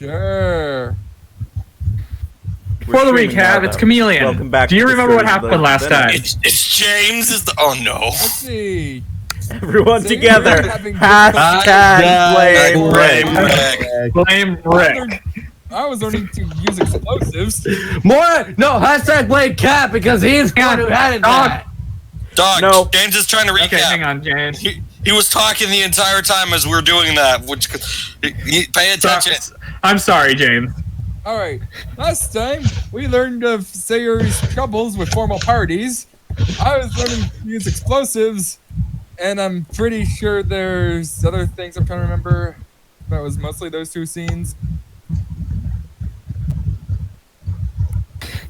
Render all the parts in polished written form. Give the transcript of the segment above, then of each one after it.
Sure. For the recap, it's Chameleon. Welcome back. Do you to the remember what Stories of happened the last time? It's James. Oh no. Let's see. Everyone So together. you're having Hashtag blame Rick. Blame Rick. I was learning to use explosives. No, hashtag blame Cat because he's the one who had it. Dog, No. James is trying to recap. Okay, hang on, James. He was talking the entire time as we were doing that, which pay attention. I'm sorry, James. All right. Last time we learned of Sayori's troubles with formal parties. I was learning to use explosives, and I'm pretty sure there's other things I'm trying to remember. That was mostly those two scenes.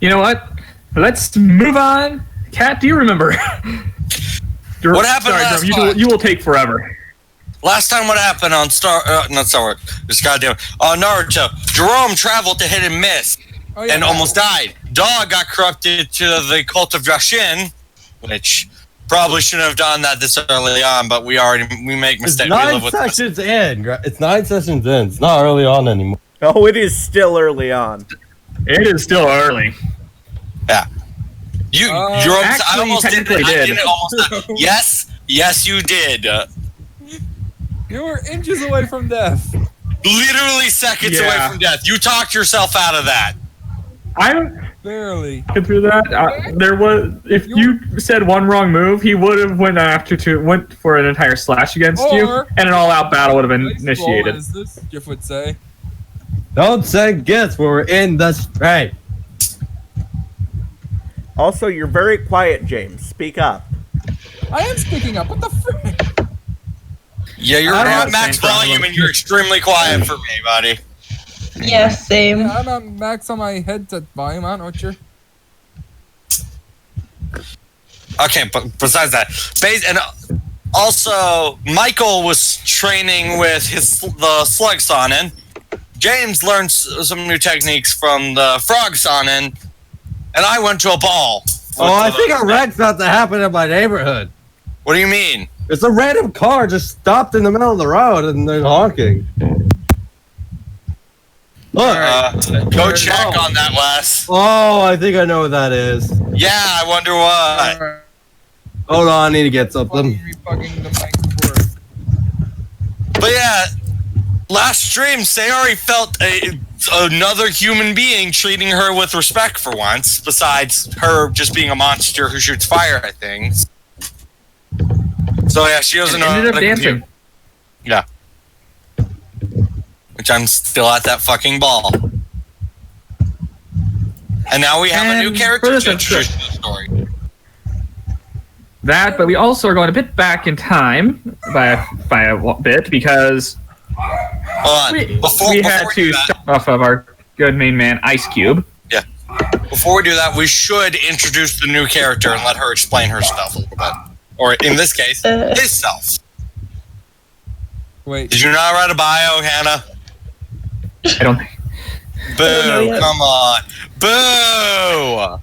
You know what? Let's move on. Kat, do you remember? What happened last time? You will take forever. Last time, what happened on not Star Wars? Just goddamn. Naruto. Jerome traveled to hit and miss, and almost died. Dog got corrupted to the cult of Jashin, which probably shouldn't have done that this early on, but we make mistakes. It's 9 sessions in. It's 9 sessions in. It's not early on anymore. Oh, it is still early on. It is still early. Yeah. Jerome, I almost did. Yes, you did. You were inches away from death. Literally seconds away from death. You talked yourself out of that. I'm barely through that. There was, if you said one wrong move, he would have went for an entire slash against you, and an all-out battle would have been initiated. As this Jeff would say. Don't say guess when we're in the straight. Also, you're very quiet, James. Speak up. I am speaking up. What the frick? Yeah, you're at max volume and you're extremely quiet for me, buddy. Yeah, same. Yeah, I'm on max on my headset volume. I don't know what you're... Okay, but besides that, and also Michael was training with the Slug Sonin. James learned some new techniques from the Frog Sonin, and I went to a ball. Oh, I think a wreck's about to happen in my neighborhood. What do you mean? It's a random car just stopped in the middle of the road and they're honking. Look. Go check on that, Wes. Oh, I think I know what that is. Yeah, I wonder what. Hold on, I need to get something. But yeah, last stream, Sayori felt another human being treating her with respect for once, besides her just being a monster who shoots fire at things. So yeah, she doesn't know how to dancing. Yeah. Which I'm still at that fucking ball. And now we have a new character to introduce to the story. That, but we also are going a bit back in time by a bit because we had to start off of our good main man, Ice Cube. Yeah. Before we do that, we should introduce the new character and let her explain her stuff a little bit. Or in this case, his self. Wait. Did you not write a bio, Hannah? I don't think. Boo! Come on, boo!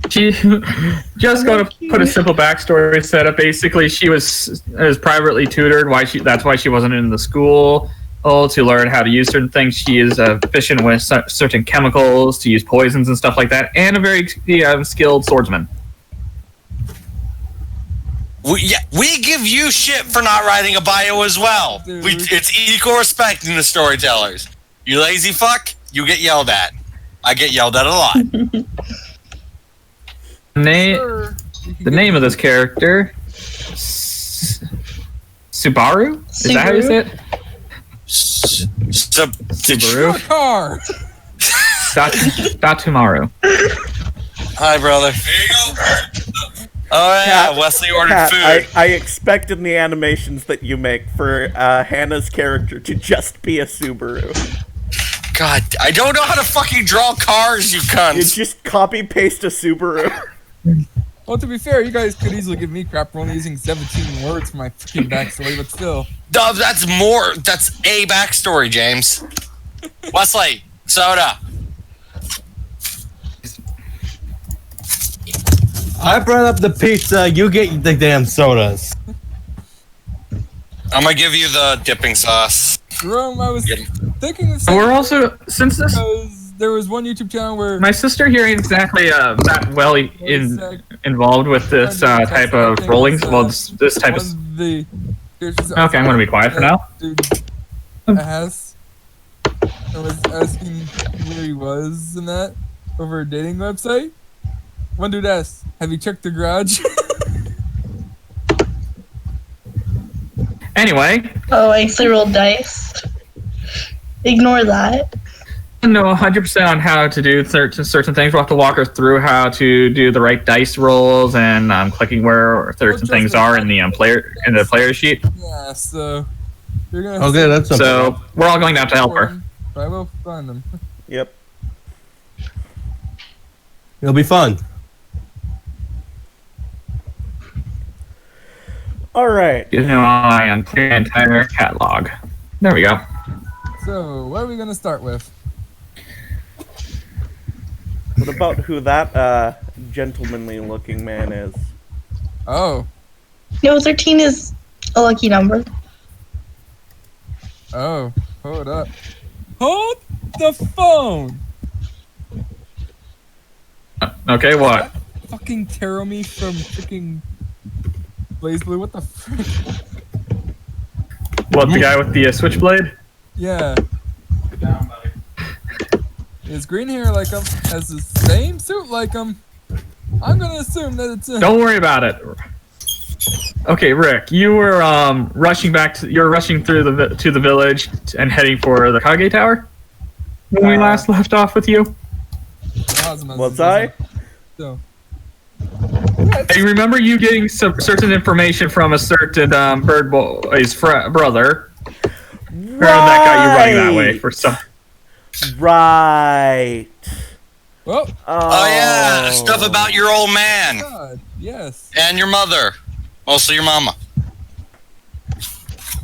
She just going to put a simple backstory setup. Basically, she was privately tutored. That's why she wasn't in the school to learn how to use certain things. She is efficient with certain chemicals to use poisons and stuff like that, and a very skilled swordsman. We give you shit for not writing a bio as well. It's equal respect in the Storytellers. You lazy fuck, you get yelled at. I get yelled at a lot. The name of this character, Subaru? Is that how you say it? Subaru? Car. Datumaru. Hi, brother. There you go. Oh yeah, Wesley ordered food. I expect in the animations that you make for Hannah's character to just be a Subaru. God, I don't know how to fucking draw cars, you cunts. You just copy-paste a Subaru. Well, to be fair, you guys could easily give me crap for only using 17 words for my freaking backstory, but still. Dub, that's a backstory, James. Wesley, soda. I brought up the pizza, you get the damn sodas. I'm gonna give you the dipping sauce. Jerome, I was Yep. thinking of And saying we're also, since this, because there was one YouTube channel where my sister here ain't exactly that well involved with this type of rolling. Well, this type one of. of the Okay, I'm gonna be quiet for now. Dude asked and was asking where he was and that over a dating website. One dude asked, "Have you checked the garage?" Anyway, Oh, I actually rolled dice. Ignore that. I know 100% on how to do certain things. We'll have to walk her through how to do the right dice rolls and clicking where certain things are in the player sheet. Yeah, so you're gonna. Okay, that's simple. So we're all going down to help her. I will find them. Yep. It'll be fun. All right. You know, I on the entire catalog. There we go. So, what are we gonna start with? What about who that gentlemanly-looking man is? Oh, No, 13 is a lucky number. oh, hold up. Hold the phone! Okay, what? Fucking Taro me from freaking Blaze Blue, what the frick? What, the guy with the switchblade? Yeah. His green hair like him, has the same suit like him. I'm gonna assume that it's Don't worry about it. Okay, Rick, you were rushing through to the village and heading for the Kage Tower when we last left off with you. Was I? So. I remember you getting some certain information from a certain bird boy's brother. Or that guy you running that way for some. Right. Well, Oh yeah, stuff about your old man God, yes. and your mother, mostly your mama.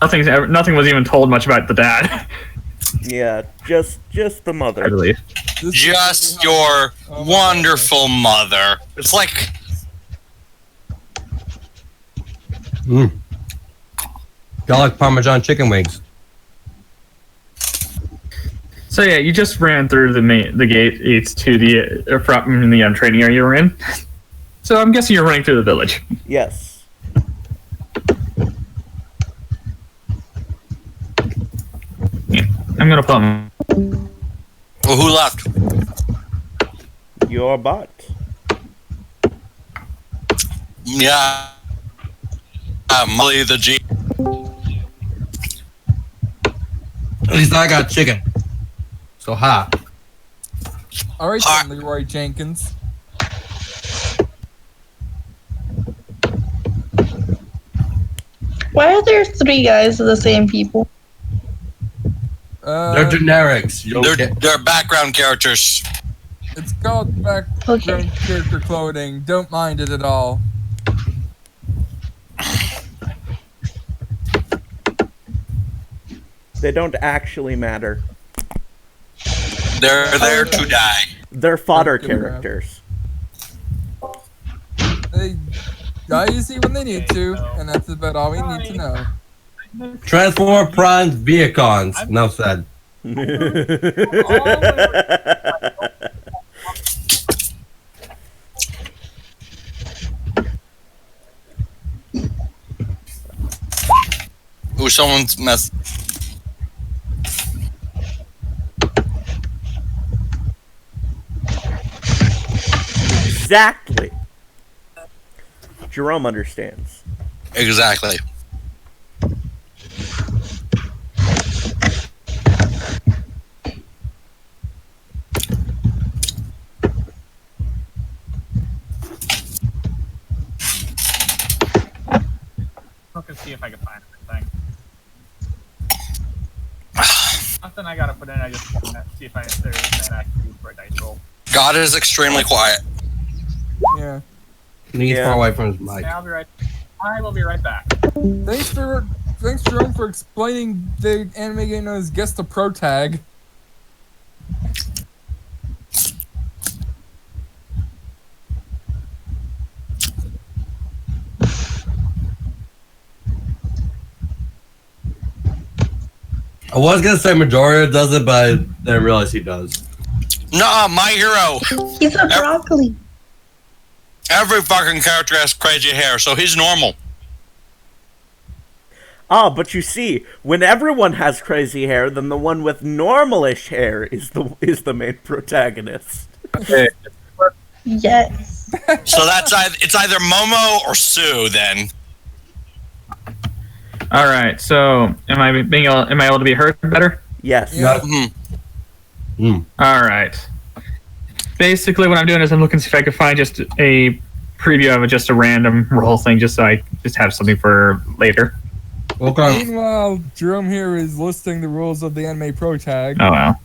Nothing was even told much about the dad, Yeah, just the I mother. believe. This is Just how- your Oh my wonderful mother. It's like Garlic Parmesan chicken wings. So yeah, you just ran through the gates to the from the training area you were in. So I'm guessing you're running through the village. Yes. Yeah, I'm gonna put them. well, who left? Your butt. Yeah, Molly the G. At least I got chicken. So hot. Alright Hot. then, Leroy Jenkins. Why are there 3 guys of the same people? They're generics. You don't get. They're background characters. It's called background Okay. character clothing. Don't mind it at all. They don't actually matter. They're there to die. They're fodder Don't give a crap. characters. They die easy when they need to, and that's about all we need to know. Transform Primes Viacons. Enough said. Ooh, someone's mess. Exactly. Jerome understands. Exactly. Look and see if I can find anything. Nothing I gotta put in. I just want to see if there's anything I can do for a dice roll. God is extremely quiet. Yeah. He's Yeah. far away from his mic. Yeah, I'll be right. I will be right back. Thanks, Jerome, for explaining the anime game known as Guess the Pro Tag. I was gonna say Midoriya does it, but I didn't realize he does. No, my hero. He's a broccoli. Every fucking character has crazy hair, so he's normal. Ah, but you see, when everyone has crazy hair, then the one with normalish hair is the main protagonist. Yes. So it's either Momo or Sue then. All right. So, am I able to be heard better? Yes. Yeah. All right. Basically, what I'm doing is I'm looking to see if I can find just a preview of just a random roll thing, just so I just have something for later. Okay. Meanwhile, Jerome here is listing the rules of the Anime Pro Tag. Oh well.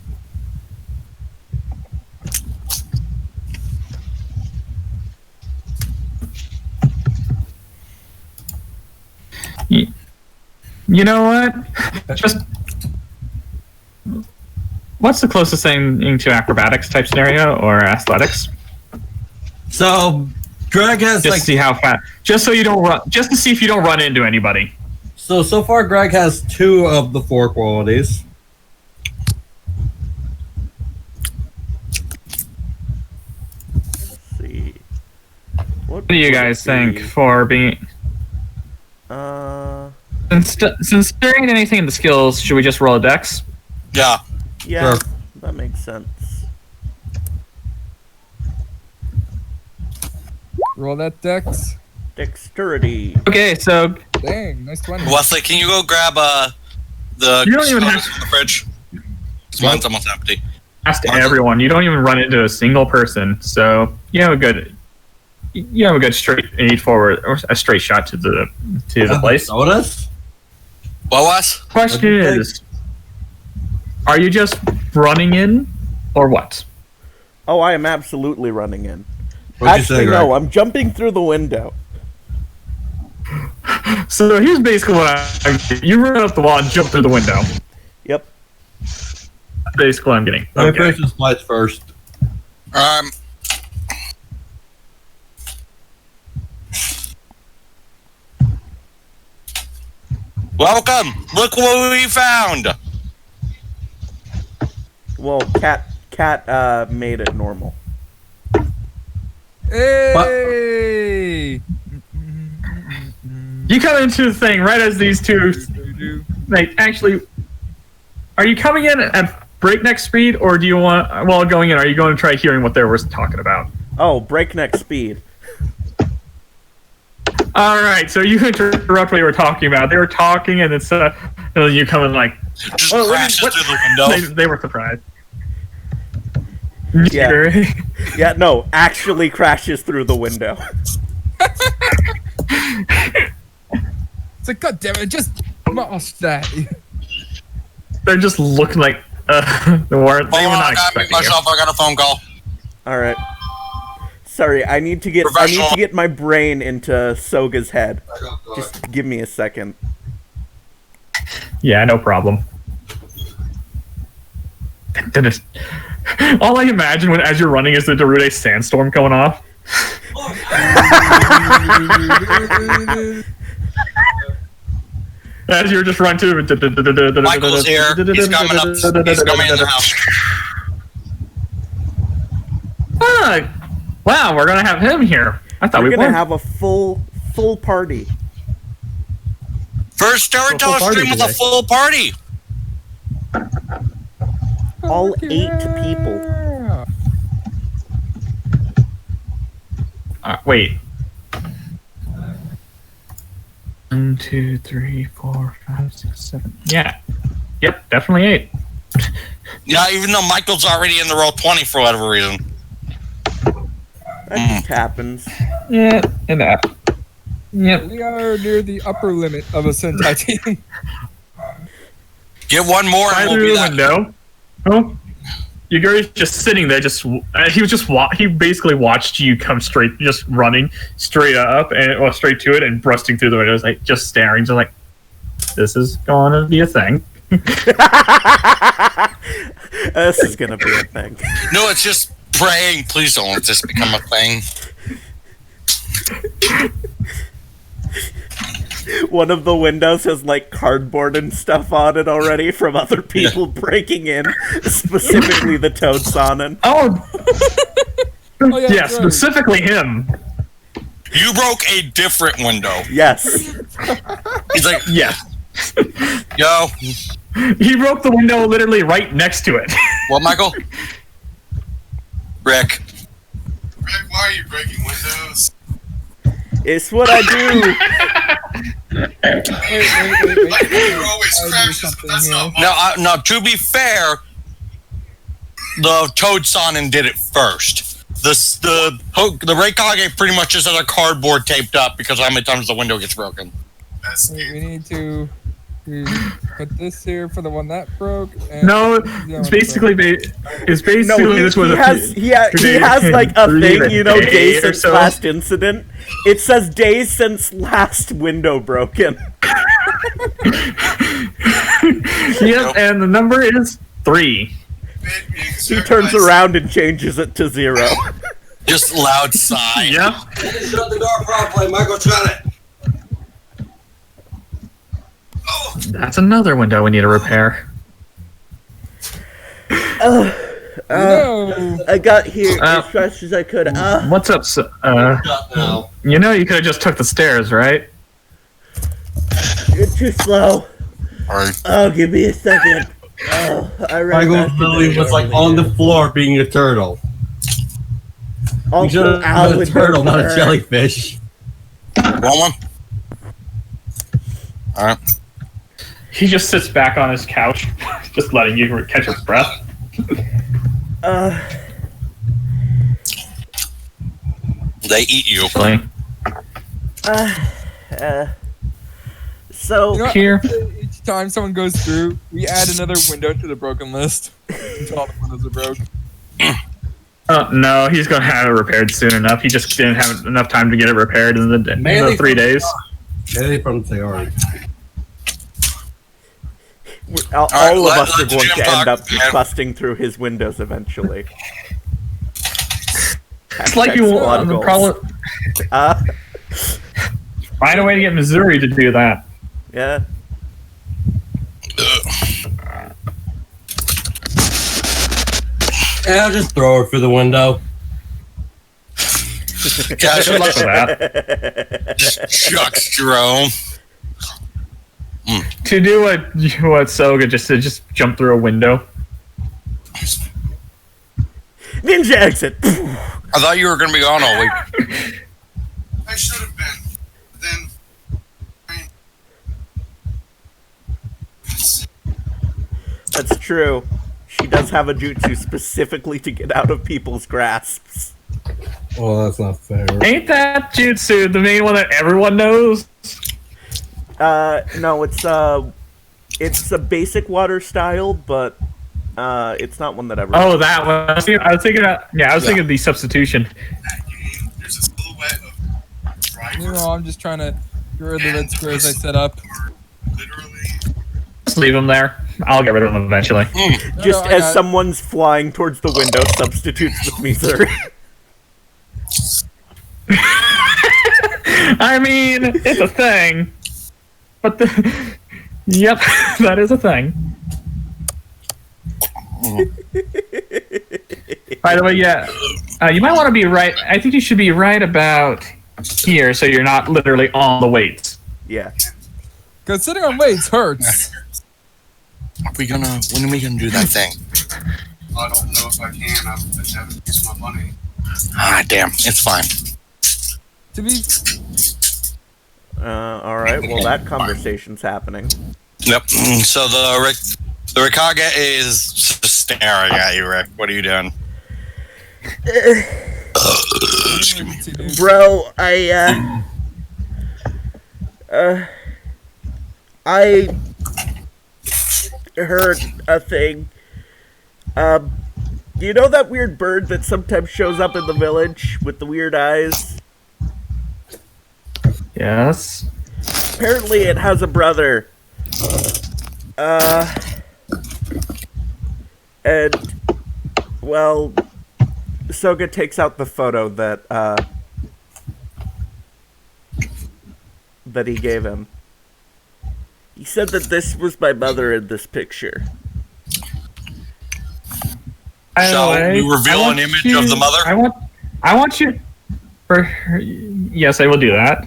You know what? Just what's the closest thing to acrobatics type scenario or athletics? So Greg has Just like to see how fast. Just so you don't run. Just to see if you don't run into anybody. so far Greg has 2 of the 4 qualities. Let's see. What do you guys think for being? Since there ain't anything in the skills, should we just roll a dex? Yeah. Yeah, Sure. that makes sense. Roll that dex. Dexterity. Okay, so Dang, nice 20. Wesley, can you go grab the You don't even sodas have- from the fridge? 'Cause mine's almost empty. ask to everyone. You don't even run into a single person, so you have a good straight aid forward or a straight shot to the place. Sodas? What was? Question is, are you just running in, or what? Oh, I am absolutely running in. What'd you say, Actually, Greg? no, I'm jumping through the window. So here's basically what you run up the wall and jump through the window. Yep. Basically, what I'm getting. Let me Okay. finish this lights first. Welcome. Look what we found. Well, cat made it normal. Hey! You come into the thing right as these two, like, actually, are you coming in at breakneck speed, or do you want, while going in, are you going to try hearing what they were talking about? Oh, breakneck speed. All right, so you interrupt what they were talking about. They were talking, and it's and then you come in like, Just "Oh, crashes what?" through the window. They were surprised. Yeah. Yeah, no, actually crashes through the window. It's like, God damn it, just mouse that. They're just looking like they were Hold not on, I gotta mute expecting you. myself. I got a phone call. All right. Sorry, I need to get my brain into Soga's head. Just give me a second. Yeah, no problem. All I imagine as you're running is the Darude sandstorm going off. As you're just running to Michael's here. He's coming up. He's coming in the house. Wow, we're gonna have him here. I thought We're we gonna were. have a full party. First Storyteller party stream with a today. full party. All 8 people. Wait. 1, 2, 3, 4, 5, 6, 7. Yeah. Yep, definitely 8. Yeah, even though Michael's already in the roll 20 for whatever reason. That just happens. Yeah, and that. Yep. We are near the upper limit of a Sentai team. Get one more and Right we'll through be the that. window. Oh, Yaguri's just sitting there. He basically watched you come straight, just running straight up and straight to it and busting through the windows, like just staring, just like, this is going to be a thing. This is gonna be a thing. No, it's just praying. Please don't let this become a thing. One of the windows has like cardboard and stuff on it already from other people breaking in, specifically the Toadsonin. Oh, Oh, yeah, yeah, that's right. specifically him. You broke a different window. Yes. He's like, Yes. yo, He broke the window literally right next to it. what, Michael? Rick. Rick, why are you breaking windows? It's what I do. Wait. You're always I do crashes, but something that's here. not Now, to be fair, the Toadsonin did it first. The Raikage pretty much just has a cardboard taped up because how many times the window gets broken. That's Wait, we need to put this here for the one that broke. And No, the other it's one basically No, this was he has like a thing, you know, days since last incident. It says days since last window broken. Yes, and the number is 3. He turns around and changes it to 0. Just loud sigh. Yep. Shut the door properly, Michael. Shut it. That's another window we need to repair. No. I got here Uh, as fast as I could. What's up, Shut now. you know you could have just took the stairs, right? You're too slow. Alright. Oh, give me a second. Oh, I ran Michael faster literally than was like everything. on the floor being a turtle. You should Also, have been a turtle, not a Alligator. jellyfish. Want one? Alright. He just sits back on his couch, just letting you catch his breath. They eat you. Like, So, You know what? here. Each time someone goes through, we add another window to the broken list. Until all the windows are broke. No, he's gonna have it repaired soon enough. He just didn't have enough time to get it repaired in the Mainly 3 days. Mainly from theory. all Alright, of us are let's going jump to end back, up man. busting through his windows eventually. It's like you want to probably find a way to get Missouri to do that. Yeah. And I'll just throw her through the window. Cash Good luck with that. just chucks Jerome. To do what Soga just did, just jump through a window. Ninja exit. I thought you were going to be gone all week. I should have been. Then. That's true. She does have a jutsu specifically to get out of people's grasps. Well, that's not fair. Ain't that jutsu the main one that everyone knows? No, it's a basic water style, but it's not one that ever. Oh, that one. I was thinking of the substitution. There's a silhouette of drivers You know, I'm just trying to get rid of the red squares I set up. who are literally. Just leave them there. I'll get rid of them eventually. Just No, I as got it. someone's flying towards the window, substitutes with Missouri. I mean, it's a thing. But yep, that is a thing. By the way, yeah, you might want to be right. I think you should be right about here, so you're not literally on the weights. Yeah. Because sitting on weights hurts. When are we gonna do that thing? I don't know if I can. I haven't used my money. Ah, damn. It's fine. To be All right. Well, that conversation's happening. Yep. So the Rikage is just staring at you, Rick. What are you doing? emergency, dude. Bro, I heard a thing. You know that weird bird that sometimes shows up in the village with the weird eyes? Yes. Apparently it has a brother. And, well, Soga takes out the photo that he gave him. He said that this was my mother in this picture. Shall we reveal an image of the mother? I want you. Yes, I will do that.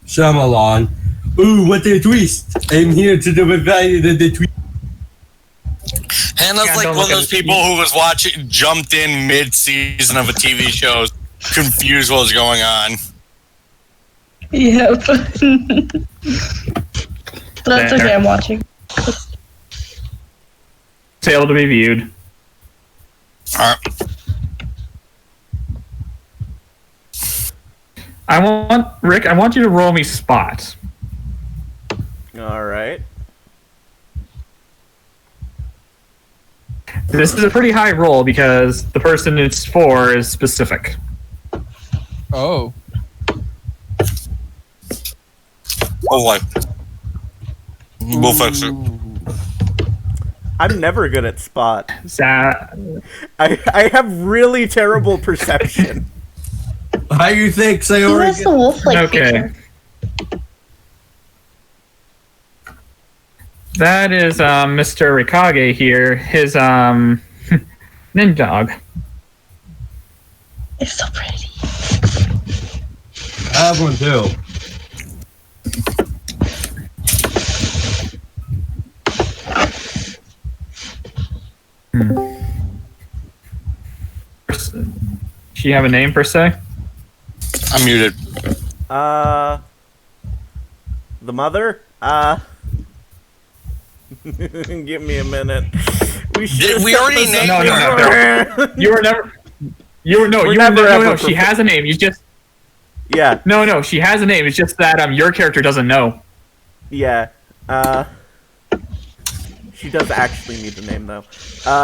Shyamalan. Ooh, what a twist! I'm here to do the twist. Hannah's Yeah, like don't one of look those at it. people who was jumped in mid-season of a TV show, confused what was going on. Yep. That's okay, I'm watching. Tale to be viewed. Alright. Rick, I want you to roll me spot. Alright. This is a pretty high roll because the person it's for is specific. Oh. Oh, like. We'll fix it. I'm never good at spot. I have really terrible perception. How you think, Who Sayori? has the wolf-like Okay. picture? That is Mr. Rikage here, his Ninjog. It's so pretty. I have one too. Does she have a name per se? I'm muted. The mother? Give me a minute. Did we already named No, no, her? no. You were never. She has a name. You just. Yeah, No, she has a name. It's just that your character doesn't know. yeah. She does actually need a name though.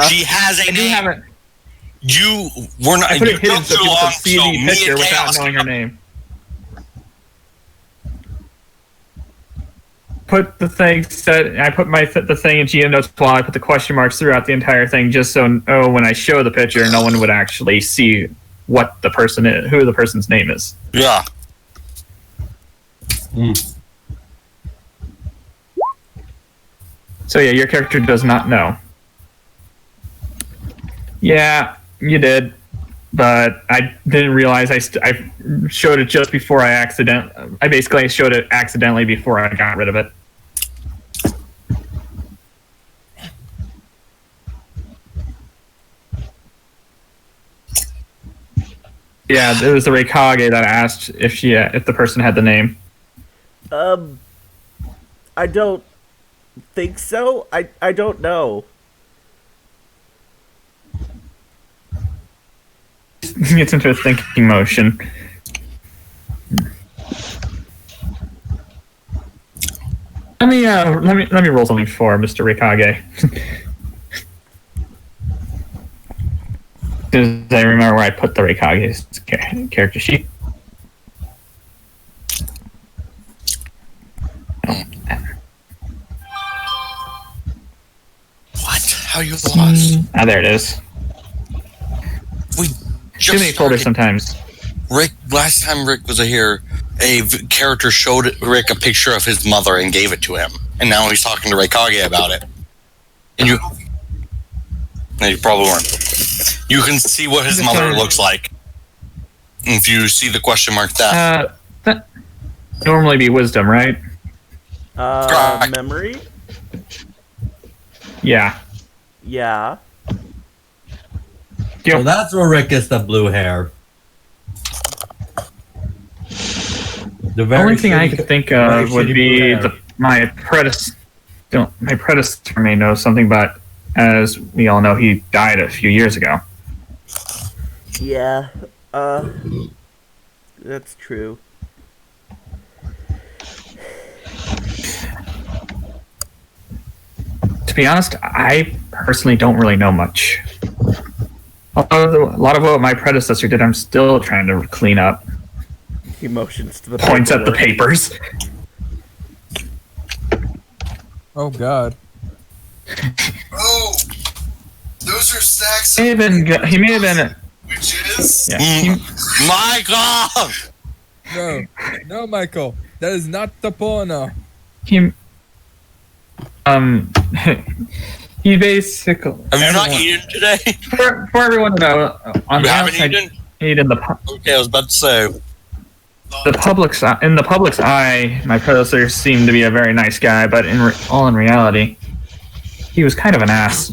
She has a You name. haven't. You were not. I put You it hidden took so too people long. could see So the me picture and without Chaos. knowing her name. Put the thing set. I put the thing in GM notes while I put the question marks throughout the entire thing, just so when I show the picture, no one would actually see what the person is, who the person's name is. Yeah. So yeah, your character does not know. Yeah, you did, but I didn't realize I showed it just before I basically showed it accidentally before I got rid of it. Yeah, it was the Reikage that asked if the person had the name. I don't think so. I don't know. Gets into a thinking motion. Let me roll something for Mr. Rikage. Because I remember where I put the Rikage's character sheet. What? How you lost? There it is. We Too many just folders started. sometimes. Rick. Last time Rick was here, character showed Rick a picture of his mother and gave it to him, and now he's talking to Reikage about it. And you. No, you probably weren't. You can see what his mother looks like. If you see the question mark that. That normally be wisdom, right? Correct. Memory? Yeah. Yeah. So that's where Rick gets the blue hair. The The only thing I could think of would be my predecessor. My predecessor may know something, but as we all know, he died a few years ago. Yeah. That's true. To be honest, I personally don't really know much. A lot of what my predecessor did, I'm still trying to clean up. He motions to the Points at the paperwork. papers. Oh God. Oh, those treasure stacks. He may have been. Witches. Yeah. Michael! No, Michael. That is not the porno. He he basically. Have you not eaten today? For everyone to know, on You the haven't outside, eaten? Okay, I was about to say. in the public's eye, my predecessor seemed to be a very nice guy, but in reality, he was kind of an ass.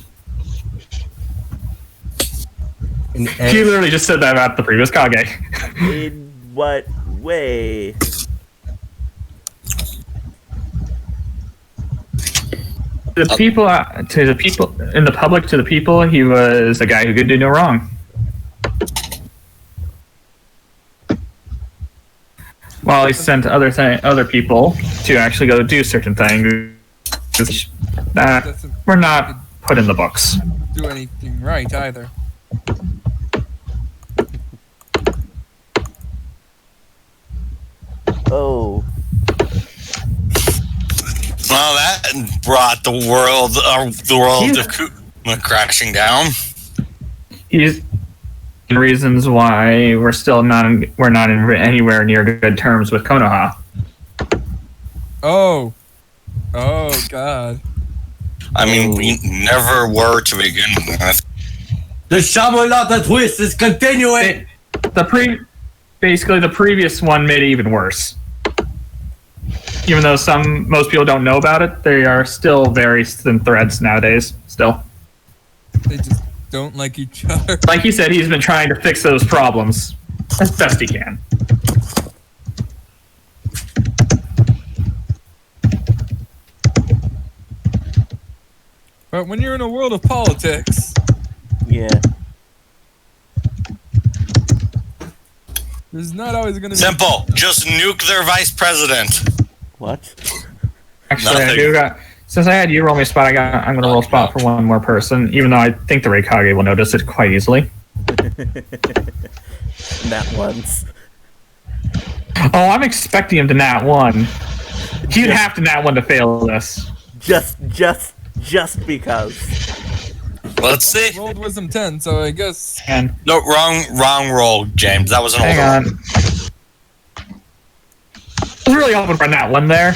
He literally just said that about the previous Kage. In what way? To the people in the public, to the people, he was a guy who could do no wrong. While he sent other people to actually go do certain things that were not put in the books. Do anything right either. Oh. Well, that brought the world of crashing down. He's the reasons why we're not anywhere near good terms with Konoha. Oh God. I mean, we never were to begin with. The Shamalata twist is continuing. Basically the previous one made it even worse. Even though most people don't know about it, they are still very thin threads nowadays. Still, They just don't like each other. like he said, he's been trying to fix those problems as best he can. But when you're in a world of politics, Yeah. there's not always going to be. Simple. Just nuke their vice president. What? Actually, I do got. Since I had you roll me a spot, I'm going to roll a spot for one more person. Even though I think the Reikage will notice it quite easily. Not once. Oh, I'm expecting him to nat one. He'd have to nat one to fail this. Just because. Let's see. Rolled wisdom 10, so I guess. And No, wrong roll, James. That was an hang older on. I was really hoping for that one there.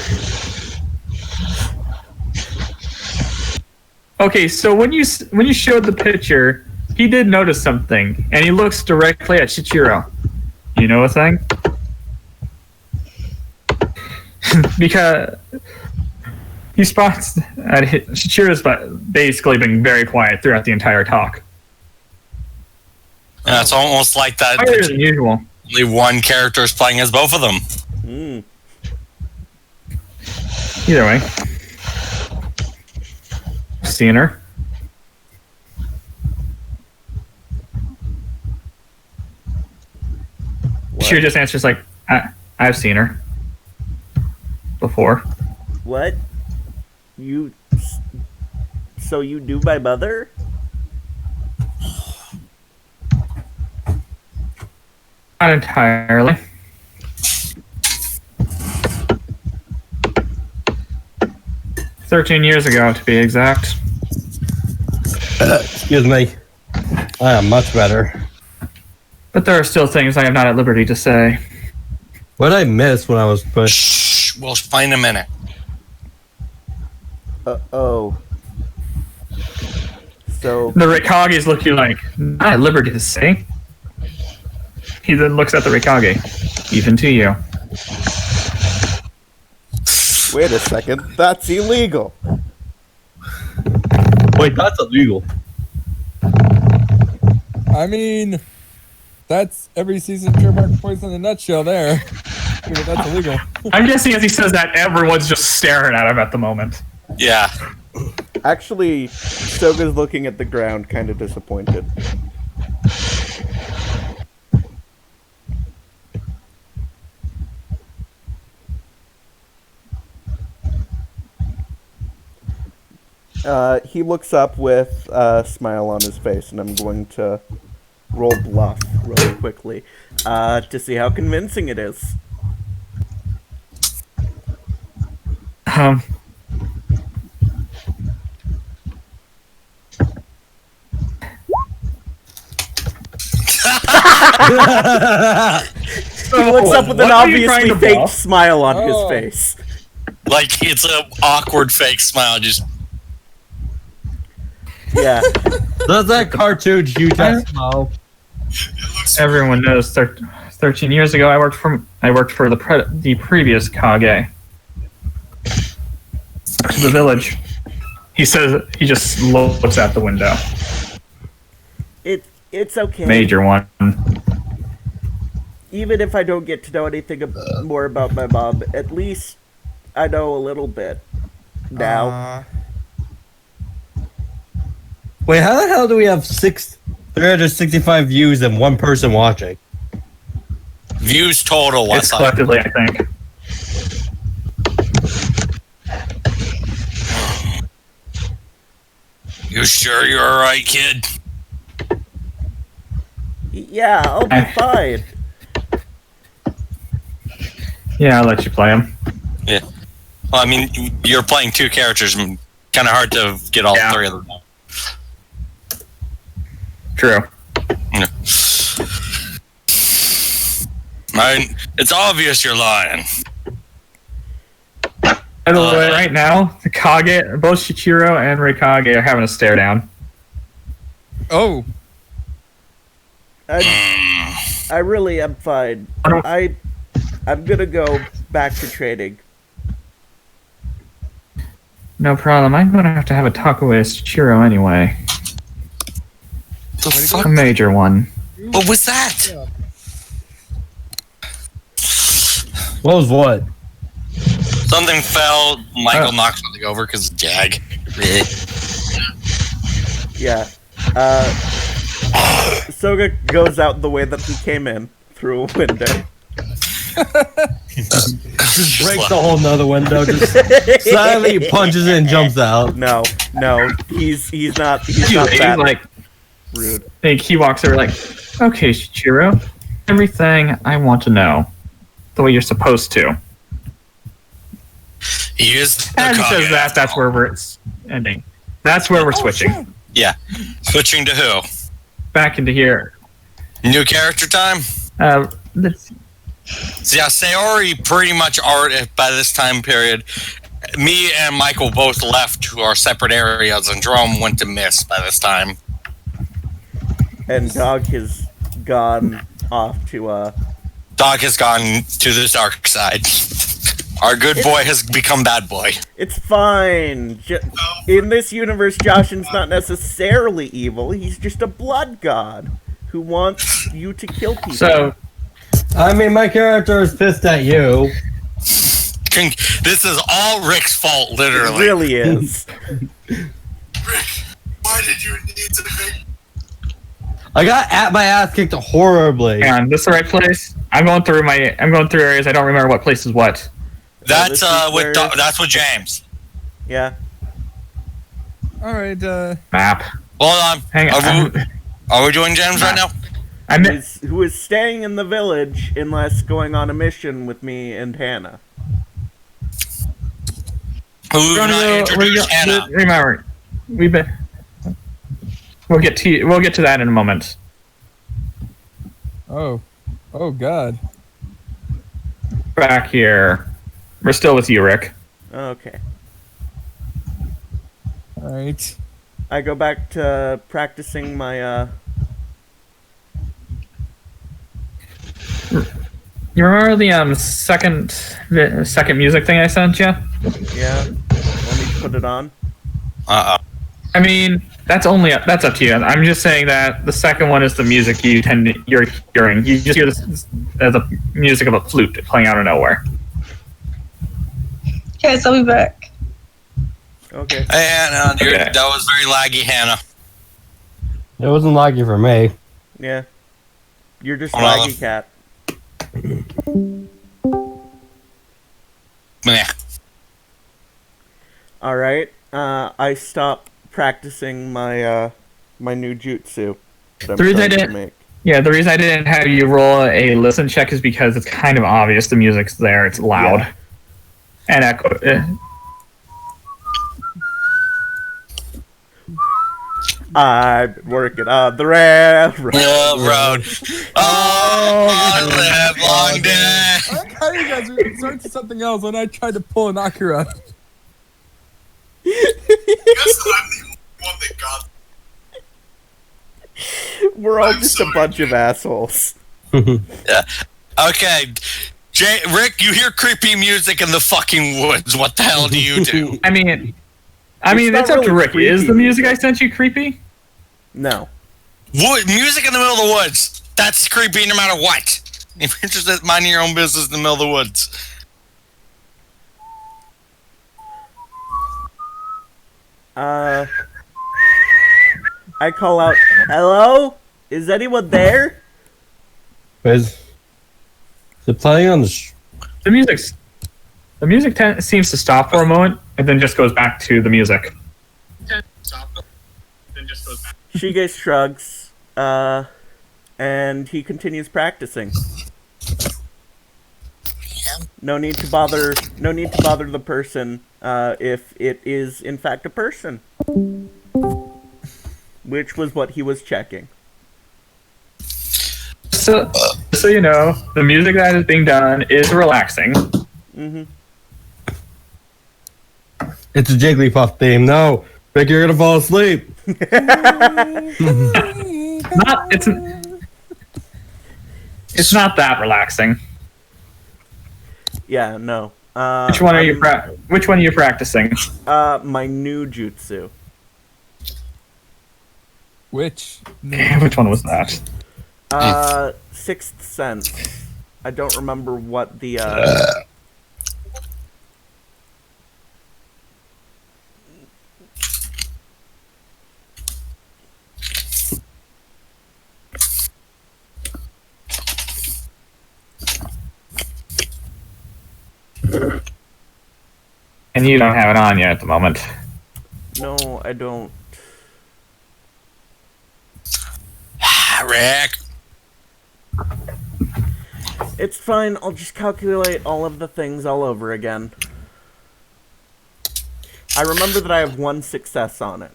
Okay, so when you showed the picture, he did notice something, and he looks directly at Shichiro. You know a thing? Because he spots that Shichiro's basically been very quiet throughout the entire talk. Yeah, it's almost like that. Quieter than usual. Only one character is playing as both of them. Mm. Either way. Seeing her. She just answers like, I've seen her before. What? So you knew my mother? Not entirely. $13 ago, to be exact. Excuse me. I am much better. But there are still things I am not at liberty to say. What did I miss when I was pushed? Shh, we'll find a minute. Oh. So The Rikages look at you like, not at liberty to say. He then looks at the Rikage. Even to you. wait a second, that's illegal. Wait, that's illegal. I mean, that's every season of Trademark Poison in a nutshell there. That's illegal. I'm guessing as he says that, everyone's just staring at him at the moment. Yeah. Actually, Soga's looking at the ground, kind of disappointed. He looks up with a smile on his face, and I'm going to roll bluff really quickly to see how convincing it is. He looks up with an What are you trying obviously to fake bluff? smile on his Oh. face. Like it's an awkward fake smile. Just Yeah. Does that cartoon huge smile? It looks Everyone knows. 13 years ago, I worked for the previous Kage. To the village. He says he just looks out the window. It's okay. Major one. Even if I don't get to know anything more about my mom, at least I know a little bit now. Wait, how the hell do we have 365 views and one person watching? views total. It's collectively, I think. You sure you're alright, kid? Yeah, I'll be fine. Yeah, I'll let you play him. Yeah. Well, I mean, you're playing two characters. Kind of hard to get all three of them. True. Yeah. It's obvious you're lying. By the way, right now, the Kage, both Shichiro and Reikage are having a stare down. Oh, I really am fine. I'm gonna go back to trading. No problem. I'm gonna have to have a talk with Shichiro anyway. The fuck? A major one. What was that? What was what? Something fell. Michael knocked something over because of Jag. Yeah. Soga goes out the way that he came in, through a window. Just breaks the whole nother window, just silently punches it and jumps out. No, he's not He's that like, rude. like, he walks over like, okay, Shichiro, everything I want to know. The way you're supposed to. He is the As he says Kage. that, that's where we're ending. That's where we're switching. Yeah. Switching to who? Back into here. New character time? Let's So yeah, Sayori pretty much already, by this time period, me and Michael both left to our separate areas, and Jerome went to Miss by this time. And Dog has gone off to Dog has gone to the dark side. Our good boy has become bad boy. It's fine. In this universe, Joshin's not necessarily evil. He's just a blood god who wants you to kill people. So, I mean, my character is pissed at you. This is all Rick's fault, It literally. really is. Rick, why did you need to make I got my ass kicked horribly. hang on, this the right place? I'm going through areas. I don't remember what place is what. That's this is where- that's with James. Yeah. all right. Map. Hold on. Hang on. Are we doing James right now? Who is staying in the village unless going on a mission with me and Hannah. Who's not introduced Hannah? Remember, we'll get to that in a moment. Oh God. Back here. We're still with you, Rick. Okay. All right. I go back to practicing my, You remember the second music thing I sent you? yeah. Want me to put it on? Uh-oh. I mean, that's up to you. I'm just saying that the second one is the music you're hearing. You just hear the music of a flute playing out of nowhere. Okay, so I'll be back. Okay. Hey, Hannah, Okay. that was very laggy, Hannah. It wasn't laggy for me. Yeah. You're just Hold on. laggy cat. Meh. Alright. I stopped practicing my, my new jutsu. That I'm The reason I trying to didn't- make. Yeah, the reason I didn't have you roll a listen check is because it's kind of obvious the music's there. It's loud. Yeah. And echo. I've been working on the railroad. Railroad. Oh, live long day. I like how you guys resort to something else when I tried to pull an Akira. I guess that I'm the only one that got. We're all I'm just sorry, a bunch of Jay. assholes. Yeah. Okay. Rick, you hear creepy music in the fucking woods. What the hell do you do? I mean, not it's up to really Rick. Is creepy the music I music. sent you creepy? No. Music in the middle of the woods. That's creepy no matter what. If you're just minding your own business in the middle of the woods. I call out, hello? Is anyone there? Is it playing on the? The music seems to stop for a moment and then just goes back to the music. Shige shrugs, and he continues practicing. No need to bother the person, if it is in fact a person. Which was what he was checking. So you know, the music that is being done is relaxing. Mm-hmm. It's a Jigglypuff theme. No, Rick, you're gonna fall asleep. It's not that relaxing. Yeah, no. Which one are you practicing? My new jutsu. Which? Which one was that? Sixth Sense. I don't remember what the, And you don't have it on yet at the moment. No, I don't. Rick. It's fine, I'll just calculate all of the things all over again. I remember that I have 1 success on it.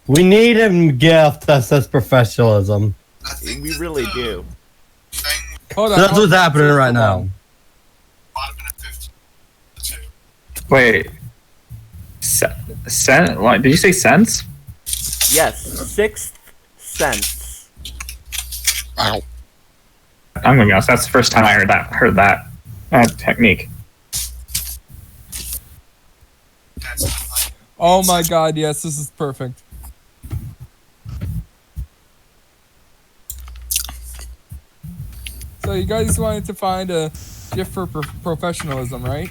We need him gift that says professionalism. I think We that really the do. Thing Hold on. That's hold what's on, happening hold right on. now. bottom at 15. Two. Wait. What, did you say sense? Yes, Sixth Sense. Ow. I'm gonna be honest. That's the first time I heard that technique. That's like Oh my god, yes, this is perfect. So you guys wanted to find a gift for professionalism, right?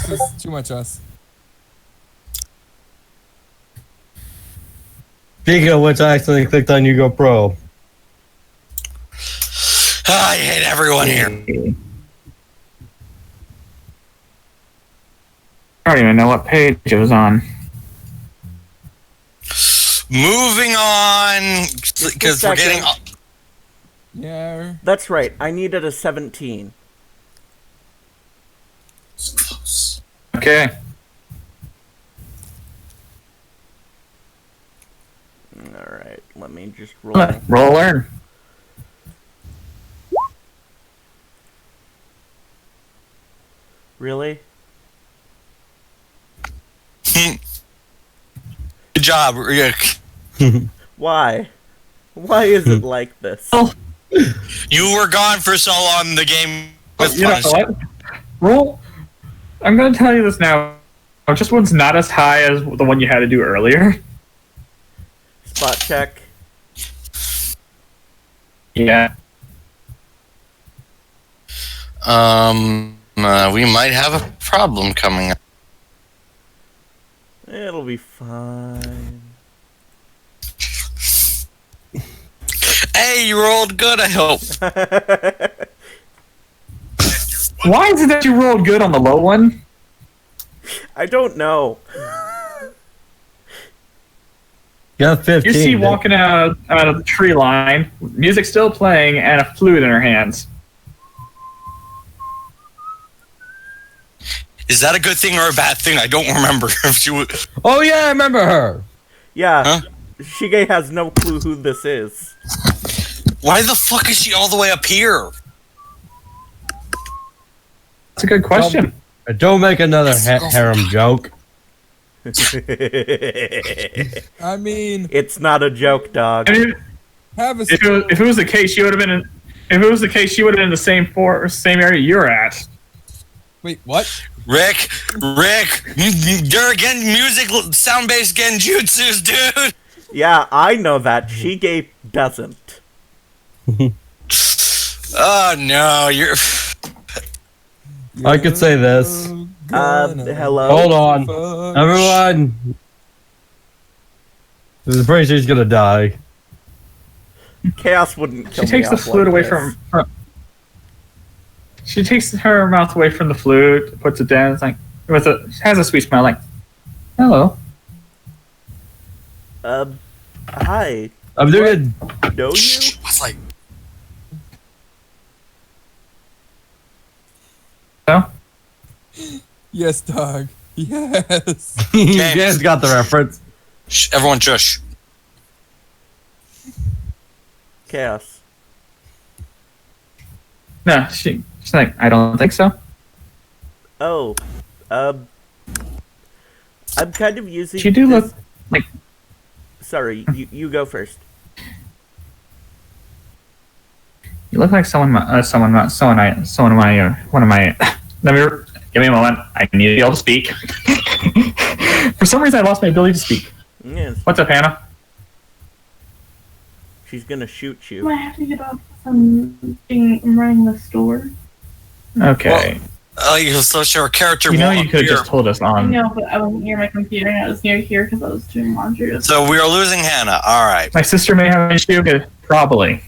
This is too much us. Speaking of which, I accidentally clicked on You Go Pro. I hate everyone here. I don't even know what page it was on. Moving on, because we're getting. Yeah. That's right, I needed a 17. it's close. Okay. Alright, let me just roll. Roll learn. Really? Good job, Rick. Why? Why is it like this? You were gone for so long. The game was You know punished. what? Roll. I'm gonna tell you this now. Just one's not as high as the one you had to do earlier. Spot check. Yeah. We might have a problem coming up. It'll be fine. Hey, you rolled good, I hope. Why is it that you rolled good on the low one? I don't know. You got 15. You see Nick. walking out of the tree line, music still playing, and a flute in her hands. Is that a good thing or a bad thing? I don't remember if she would. Oh yeah, I remember her. Yeah, Huh? Shige has no clue who this is. Why the fuck is she all the way up here? That's a good question. Don't make another harem joke. I mean, It's not a joke, dog. I mean, have a if it was the case, she would have been in. If it was the case, she would have been in the same area you're at. wait. What? Rick, you're again music sound-based genjutsus, dude. Yeah, I know that. Shige doesn't. Oh no, you're. I could say this. Hello? Hold on, everyone. I'm pretty sure she's gonna die. Chaos wouldn't kill She takes me the off flute like away this. from. She takes her mouth away from the flute, puts it down. It's like has a sweet smile, like, "Hello." Hi. I'm doing Know you? What's like? So, Yes, dog. Yes. You guys got the reference. Shh, everyone, shush. Chaos. no, she's like, "I don't think so." Oh. I'm kind of using She do this... look like. Sorry, you go first. You look like one of my. Let me give me a moment. I need to be able to speak. For some reason, I lost my ability to speak. Yes, What's up, Hannah? she's gonna shoot I you. have to get off. I'm running the store. Okay. So your character. You know, won't you could have appear. just told us I on. know, but I wasn't near my computer, and I was near here because I was doing laundry. So we are losing Hannah. All right. My sister may have an issue. Probably.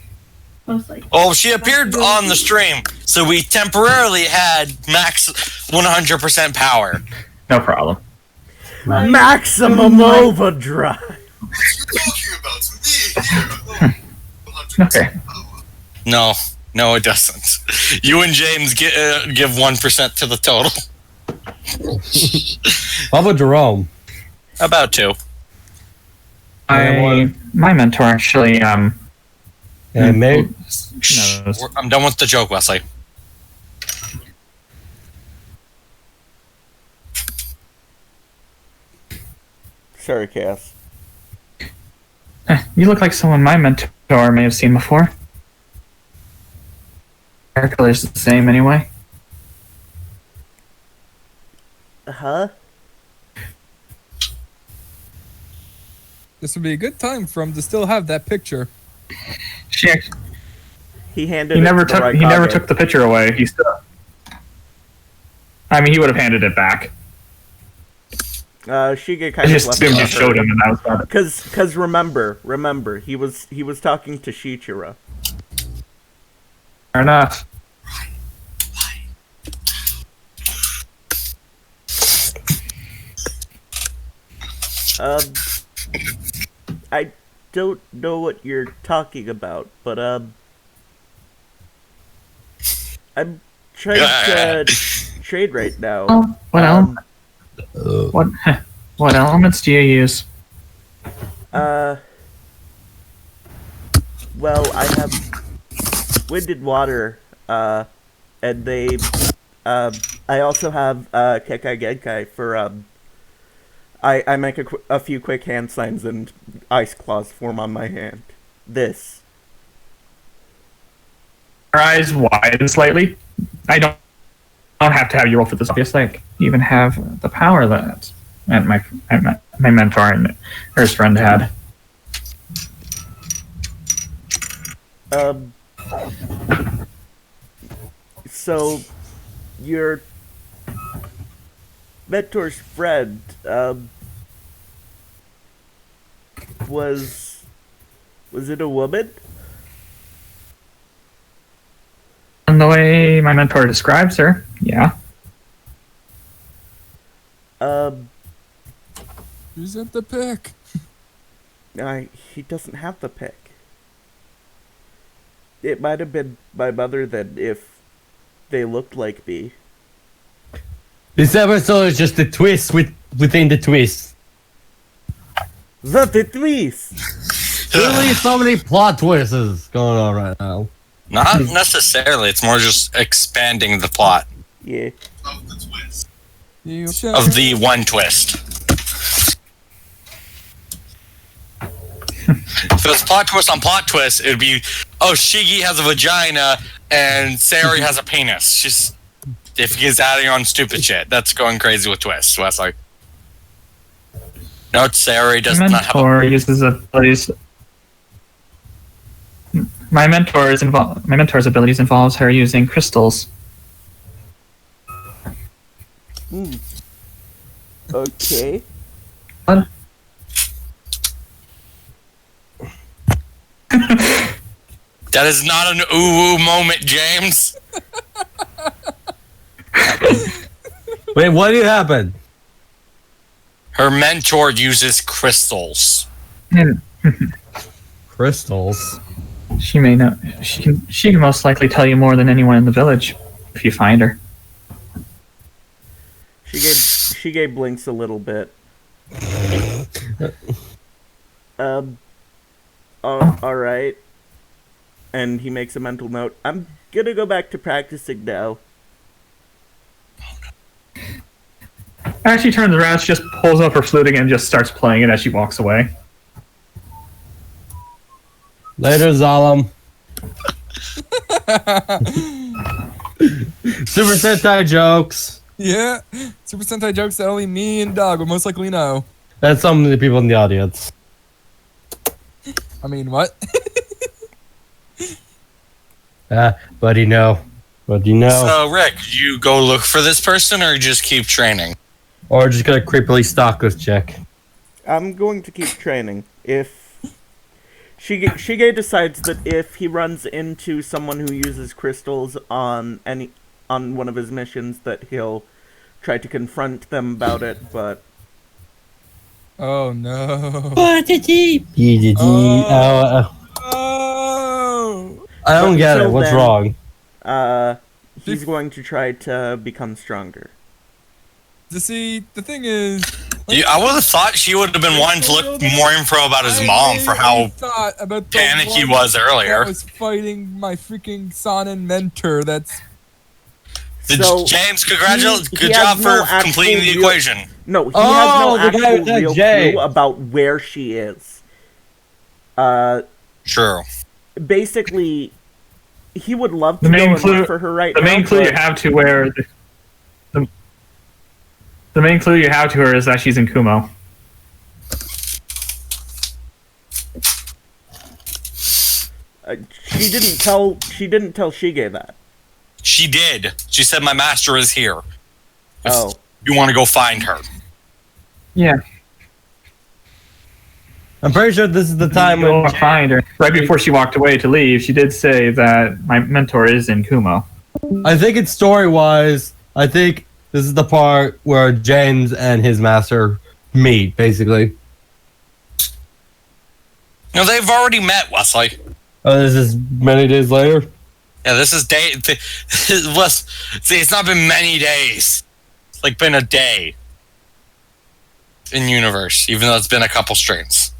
I was like, Oh, she appeared on the stream, so we temporarily had max 100% power. No problem. Maximum overdrive! What are you talking about? It's me here. Oh, 100% Okay. power. No, it doesn't. You and James give 1% to the total. How about Jerome? About 2. My mentor actually And May. Shh, knows. I'm done with the joke, Wesley. Sorry, Chaos. You look like someone my mentor may have seen before. Hair color's the same anyway. Huh? This would be a good time for him to still have that picture. He handed He it never to took. Raikage. He never took the picture away. He still. I mean, he would have handed it back. Shige I kind of just left assumed it he on showed her. him, and that was about it. Cause remember, he was talking to Shichira. Fair enough. I don't know what you're talking about, but I'm trying to trade right now. Oh, what Um, what elements do you use? Well, I have wind and water, and they, I also have, Kekai Genkai for, I make a few quick hand signs and ice claws form on my hand. This. Her eyes widen slightly. I don't have to have you roll for this. Obviously, I even have the power that my mentor and her friend had. So, your mentor's friend, was it a woman? And the way my mentor describes her, yeah. Present the pic. He doesn't have the pick. It might have been my mother then if they looked like me. This episode is just a twist within the twist. The twist. Really, so many plot twists going on right now. Not necessarily. It's more just expanding the plot Yeah. Of the twist. of the one twist. If it was plot twist on plot twist, it would be, oh, Shigi has a vagina and Sayori has a penis. Just if he's adding on stupid shit, that's going crazy with twists. So that's like, no, Sayori does not have mentor uses abilities. My mentor's abilities involves her using crystals. Okay. What? That is not an ooh moment, James. Wait, what did happen? Her mentor uses crystals. Crystals. She may know. She can most likely tell you more than anyone in the village if you find her. Shige blinks a little bit. Alright. And he makes a mental note. I'm gonna go back to practicing now. As she turns around, she just pulls up her flute again and just starts playing it as she walks away. Later, Zalem. Super Sentai jokes. Yeah, Super Sentai jokes that only me and Dog will most likely know. That's some of the people in the audience. I mean, what? Buddy, no. Buddy, no. So, Rick, you go look for this person or just keep training? Or just gonna creepily stalk this chick. I'm going to keep training. If Shige decides that if he runs into someone who uses crystals on one of his missions, that he'll try to confront them about it, but Oh no. Oh. Oh. I don't get it. until What's then- wrong? he's going to try to become stronger. To see, the thing is, I would have thought she would have been wanting to look more info about his mom for how thought about the panicky one was earlier. that was fighting my freaking Sonnen mentor. That's So, James, congratulations! he Good has job no for completing the actual real- equation. No, he Oh, has the no guy actual with that real J. clue about where she is. True. Basically, he would love to The go main and clue- look for her right The now. main clue you but- have to where the main clue you have to her is that she's in Kumo. She didn't tell Shige that. She did. She said, "My master is here. If Oh. you want to go find her." Yeah, I'm pretty sure this is the time you'll when find her. Right before she walked away to leave, she did say that my mentor is in Kumo. I think it's story-wise. I think this is the part where James and his master meet, basically. No, they've already met, Wesley. Oh, this is many days later. Yeah, this is day. See, it's not been many days. It's like been a day in universe, even though it's been a couple streams.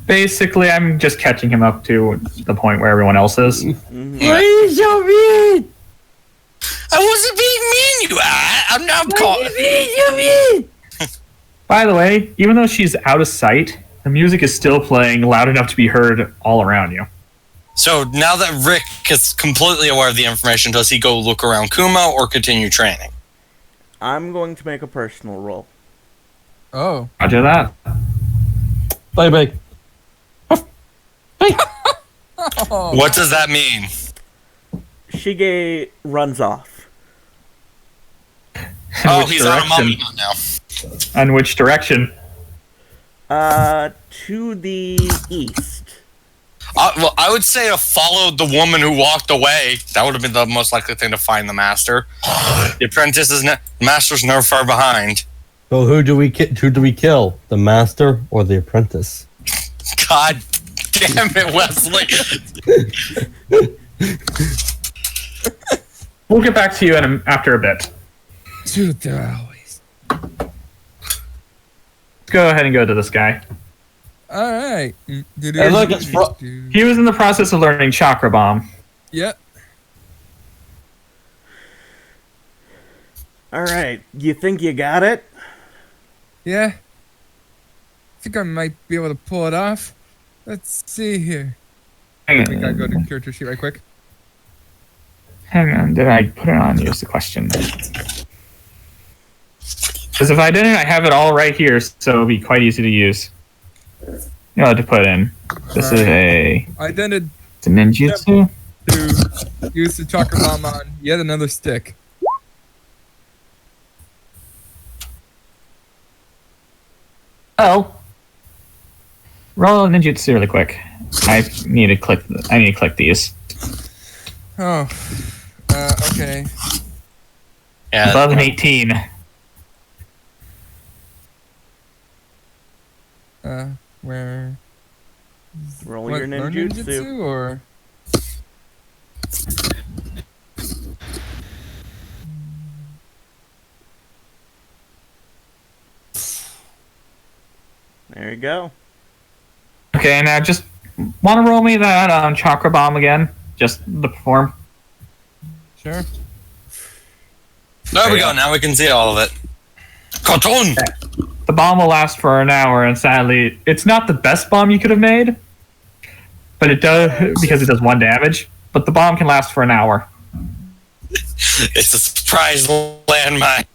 Basically, I'm just catching him up to the point where everyone else is. Mhm. Yeah. you so mean? I wasn't being mean, you ass. I'm not calling. By the way, even though she's out of sight, the music is still playing loud enough to be heard all around you. So now that Rick is completely aware of the information, does he go look around Kumo or continue training? I'm going to make a personal roll. oh. Roger that. Bye bye. Oh. What does that mean? Shige runs off. Oh, Which he's on a direction? mummy hunt now. And which direction? To the east. Well, I would say to follow the woman who walked away. That would have been the most likely thing to find the master. The apprentice is the master's never far behind. So who do we kill? The master or the apprentice? God damn it, Wesley. We'll get back to you after a bit. Shoot, there always. Go ahead and go to this guy. All right. Hey, look, it's He was in the process of learning Chakra Bomb. Yep. All right, you think you got it? Yeah. I think I might be able to pull it off. Let's see here. I think I go to character sheet right quick. Hang on, did I put it on? Here's the question. Because if I didn't, I have it all right here, so it'll be quite easy to use. You know, to put in. This is a... I then did It's a ninjutsu? to use the chakra bomb on yet another stick. Oh. Roll a ninjutsu really quick. I need to click these. Oh. Okay. Yeah. Above an 18. Where? Roll What, your learn ninjutsu. or? There you go. Okay, now just want to roll me that Chakra Bomb again? Just the form. Sure. There we go. Now we can see all of it. Cartoon. The bomb will last for an hour, and sadly, it's not the best bomb you could have made, but it does because it does 1 damage. But the bomb can last for an hour. It's a surprise landmine.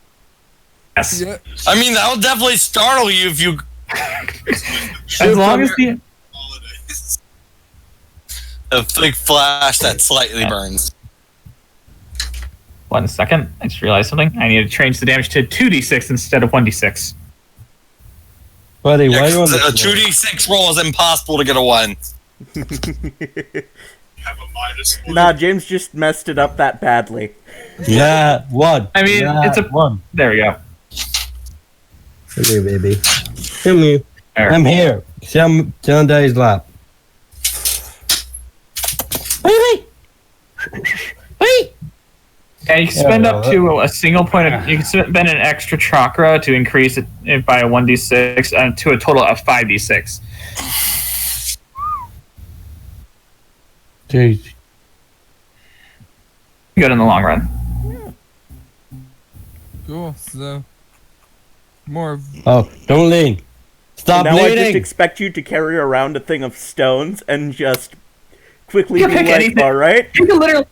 Yes. Yeah. I mean, that will definitely startle you if you. As long as the Holidays. A big flash that slightly burns. 1 second, I just realized something. I need to change the damage to 2d6 instead of 1d6. Buddy, Yeah, why are you on 'cause a the 2d6 roll is impossible to get a 1. Have a -1. Nah, James just messed it up that badly. Yeah, one. I mean, Yeah, it's a one. There we go. Come here, baby. Come here. There. I'm here. Sit on Daddy's lap. Wait. And you can spend up to a single point of. You can spend an extra chakra to increase it by a 1d6 to a total of 5d6. Jeez. Good in the long run. Cool. So more. Of, Oh, don't lean. Stop Now I just leaning. expect you to carry around a thing of stones and just quickly You be pick like, anything. alright? You can literally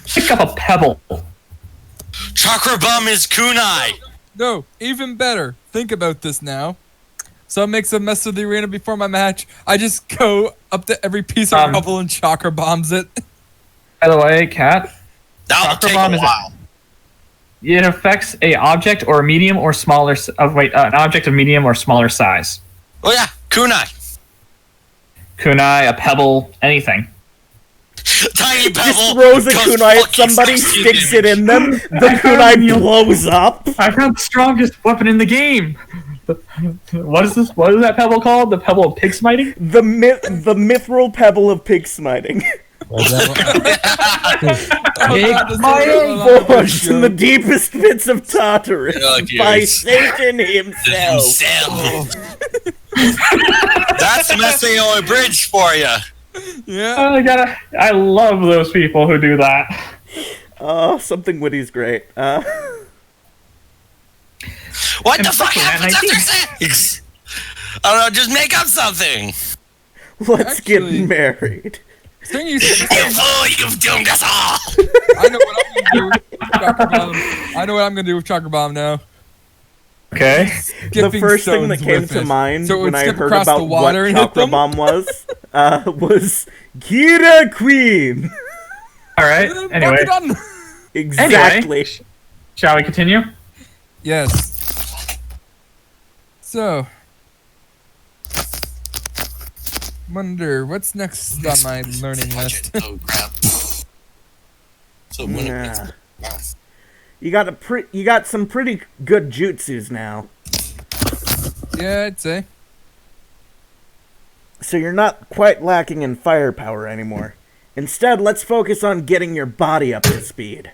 pick up a pebble. Chakra Bomb is kunai. no, even better. Think about this now. So it makes a mess of the arena before my match. I just go up to every piece of rubble and chakra bombs it. By the way, Kat, That'll Chakra take Bomb a is while. it affects a object or medium or smaller. An object of medium or smaller size. Oh yeah, kunai. Kunai, a pebble, anything. Tiny pebble. Just throws a does kunai at fucking somebody, 16 sticks it damage. in them, the kunai blows up. I've got the strongest weapon in the game. What is this? What is that pebble called? The pebble of pig smiting? The mithril pebble of pig smiting. Forged in the deepest pits of Tartarus Oh, by yes. Satan himself. That's the Maceo Bridge for you. Yeah. I love those people who do that. Oh, something witty's great. What And the fuck fucking happens at 19. after 6? I don't know, just make up something. Let's Actually- get married. Thing you said, Oh, you've doomed us all. I know what I'm gonna do with chakra bomb. I know what I'm gonna do with chakra bomb now. Okay. The Skipping first thing that stones came with to it. mind So it would when I skip heard across the about water what and hit Chakra them? Bomb was Kira Queen. All right. Anyway, Exactly. shall we continue? Yes. So, wonder what's next on my learning list. Oh crap. So when Yeah. You got some pretty good jutsus now. Yeah, I'd say. So you're not quite lacking in firepower anymore. Instead, let's focus on getting your body up to speed.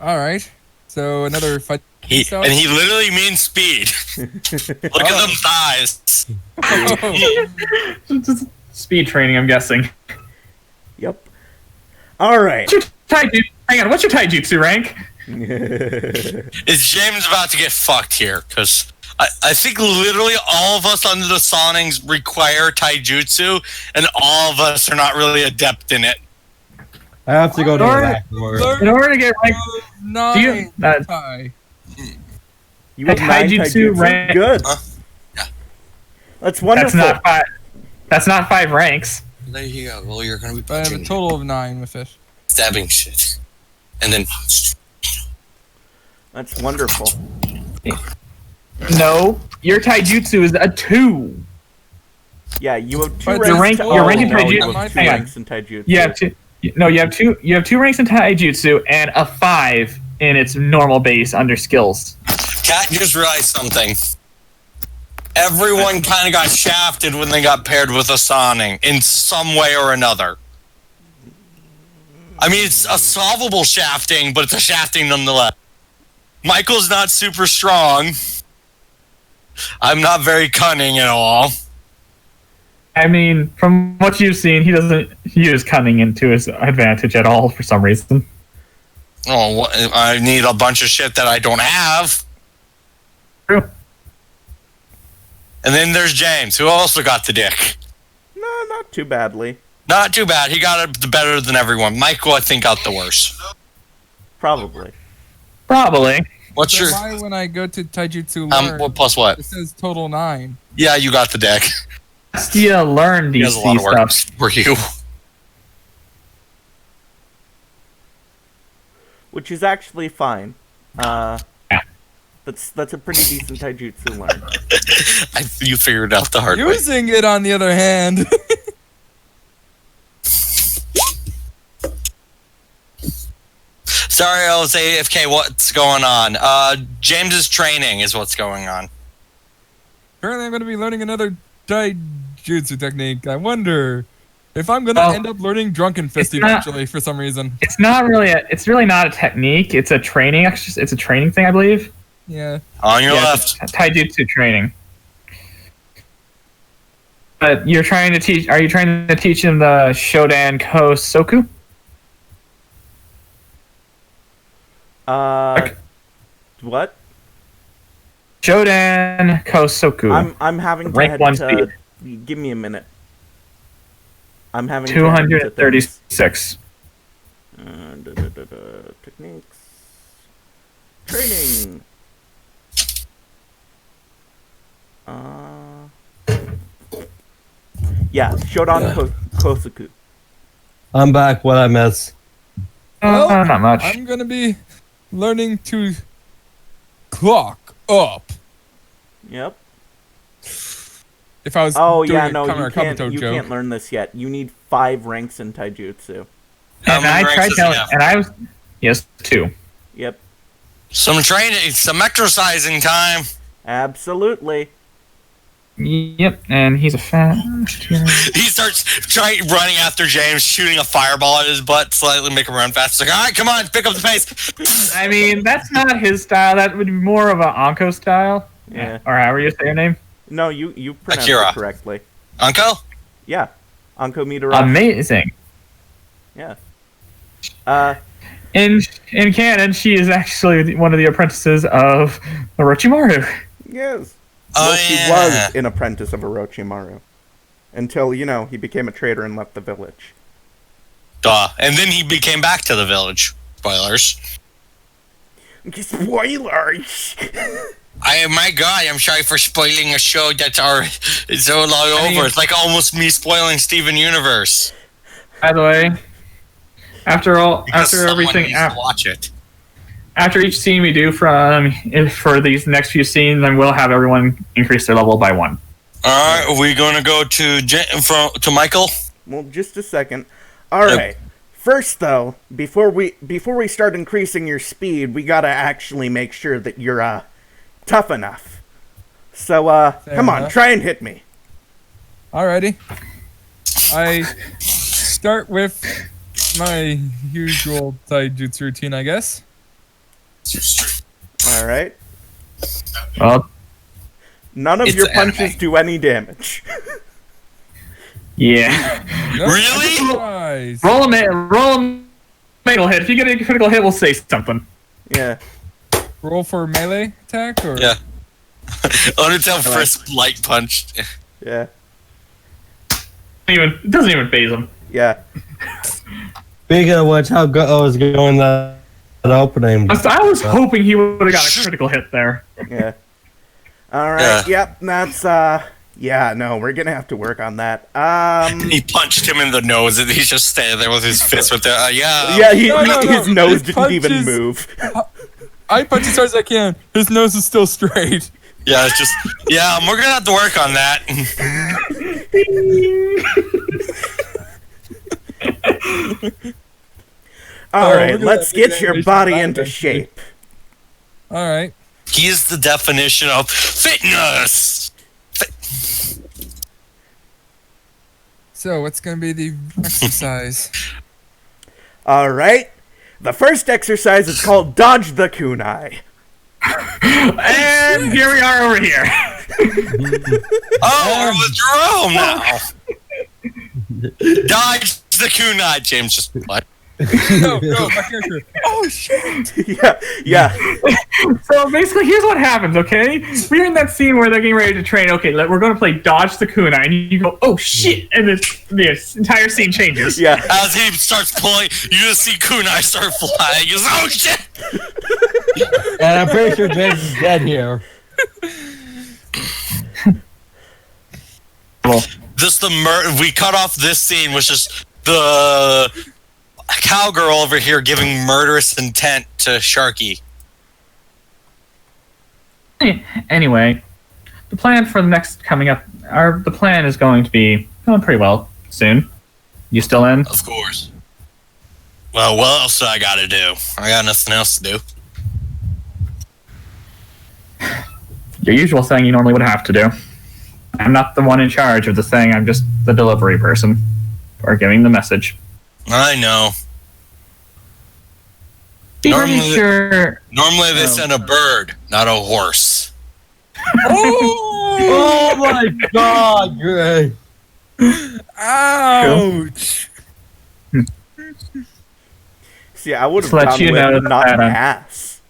All right. So another fight. And he literally means speed. Look at them thighs. Just speed training, I'm guessing. Yep. All right. Hang on, what's your taijutsu rank? Is James about to get fucked here? Because I think literally all of us under the Sonnings require taijutsu, and all of us are not really adept in it. I have to go to the back door. In order to get ranked, do you You have 9 taijutsu taijutsu? rank? Good. Yeah. That's wonderful. That's not 5 ranks. There you go. Well, you're going to be I have a total of 9 with it. stabbing shit. And then... That's wonderful. No, your taijutsu is a 2. Yeah, you have 2 But ranks. your rank in no, you taijutsu- have 2 hang on. ranks in taijutsu. You have 2. No, you have 2. You have 2 ranks in taijutsu and a 5 in its normal base under skills. Kat just realized something. Everyone kind of got shafted when they got paired with a Sonning in some way or another. I mean, it's a solvable shafting, but it's a shafting nonetheless. Michael's not super strong. I'm not very cunning at all. I mean, from what you've seen, he doesn't use cunning into his advantage at all for some reason. Oh, I need a bunch of shit that I don't have. True. And then there's James, who also got the dick. No, not too badly. Not too bad. He got it better than everyone. Michael, I think, got the worst. Probably. Probably. What's So your... why when I go to taijutsu learn, what plus what? it says total 9? Yeah, you got the deck. You learn He these has a lot of work stuff. for you. Which is actually fine. That's a pretty decent taijutsu learn. You figured it out the hard way. Using it, on the other hand. Sorry, I was AFK. What's going on? James's training is what's going on. Apparently, I'm going to be learning another taijutsu technique. I wonder if I'm going to end up learning Drunken Fist eventually for some reason. It's not really. It's really not a technique. It's a training. It's a training thing, I believe. Yeah. On your left. Taijutsu training. But you're trying to teach. Are you trying to teach him the Shodan Kosoku? What? Shodan Kosoku. I'm having to Rank head 1 to... Give me a minute. I'm having 236. Techniques. Training. Yeah, Shodan Kosoku. I'm back. What I miss? Well, Not much. I'm going to be learning to clock up. Yep. If I was Oh doing yeah, a no, Kamen you can't. Kabuto You joke. can't learn this yet. You need 5 ranks in taijutsu. And I tried telling. And I was. Yes, 2. Yep. Some training, some exercising time. Absolutely. Yep, and he's a fat. He starts running after James, shooting a fireball at his butt, slightly make him run fast. It's like, all right, come on, pick up the pace. I mean, that's not his style. That would be more of an Anko style. Yeah. Or however you say your name. No, you pronounced Akira. it correctly. Uncle? Yeah. Anko Midarashi. Amazing. Yeah. In canon, she is actually one of the apprentices of Orochimaru. Yes. Oh, Well, he yeah. was an apprentice of Orochimaru. Until, he became a traitor and left the village. Duh. And then he became back to the village. Spoilers. Spoilers! My God, I'm sorry for spoiling a show that's so long over. It's like almost me spoiling Steven Universe. By the way, after Because someone everything, needs to watch it. after each scene we do for these next few scenes, then we'll have everyone increase their level by 1. All right, are we going to go to Michael? Well, just a second. Alright. First, though, before we start increasing your speed, we gotta actually make sure that you're, tough enough. So, come on, enough. try and hit me. Alrighty. I start with my usual taijutsu routine, I guess. All right. Well, None of It's your anime. punches do any damage. yeah. No, Really? Guys. Roll a critical hit. If you get a critical hit, we'll say something. Yeah. Roll for melee attack or Yeah. Undertale first light punch. Yeah. It doesn't even phase him. Yeah. Speaking of which, how was going that opening? I was hoping he would have got a critical hit there. Yeah. All right. Yep. That's Yeah. No, we're gonna have to work on that. He punched him in the nose, and he's just standing there with his fist with the yeah. Yeah. No. His nose His didn't even punches- move. I punch as hard as I can. His nose is still straight. Yeah, it's just we're gonna have to work on that. All Oh, right. look at Let's that get big your animation body back into there. shape. All right. He is the definition of fitness. So what's gonna be the exercise? All right. The first exercise is called Dodge the Kunai. And here we are over here. Oh, we're with Jerome now. Dodge the kunai, James. Just what? No, my character. Oh shit! Yeah. So basically, here's what happens, okay? We're in that scene where they're getting ready to train. Okay, we're going to play Dodge the Kunai, and you go, oh shit, and this entire scene changes. Yeah. As he starts pulling, you just see kunai start flying. He goes, oh shit! And I'm pretty sure James is dead here. Just we cut off this scene, which is the cowgirl over here giving murderous intent to Sharky. Anyway, the plan for the next coming up, the plan is going to be going pretty well soon. You still in? Of course. Well, what else do I gotta do? I got nothing else to do. Your usual thing you normally would have to do. I'm not the one in charge of this thing. I'm just the delivery person, or giving the message. I know. Be pretty Normally- sure. Normally they send a bird, not a horse. Oh my god, Greg. Ouch! See, I would have Just let gone you with know not an that, ass.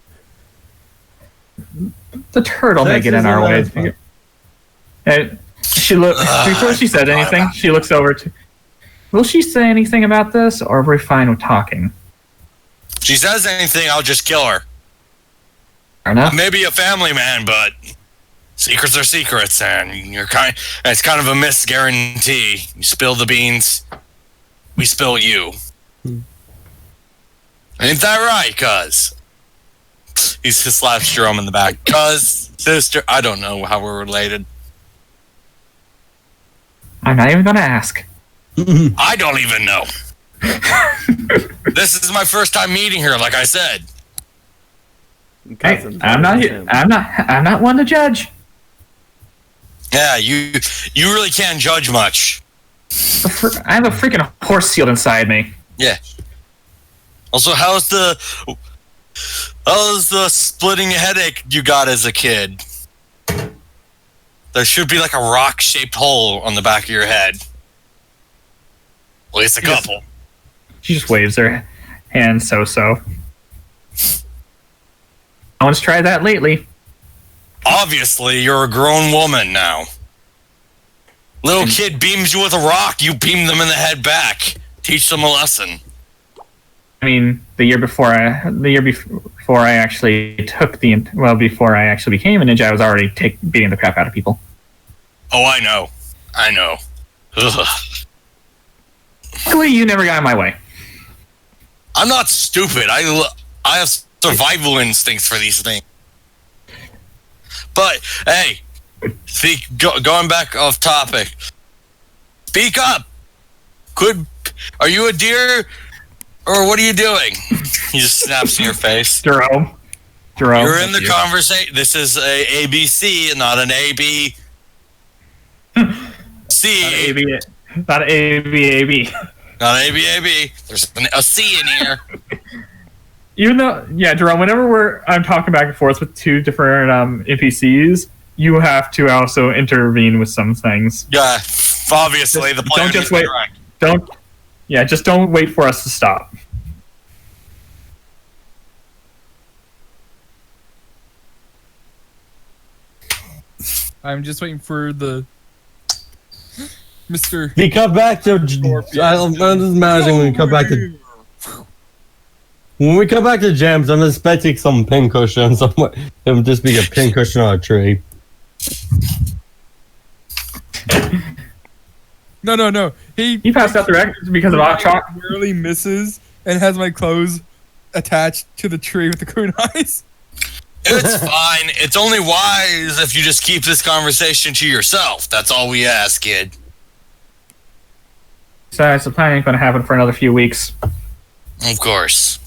The turtle may get in our way. She before she said anything, she looks over to. Will she say anything about this, or are we fine with talking? If she says anything, I'll just kill her. Fair enough. Maybe a family man, but secrets are secrets, and it's kind of a miss guarantee. You spill the beans, we spill you. Ain't that right, cuz? He slaps Jerome in the back. Cuz, sister, I don't know how we're related. I'm not even gonna ask. I don't even know. This is my first time meeting her, like I said. Hey, Cousins, I'm not one to judge. Yeah, you really can't judge much. I have a freaking horse sealed inside me. Yeah. Also, how's the splitting headache you got as a kid? There should be like a rock-shaped hole on the back of your head. At least a couple. She just waves her hand so. No one's tried that lately. Obviously, you're a grown woman now. Little kid beams you with a rock, you beam them in the head back. Teach them a lesson. I mean, before I actually before I actually became a ninja, I was already beating the crap out of people. Oh, I know. Ugh. Luckily, you never got in my way. I'm not stupid. I have survival instincts for these things. But hey, going back off topic. Speak up. Are you a deer, or what are you doing? He just snaps in your face. Jerome. You're in that's the you. conversation. This is a ABC and not an AB. C. Not AB. Not AB. There's a C in here. even though, yeah, Jerome, whenever I'm talking back and forth with two different NPCs, you have to also intervene with some things. Yeah, obviously the player Don't just needs wait. direct. Just don't wait for us to stop. I'm just waiting for the Mr. We come back to. I'm just imagining when we come back to. When we come back to Jams, I'm expecting some pincushion somewhere. It'll just be a pincushion on a tree. No. He passed out the records because of hot chalk. Barely misses and has my clothes attached to the tree with the kunais. It's fine. It's only wise if you just keep this conversation to yourself. That's all we ask, kid. Besides, the plan ain't going to happen for another few weeks. Of course.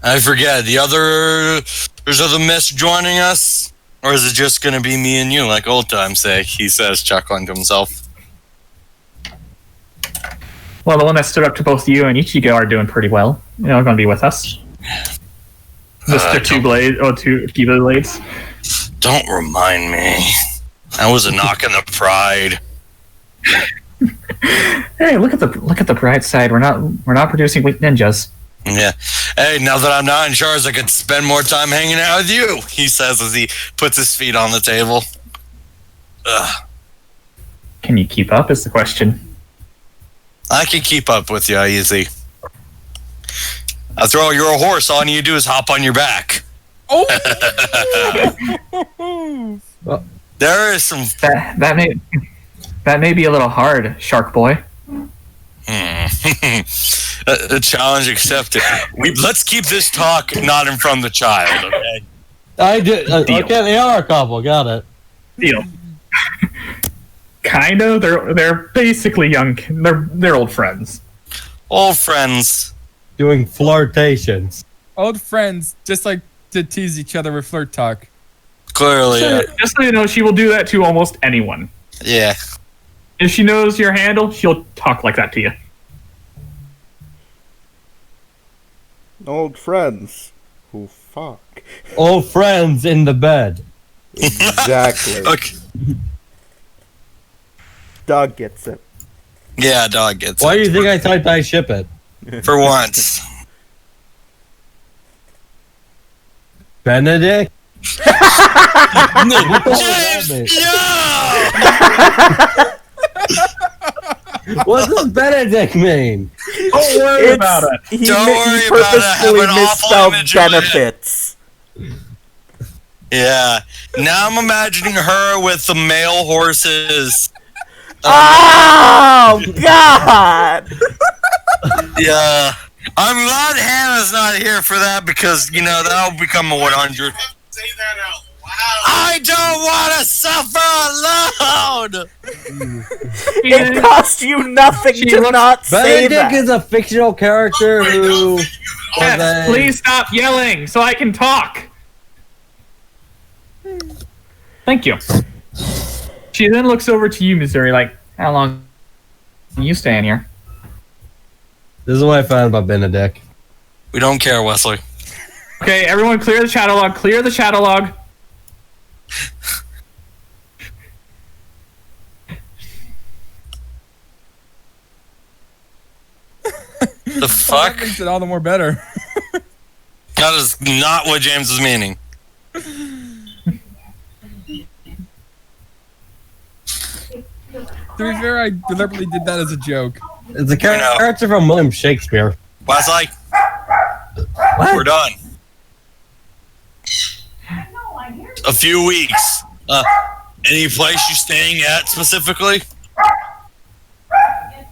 I forget, there's other miss joining us? Or is it just going to be me and you like old times say, he says, chuckling to himself. Well, the one that stood up to both you and Ichigo are doing pretty well. You know, going to be with us. Mr. Two Keyblades. Don't remind me. That was a knock on the pride. Hey, look at the bright side. We're not producing weak ninjas. Yeah. Hey, now that I'm not in charge, I could spend more time hanging out with you, he says as he puts his feet on the table. Ugh. Can you keep up is the question. I can keep up with you easy. After all, you're a horse. All you do is hop on your back. Oh! There is some... That may be a little hard, Shark Boy. A challenge accepted. Let's keep this talk not in front of the child, okay? I did. Okay, they are a couple. Got it. Deal. Kind of. They're basically young. They're old friends. Old friends. Doing flirtations. Old friends just like to tease each other with flirt talk. Clearly, yeah. Just so you know, she will do that to almost anyone. Yeah. If she knows your handle, she'll talk like that to you. Old friends who fuck. Old friends in the bed. Exactly. Okay. Dog gets it. Yeah, dog gets Why it. do you think I typed I ship it? For once. Benedict? James, no! What does Benedict mean? Don't worry about it. He Don't worry he about it. I have purposefully an awful misspelled image of it. benefits. Yeah. Now I'm imagining her with the male horses. Oh, God! Yeah. I'm glad Hannah's not here for that because, that'll become a 100. Say that out loud. I don't want to suffer alone! It cost you nothing to not say Benedict that. is a fictional character who... Yes, please stop yelling so I can talk. Thank you. She then looks over to you, Missouri, like, how long are you staying here? This is what I found about Benedict. We don't care, Wesley. Okay, everyone clear the shadow log. Clear the shadow log. The fuck? That makes it all the more better. That is not what James is meaning. To be fair, I deliberately did that as a joke. It's a character from William Shakespeare. Wesley, What? we're done. A few weeks. Any place you staying at specifically?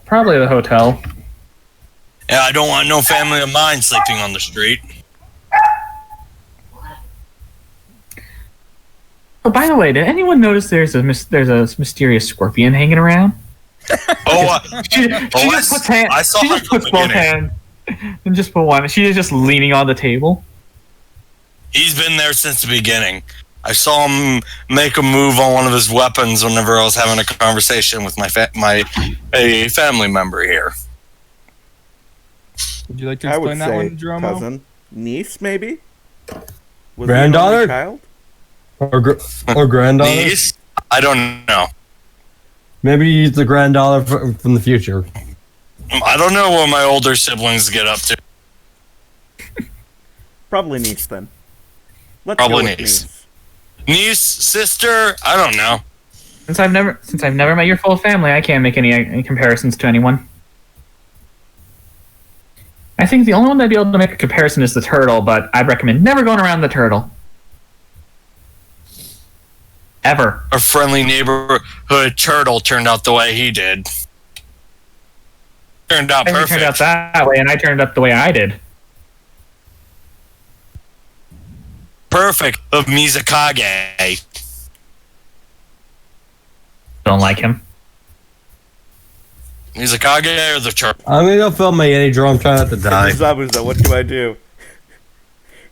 Probably the hotel. Yeah, I don't want no family of mine sleeping on the street. Oh, by the way, did anyone notice there's a mysterious scorpion hanging around? Oh, She just puts I saw she her just in puts the both beginning. hands and just put one. She is just leaning on the table. He's been there since the beginning. I saw him make a move on one of his weapons whenever I was having a conversation with a family member here. Would you like to I would explain that say, one, Jeromo? cousin. Niece, maybe? Was Granddaughter? he an only child? Or granddaughter? Niece? I don't know. Maybe he's the granddaughter from the future. I don't know what my older siblings get up to. Probably niece then. Let's Probably go with niece. Niece, sister, I don't know. Since I've never met your full family, I can't make any comparisons to anyone. I think the only one that'd be able to make a comparison is the turtle, but I'd recommend never going around the turtle. Ever. A friendly neighborhood turtle turned out the way he did. Turned out He perfect. turned out that way, and I turned out the way I did. Perfect of Mizukage. Don't like him. Mizukage or the turtle? I'm gonna go film my Yeti drum. I'm trying not to die. Zabuza, what do I do?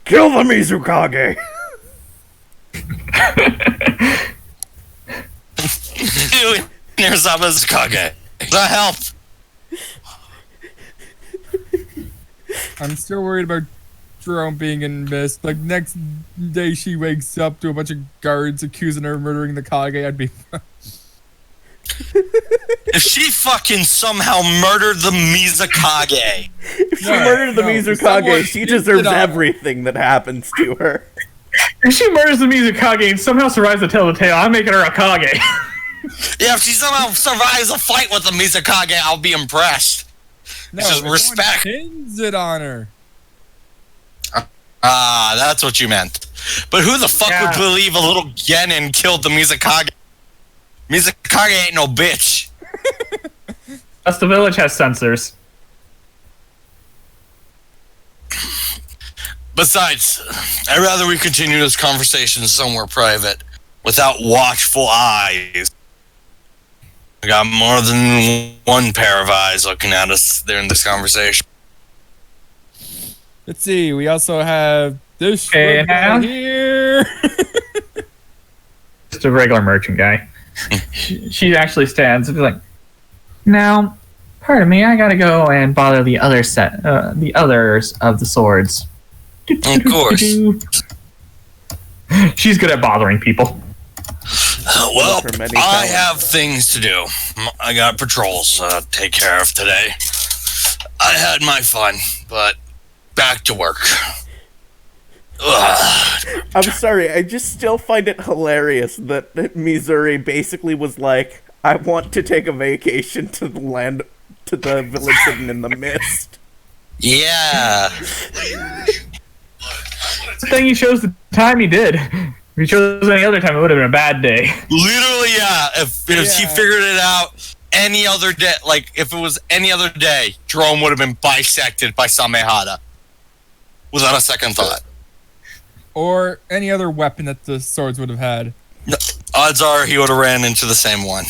Kill the Mizukage! There's Mizukage. The help. I'm still worried about Jerome being in mist. Like, next day she wakes up to a bunch of guards accusing her of murdering the Kage, I'd be... If she fucking somehow murdered the Mizukage. If she murdered the Mizukage, she deserves everything that happens to her. If she murders the Mizukage and somehow survives the telltale, I'm making her a Kage. Yeah, if she somehow survives a fight with the Mizukage, I'll be impressed. No, Just respect. Pins it on her. Ah, that's what you meant. But who the fuck would believe a little genin killed the Mizukage? Mizukage ain't no bitch. Plus, the village has sensors. Besides, I'd rather we continue this conversation somewhere private, without watchful eyes. I got more than one pair of eyes looking at us during this conversation. Let's see, we also have this Hey, guy here. Just a regular merchant guy. She actually stands and be like, "Now, pardon me, I gotta go and bother the others of the swords." Of course. She's good at bothering people. Well, I have things to do. I got patrols to take care of today. I had my fun, but back to work. Ugh. I'm sorry, I just still find it hilarious that Missouri basically was like, I want to take a vacation to the land, to the village hidden in the mist. Yeah. The thing he chose the time he did. If he chose any other time, it would have been a bad day. Literally, yeah. If he figured it out any other day, like if it was any other day, Jerome would have been bisected by Samehada. Without a second thought. Or any other weapon that the swords would have had. No, odds are he would have ran into the same one.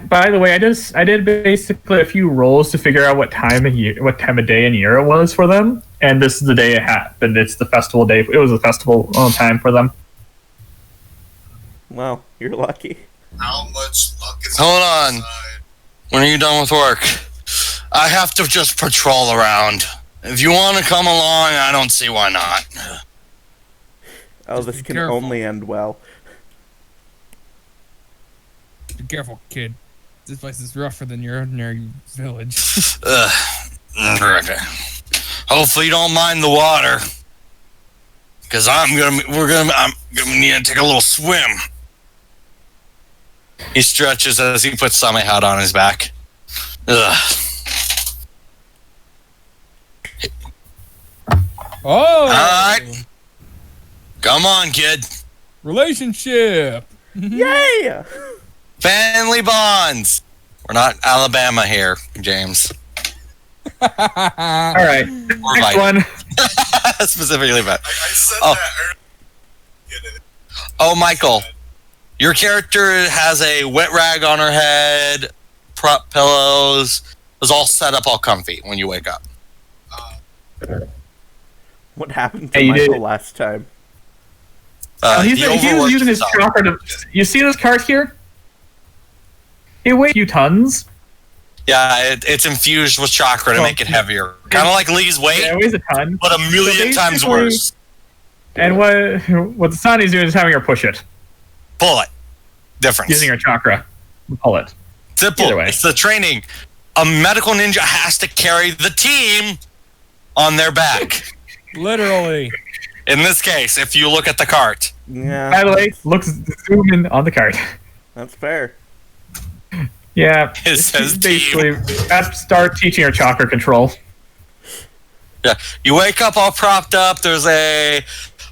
By the way, I did basically a few rolls to figure out what time of day and year it was for them, and this is the day it happened. It's the festival day. It was a festival time for them. Wow, you're lucky. How much luck is Hold on. inside? When are you done with work? I have to just patrol around. If you want to come along, I don't see why not. Oh, Just this be can careful. only end well. Be careful, kid. This place is rougher than your ordinary village. Hopefully you don't mind the water. Cause I'm gonna need to take a little swim. He stretches as he puts Samehad on his back. Ugh. Oh! Alright. Come on, kid. Relationship! Yay! Family bonds. We're not Alabama here, James. All right, Or next Biden. one. Specifically, but I said Oh. that earlier. oh, Michael, your character has a wet rag on her head, prop pillows. Is all set up, all comfy when you wake up. What happened to Hey, you Michael did. last time? He He was overworked using his himself. chopper to. You see this cart here? It weighs a few tons. Yeah, it's infused with chakra to make it heavier. Kind of like Lee's weight, Yeah, it weighs a ton. but a million times basically- worse. And what the Sani's doing is having her push it. Pull it. Difference. Using her chakra. Pull it. Simple. Either way. It's the training. A medical ninja has to carry the team on their back. Literally. In this case, if you look at the cart. Yeah, By the way, zoom in on the card. that's fair. Yeah. It says basically, have to start teaching her chakra control. Yeah. You wake up all propped up. There's a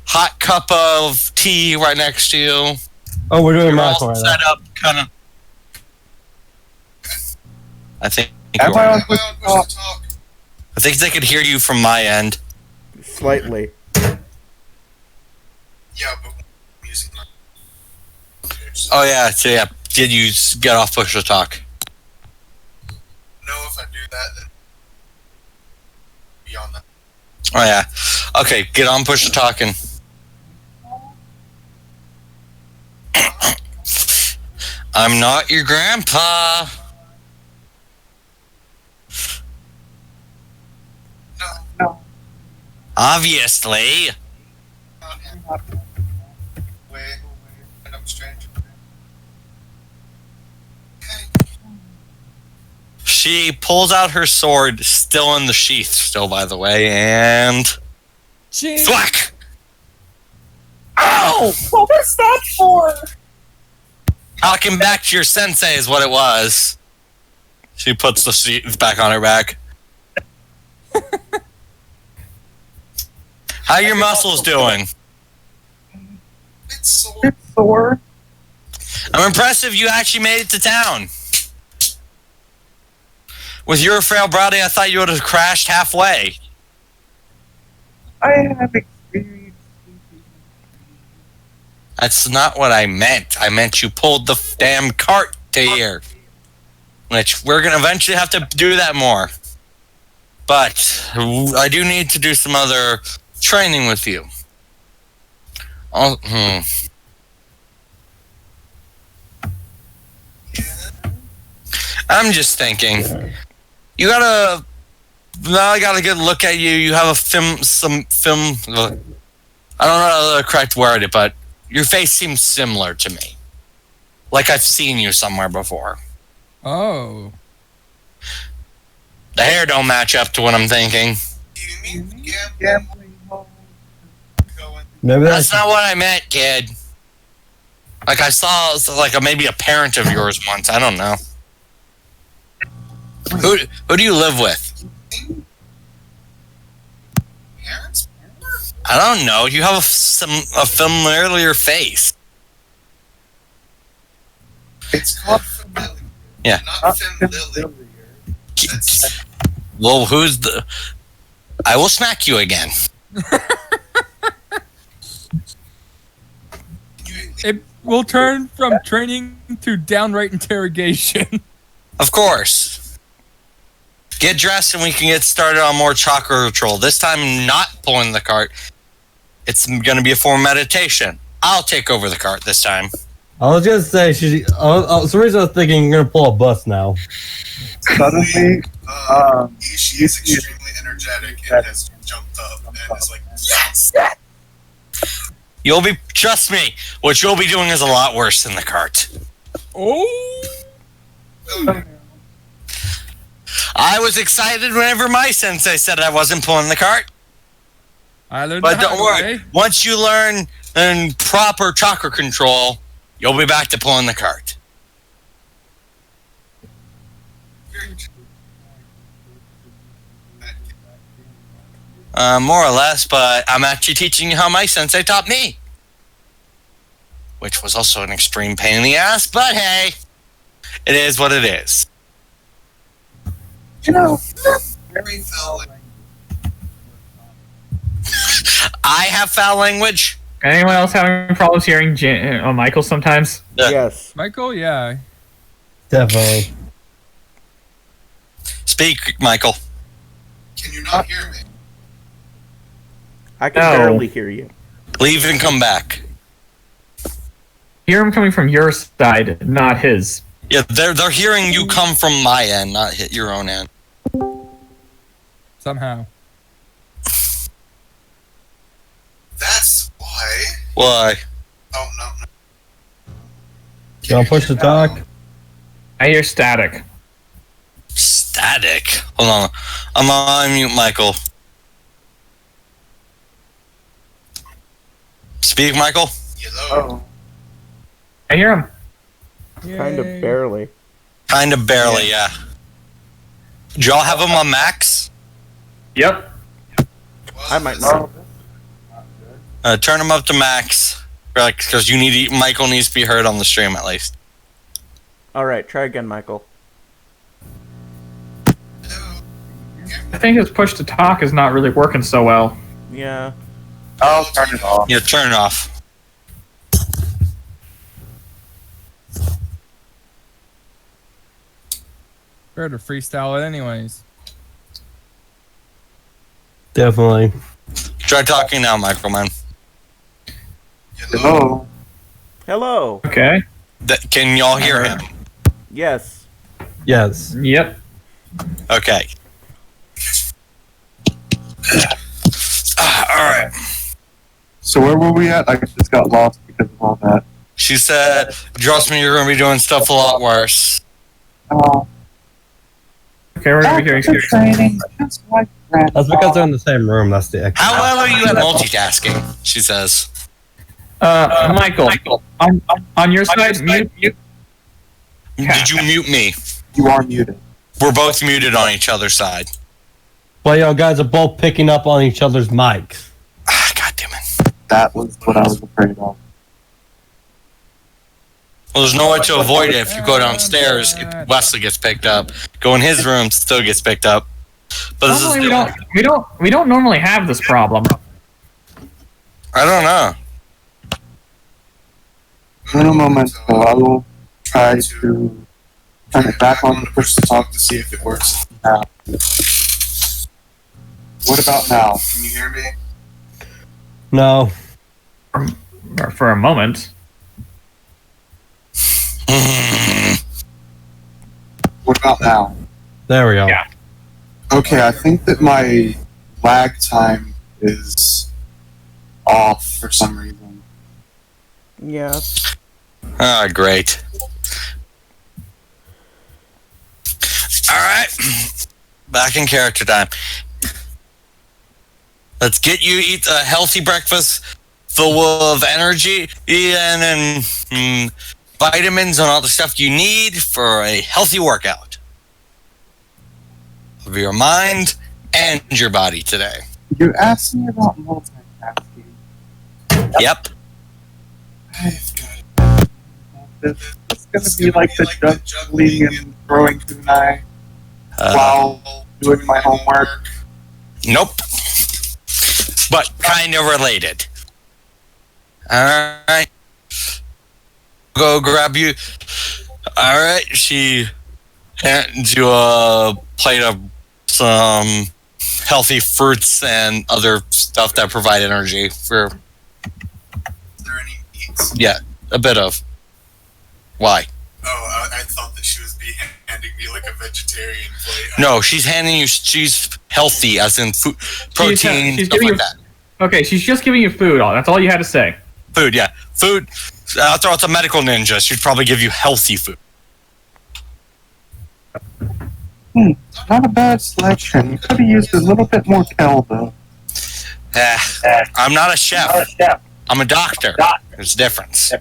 hot cup of tea right next to you. Oh, we're doing You're math all right set now. up, kind of. I think. Am I on Am I on push to talk? I think they could hear you from my end. Slightly. Yeah, but I'm using my. Oh yeah. So yeah. Did you get off push to talk? No, if I do that, then beyond that. Oh yeah. Okay. Get on push to talking. I'm not your grandpa. No, Obviously. not him. Wait, and I'm strange. Okay. She pulls out her sword, still in the sheath, still by the way, and thwack! Oh, what was that for? Talking back to your sensei is what it was. She puts the sheath back on her back. How your muscles doing? It's so. Sore. I'm impressive you actually made it to town. With your frail body, I thought you would have crashed halfway. I have experience. That's not what I meant. I meant you pulled the damn cart to here. Which we're going to eventually have to do that more. But I do need to do some other training with you. Oh, I'm just thinking. You gotta. Now I got a good look at you. You have some film. I don't know the correct word, but your face seems similar to me. Like I've seen you somewhere before. Oh. The hair don't match up to what I'm thinking. Do you mean Gambling. going? Maybe That's that's not what I meant, kid. Like I saw, like maybe a parent of yours once. I don't know. Who do you live with? Parents? I don't know. You have a familiar face. It's called familiar. Yeah. Not familiar. That's Well, who's the? I will smack you again. It will turn from training to downright interrogation. Of course. Get dressed and we can get started on more chakra control. This time, not pulling the cart. It's going to be a form of meditation. I'll take over the cart this time. I was gonna say for some reason I was thinking you're gonna pull a bus now. Suddenly, she is extremely energetic and has jumped up and is like, yes! You'll be, trust me, what you'll be doing is a lot worse than the cart. Oh. Oh, I was excited whenever my sensei said I wasn't pulling the cart. I learned But the don't hard worry, way. once you learn proper chakra control, you'll be back to pulling the cart. More or less, but I'm actually teaching you how my sensei taught me. Which was also an extreme pain in the ass, but hey, it is what it is. You know, very foul. I have foul language. Anyone else having problems hearing Michael sometimes? Yeah. Yes. Michael, yeah. Definitely. Speak, Michael. Can you not hear me? I can No. barely hear you. Leave and come back. Hear him coming from your side, not his. Yeah, they're hearing you come from my end, not hit your own end. Somehow. That's why. Why? Oh, no. You want to push the talk? I hear static. Static. Hold on. I'm on mute, Michael. Speak, Michael. Hello. I hear him. Kind of barely. Kind of barely, yeah. Do y'all have him on max? Yep. I might not. Turn him up to max, because Michael needs to be heard on the stream at least. All right, try again, Michael. I think his push to talk is not really working so well. Yeah. I'll turn it off. Yeah, turn it off. Better to freestyle it anyways. Definitely. Try talking now, Michael, man. Hello. Hello. Okay. Can y'all hear him? Yes. Yes. Yep. Okay. Alright. So where were we at? I just got lost because of all that. She said, trust me, you're going to be doing stuff a lot worse. Oh. Okay, we're gonna be hearing After training, just like that. That's because they're in the same room. That's the echo. How well are you at multitasking? She says. Michael, on your side, mute. Did you mute me? You are muted. We're both muted on each other's side. Well, y'all guys are both picking up on each other's mics. God damn it. That was what I was afraid of. Well, there's no way to avoid it. If you go downstairs, Wesley gets picked up. Go in his room, still gets picked up. But this Normally, is we don't normally have this problem. I don't know. In a moment, so I will try to turn it back on the push to talk to see if it works now. What about now? Can you hear me? No. For a moment. What about now? There we go. Yeah. Okay, I think that my lag time is off for some reason. Yeah. Ah, great. Alright. Back in character time. Let's get you eat a healthy breakfast full of energy and vitamins and all the stuff you need for a healthy workout of your mind and your body today. You asked me about multitasking. Yep. I've got it's gonna be like the juggling and throwing kunai while doing my homework. Nope. But kind of related. Alright. Go grab you. Alright, she hands you a plate of some healthy fruits and other stuff that provide energy for. Is there any meats? Yeah, a bit of. Why? Oh, I thought that she was handing me like a vegetarian plate. No, she's handing you. She's healthy, as in food, protein, she's stuff giving like you- that. Okay, she's just giving you food. That's all you had to say. Food, yeah, food. After all, it's a medical ninja. She'd probably give you healthy food. Not a bad selection. You could have used a little bit more kale, though. I'm not a chef. I'm a doctor. There's a difference.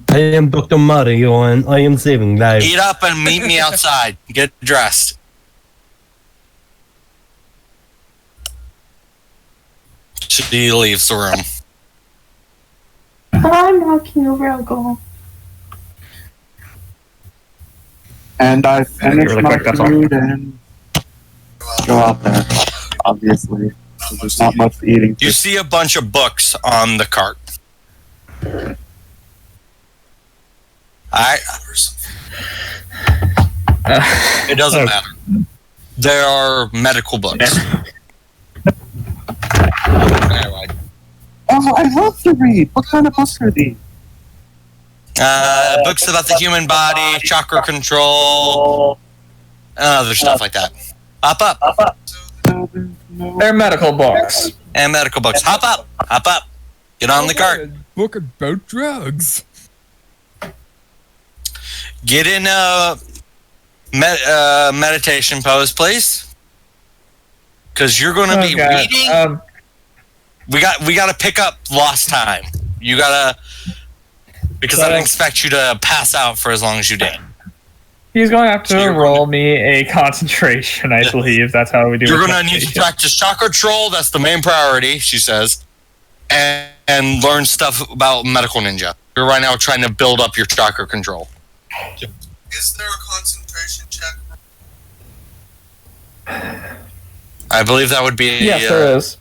I am Dr. Mario and I am saving lives. Eat up and meet me outside. Get dressed. She leaves the room. I'm walking over alcohol. And I finished really my quick, that's all. food and go out there. Obviously, so there's not much eating. You see a bunch of books on the cart. It doesn't matter. There are medical books. Anyway. Oh, I love to read. What kind of books are these? Books about the human body, chakra control, other stuff like that. Hop up. They're medical books. And medical books. Hop up. Get on the cart. A book about drugs. Get in a meditation pose, please. Because you're going to be reading. We got to pick up lost time. You gotta, because I didn't expect you to pass out for as long as you did. He's going to have to roll me a concentration, I believe. That's how we do it. You're going to need to practice chakra control. That's the main priority, she says. And learn stuff about medical ninja. You're right now trying to build up your chakra control. Is there a concentration check? I believe that would be... Yes, there is.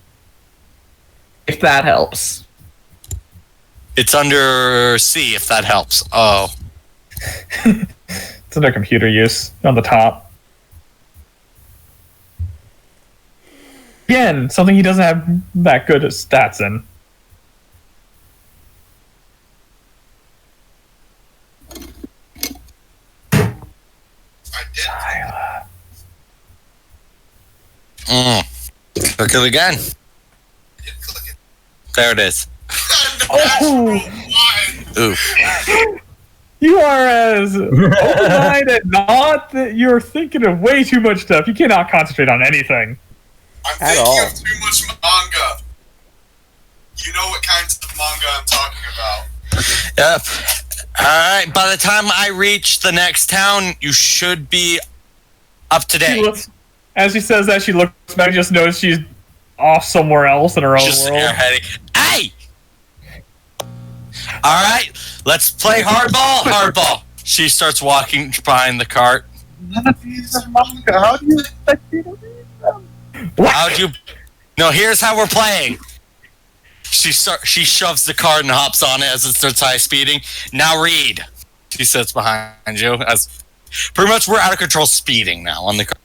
If that helps. It's under C, if that helps. Oh. It's under computer use on the top. Again, something he doesn't have that good at stats in. I did. Click it again. I did click it. There it is. Ooh. You are as open-minded, not that you're thinking of way too much stuff. You cannot concentrate on anything. I'm thinking of too much manga. You know what kinds of manga I'm talking about. Yep. Alright, by the time I reach the next town, you should be up to date. As she says that, she looks back and just knows she's off somewhere else in her own Just world. Hey! Alright, let's play hardball. She starts walking behind the cart. None of these are manga. How do you expect me to read them? How'd you... No, here's how we're playing. She shoves the cart and hops on it as it starts high speeding. Now read. She sits behind you as... Pretty much we're out of control speeding now on the cart.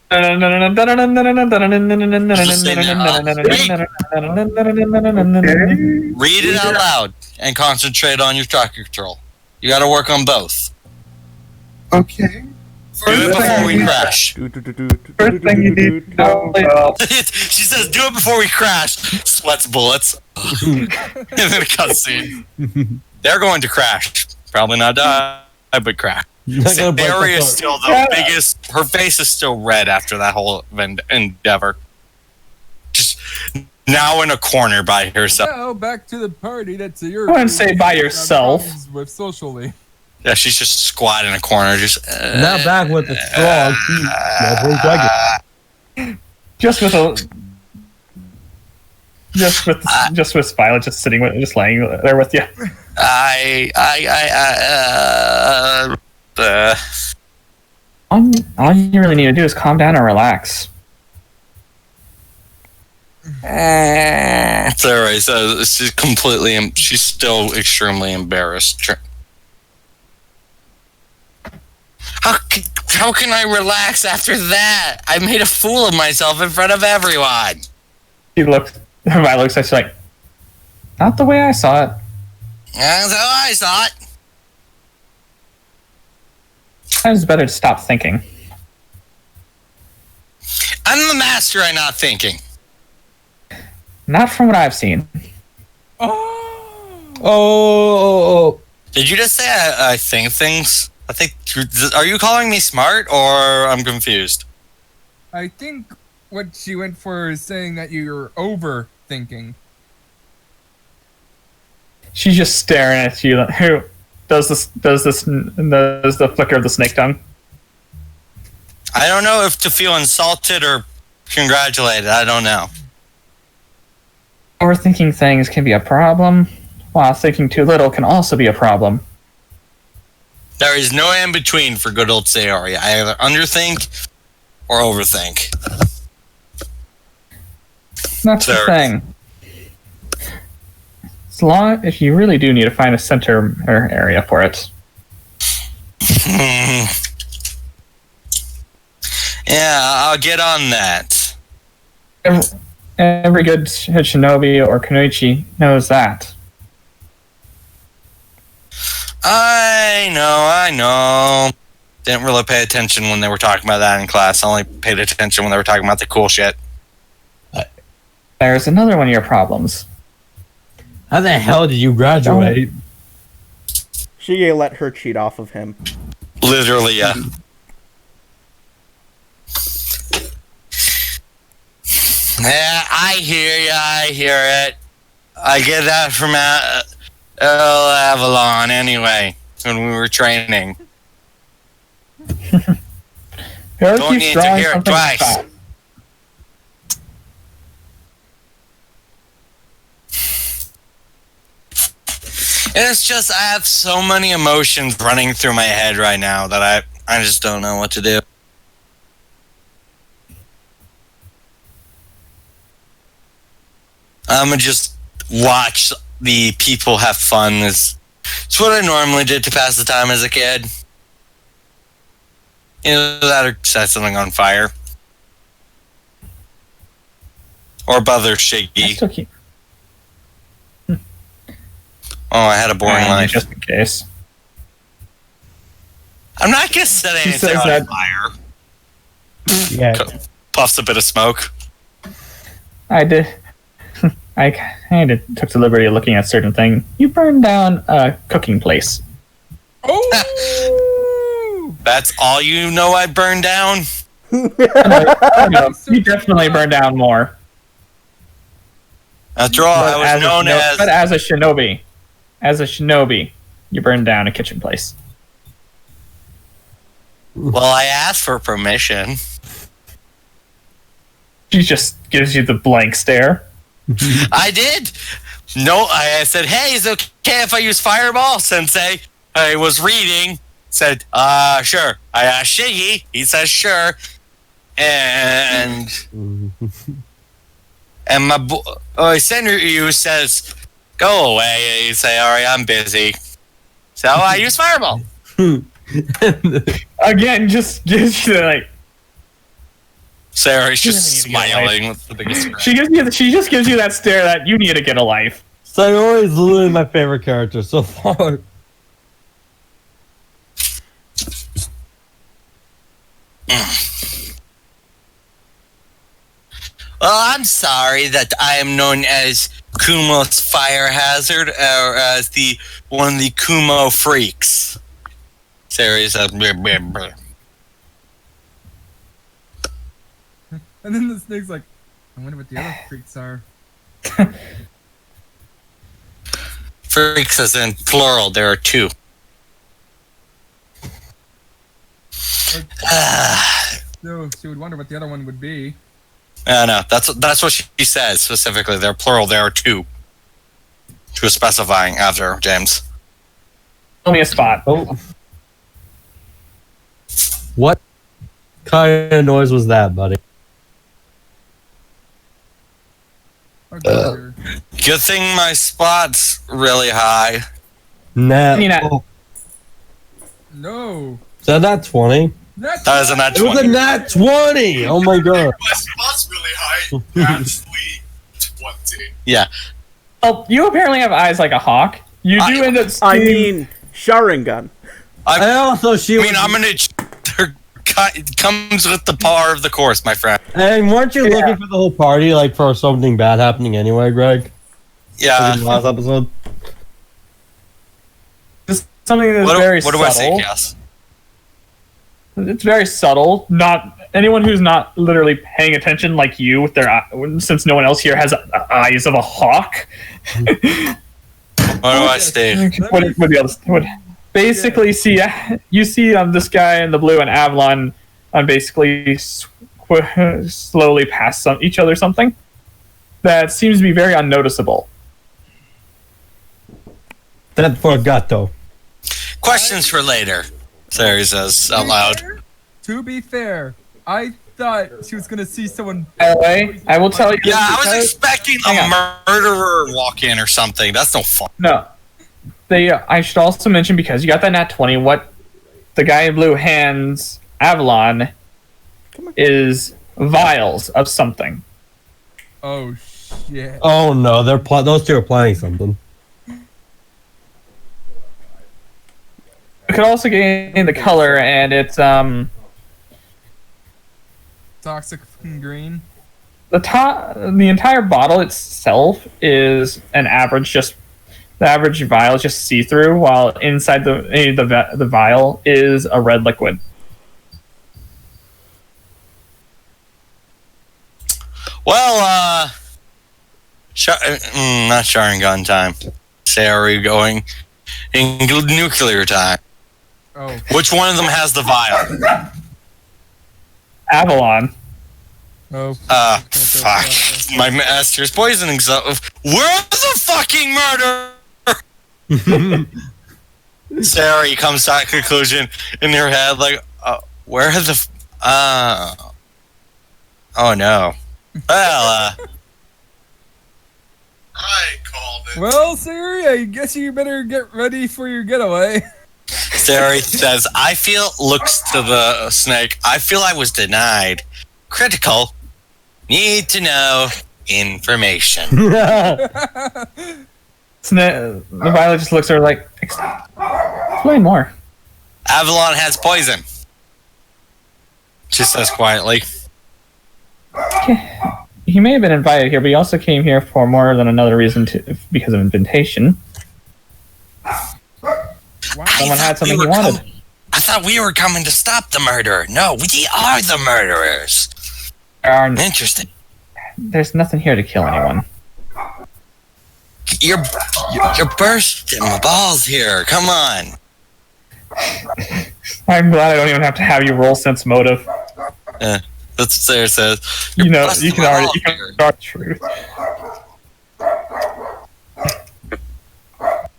Read it out loud and concentrate on your chakra control. You gotta work on both. Okay. Do it before we crash. First thing you need to know about... She says, do it before we crash. Sweats bullets. And then a cutscene. They're going to crash. Probably not die, but crash. Barry is still the biggest. Her face is still red after that whole endeavor. Just now in a corner by herself. Now back to the party. That's your. I wouldn't say by yourself. With socially. Yeah, she's just squat in a corner. Just Now back with the strong. Just with Violet just sitting with, just laying there with you. All you really need to do is calm down and relax. It's alright. So she's still extremely embarrassed. How can I relax after that? I made a fool of myself in front of everyone. Violet looks at you like, not the way I saw it. That's how I saw it. It's better to stop thinking. I'm the master at not thinking. Not from what I've seen. Oh. Did you just say I think things? Are you calling me smart or I'm confused? I think what she went for is saying that you're overthinking. She's just staring at you. Who does the flicker of the snake tongue? I don't know if to feel insulted or congratulated. I don't know. Overthinking things can be a problem, while thinking too little can also be a problem. There is no in between for good old Sayori. I either underthink or overthink. That's the thing. If you really do need to find a center or area for it. Yeah, I'll get on that. Every good shinobi or kunoichi knows that. I know. Didn't really pay attention when they were talking about that in class. I only paid attention when they were talking about the cool shit. There's another one of your problems. How the hell did you graduate? She let her cheat off of him. Literally, yeah. Yeah, I hear it. I get that from Avalon anyway, when we were training. Don't need to hear it twice. And it's just, I have so many emotions running through my head right now that I just don't know what to do. I'm gonna just watch the people have fun. It's what I normally did to pass the time as a kid. That or set something on fire. Or bother Shiggy. Okay. Oh, I had a boring life. Just in case. I'm not gonna set anything on fire. Yeah. Puffs a bit of smoke. I did. I kind of took the liberty of looking at certain thing. You burned down a cooking place. Oh! That's all you know I burned down? No, you definitely burned down more. After all, I was known as... But as a shinobi, you burned down a kitchen place. Well, I asked for permission. She just gives you the blank stare. I did. No, I said, hey, is it okay if I use Fireball, Sensei? I was reading. Said, sure. I asked Shiggy. He says, sure. And my boy, Senryu says, go away. You say, all right, I'm busy. So I use Fireball. Again, just gives you like... Sarah's just smiling with the biggest grin. She just gives you that stare that you need to get a life. Sayori is literally my favorite character so far. Well, I'm sorry that I am known as Kumo's fire hazard, or as one of the Kumo freaks. Sarah said, bleh, bleh, bleh. And then the snake's like, I wonder what the other freaks are. Freaks as in plural, there are two. So she would wonder what the other one would be. No, that's what she says specifically. They're plural, there are two. She was specifying after, James. Tell me a spot. Oh. What kind of noise was that, buddy? Good thing my spot's really high. Nah. No. So that's 20. That is a nat 20. It was a nat 20! Oh my god. My spot's really high. Actually, 20. Yeah. Oh, you apparently have eyes like a hawk. You do end up I mean, Sharingan. I'm gonna... It comes with the power of the course, my friend. And weren't you looking for the whole party, like, for something bad happening anyway, Greg? Yeah. Like in the last episode? It's something that's very subtle. What do I say, Cass? It's very subtle. Not anyone who's not literally paying attention like you with their since no one else here has eyes of a hawk. What do I say? Basically, you see this guy in the blue and Avalon on basically slowly pass each other something that seems to be very unnoticeable. That forgato. Questions for later, Sarah says out loud. To be fair, I thought she was gonna see someone. By the way, I will tell you. Yeah, I was expecting a murderer walk in or something. That's no fun. No. I should also mention, because you got that nat 20, what the guy in blue hands Avalon is vials of something. Oh shit! Oh no, those two are planning something. could also gain the color, and it's Toxic green. the entire bottle itself is an average, just the average vial is just see-through, while inside the vial is a red liquid. Well, not Sharingan time. Say, are we going in nuclear time? Oh. Which one of them has the vial? Avalon. Oh. Fuck. My master's poisoning stuff. Where's the fucking murder? Sarah comes to that conclusion in her head, like, where the... oh no. Well, I called it. Well, Siri, I guess you better get ready for your getaway. Sarah says, looks to the snake, I feel I was denied. Critical. Need to know information. The violet just looks at her like, explain more. Avalon has poison. She says quietly. He may have been invited here, but he also came here for more than another reason, because of invitation. Someone had something he wanted. I thought we were coming to stop the murderer. No, we are the murderers. Interesting. There's nothing here to kill anyone. You're bursting my balls here. Come on. I'm glad I don't even have to have you roll sense motive. That's what Sarah says. You know, you can already start truth.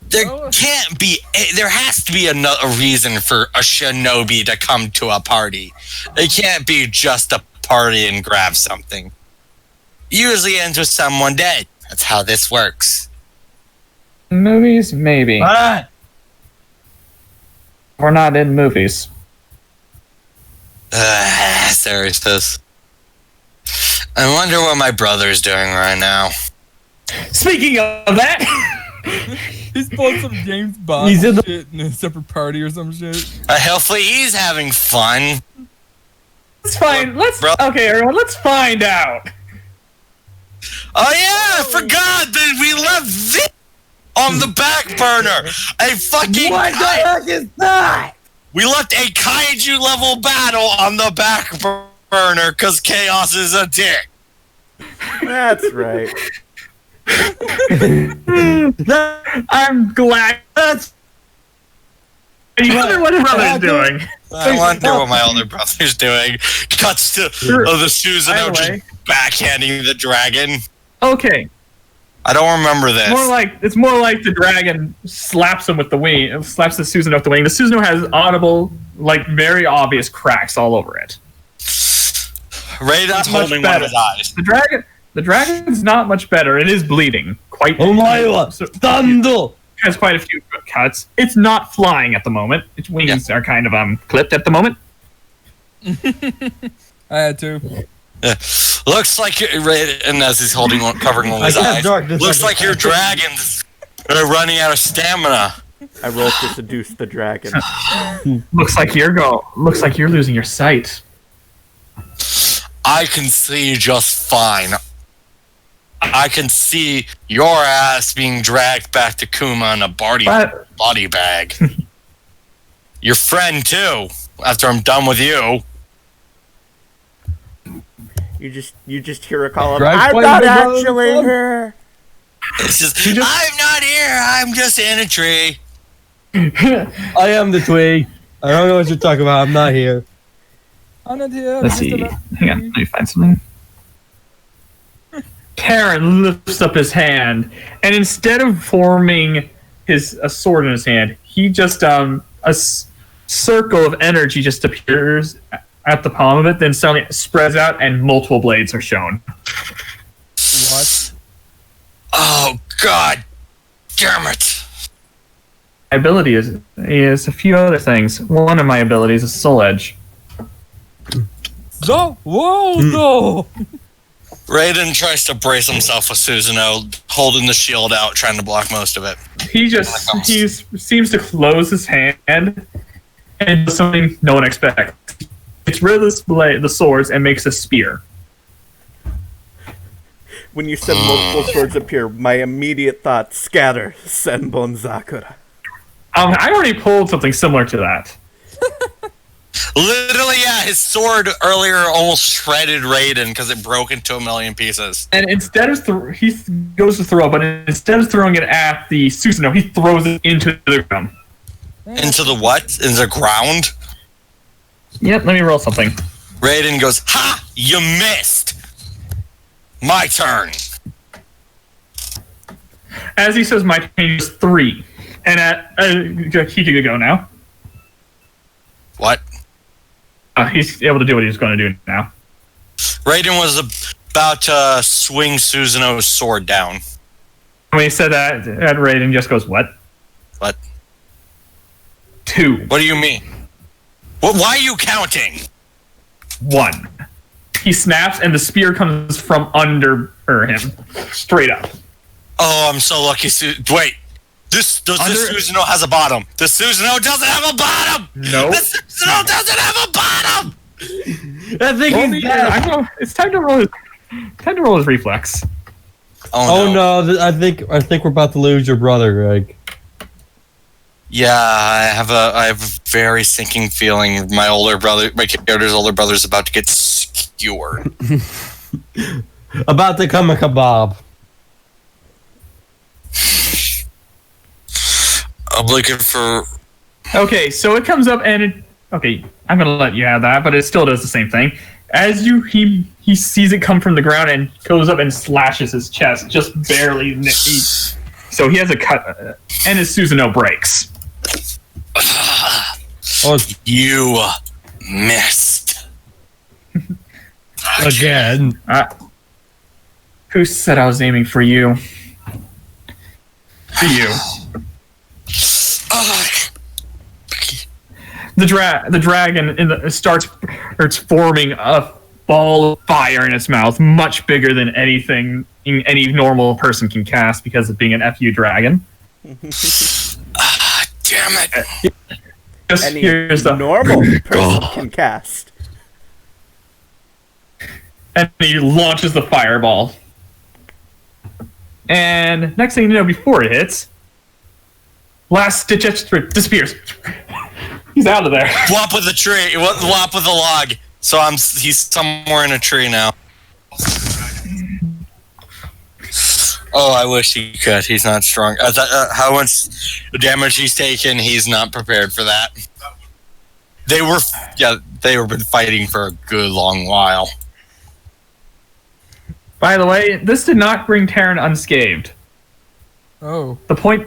There has to be a reason for a shinobi to come to a party. It can't be just a party and grab something. Usually ends with someone dead. That's how this works. Movies, maybe. What? We're not in movies. Sarah says. I wonder what my brother's doing right now. Speaking of that... He's pulling some James Bond shit in a separate party or some shit. Hopefully he's having fun. Let's find... Okay, everyone, let's find out. Oh yeah, I forgot that we left this on the back burner. What the heck is that? We left a kaiju level battle on the back burner because Chaos is a dick. That's right. I'm glad. You wonder what his brother's doing. I wonder what my older brother's doing. Cuts to the Susanoo just backhanding the dragon. Okay. I don't remember this. It's more like the dragon slaps him with the wing, slaps the Susanoo with the wing. The Susanoo has audible, like very obvious cracks all over it. Raiden's holding one of his eyes. The dragon's not much better. It is bleeding quite. Oh my god! Thunder! Has quite a few cuts. It's not flying at the moment. Its wings are kind of clipped at the moment. I had to. Looks like and as he's covering one of his eyes. Looks like your dragon's running out of stamina. I rolled to seduce the dragon. Looks like you're losing your sight. I can see just fine. I can see your ass being dragged back to Kuma in a body bag. Your friend too. After I'm done with you. You just hear a call of, I'm not actually here. It's just, I'm not here. I'm just in a tree. I am the twig. I don't know what you're talking about. I'm not here. I'm not here. Let's see. Hang on. Let me find something. Karen lifts up his hand, and instead of forming a sword in his hand, he just a circle of energy just appears at the palm of it, then suddenly it spreads out, and multiple blades are shown. What? Oh God! Damn it! My ability is a few other things. One of my abilities is Soul Edge. No! Whoa! No! Raiden tries to brace himself with Susanoo, holding the shield out, trying to block most of it. He seems to close his hand, and does something no one expects. Gets rid of the swords and makes a spear. When you said multiple swords appear, my immediate thought, scatter, Senbon Zakura. I already pulled something similar to that. Literally, yeah, his sword earlier almost shredded Raiden because it broke into a million pieces. And instead of he goes to throw, but instead of throwing it at the Susanoo, he throws it into the ground. Into the what? Into the ground? Yep, let me roll something. Raiden goes, "Ha! You missed! My turn!" As he says, my turn is 3. And he could go now. What? He's able to do what he's going to do now. Raiden was about to swing Susanoo's sword down. When he said that, Raiden just goes, what? What? 2. What do you mean? Why are you counting? 1. He snaps, and the spear comes from under him, straight up. Oh, I'm so lucky. Wait. This Susanoo has a bottom. The Susanoo doesn't have a bottom! No. The Susanoo doesn't have a bottom! I think he's dead. It's time to roll his reflex. Oh no! I think we're about to lose your brother, Greg. Yeah, I have a very sinking feeling my character's older brother's about to get skewered. About to come a kebab. I'm looking for... Okay, so it comes up and okay, I'm gonna let you have that, but it still does the same thing. As he sees it come from the ground and goes up and slashes his chest, just barely. So he has a cut, and his Susanoo breaks. Oh, you missed. Again. Who said I was aiming for you? For you. The dragon starts forming a ball of fire in its mouth, much bigger than anything any normal person can cast because of being an FU dragon. Damn it! Here's the normal person can cast. And he launches the fireball. And next thing you know, before it hits, last stitch extra disappears. He's out of there. Whop with a tree. Whop with a log. So he's somewhere in a tree now. Oh, I wish he could. He's not strong. How much damage he's taken, he's not prepared for that. They were been fighting for a good long while. By the way, this did not bring Terran unscathed. Oh. The point...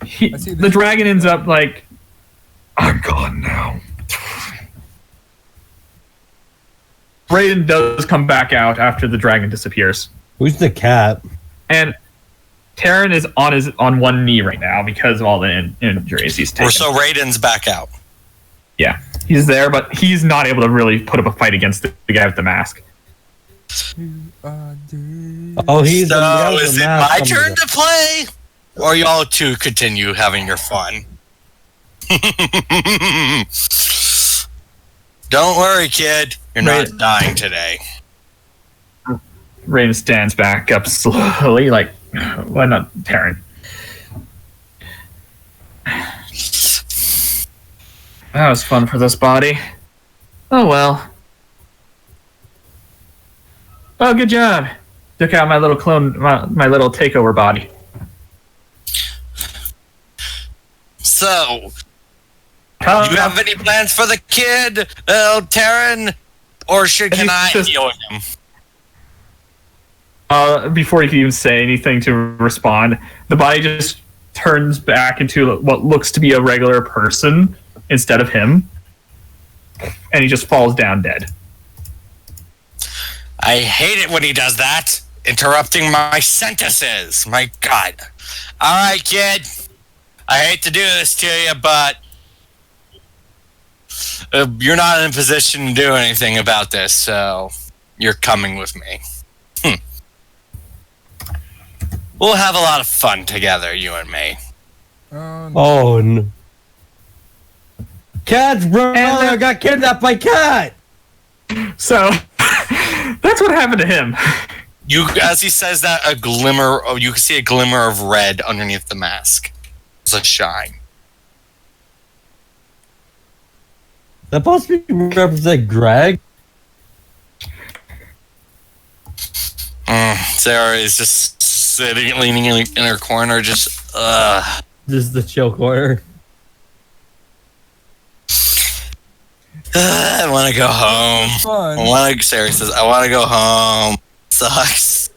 the dragon ends up like, I'm gone now. Raiden does come back out after the dragon disappears. Who's the cat? And Terran is on one knee right now because of all the injuries he's taken. So Raiden's back out. Yeah, he's there, but he's not able to really put up a fight against the guy with the mask. Oh, he's so is it my turn to play? Or y'all two continue having your fun? Don't worry, kid. You're not dying today. Raiden stands back up slowly, like, why not Terran? That was fun for this body. Oh well. Oh, good job. Took out my little clone, my little takeover body. So, do you have any plans for the kid, Terran? Or can I deal with him? Before you can even say anything to respond, the body just turns back into what looks to be a regular person instead of him. And he just falls down dead. I hate it when he does that. Interrupting my sentences. My God. All right, kid. I hate to do this to you, but you're not in a position to do anything about this, so you're coming with me. We'll have a lot of fun together, you and me. Oh, no. Cats, bro! I got kidnapped by cat! So, that's what happened to him. As he says that, you can see a glimmer of red underneath the mask. It's a shine. That possibly represent Greg? Sarah is just sitting, leaning in her corner, just, This is the chill corner. I want to go home. Fun. Sarah says, I want to go home. Sucks.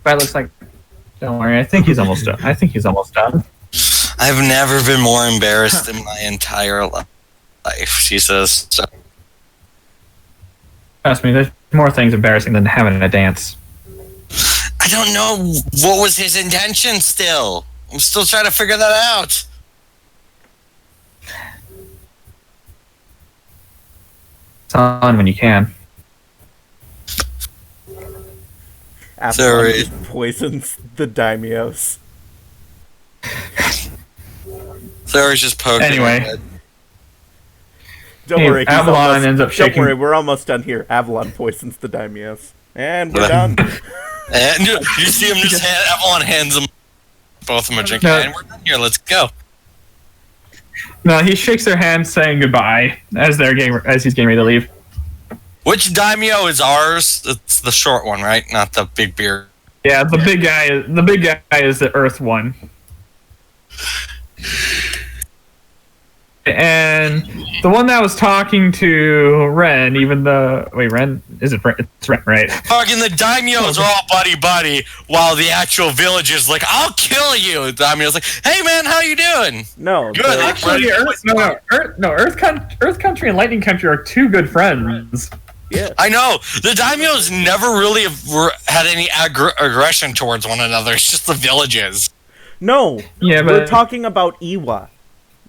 That looks like. Don't worry, I think he's almost done. I've never been more embarrassed in my entire life, she says. So, Trust me, there's more things embarrassing than having a dance. I don't know what was his intention still. I'm still trying to figure that out. It's on when you can. Avalon just poisons the daimyos. Sarah's just poking. Anyway. Don't worry, Avalon ends up shaking. Don't worry, we're almost done here. Avalon poisons the daimyos. And we're done. And you see him just Avalon hands them both of them a drink. And we're done here, let's go. No, he shakes their hands saying goodbye as he's getting ready to leave. Which daimyo is ours? It's the short one, right? Not the big beard. Yeah, the big guy is the Earth one. And the one that was talking to Ren, Ren? Is it Ren? It's Ren, right? Fucking the daimyos are all buddy-buddy, while the actual village is like, I'll kill you! The daimyo's like, hey man, how you doing? No. Good. Actually, Earth Country and Lightning Country are two good friends. Yeah. I know. The daimyos never really had any aggression towards one another. It's just the villages. No. Yeah, but we're talking about Iwa,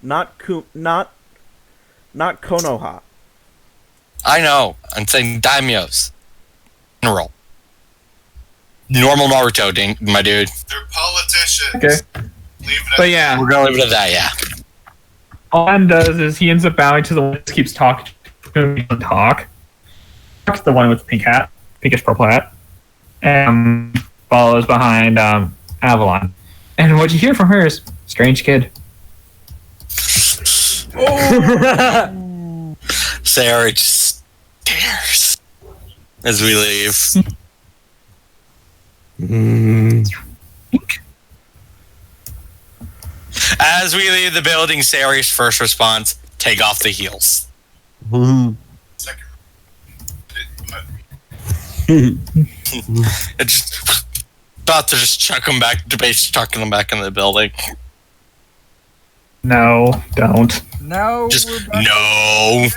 not Konoha. I know. I'm saying daimyos. General. Normal Naruto, my dude. They're politicians. Okay. Leave it But yeah, We're gonna leave it at that, yeah. all Ren does is he ends up bowing to the one that keeps talking to him. He doesn't talk. Talks to the one with the pinkish purple hat, and follows behind Avalon. And what you hear from her is, strange kid. Sarah just stares as we leave. As we leave the building, Sarah's first response, take off the heels. Second. It just about to just chuck them back in the building. No, don't. Now Just we're back. no.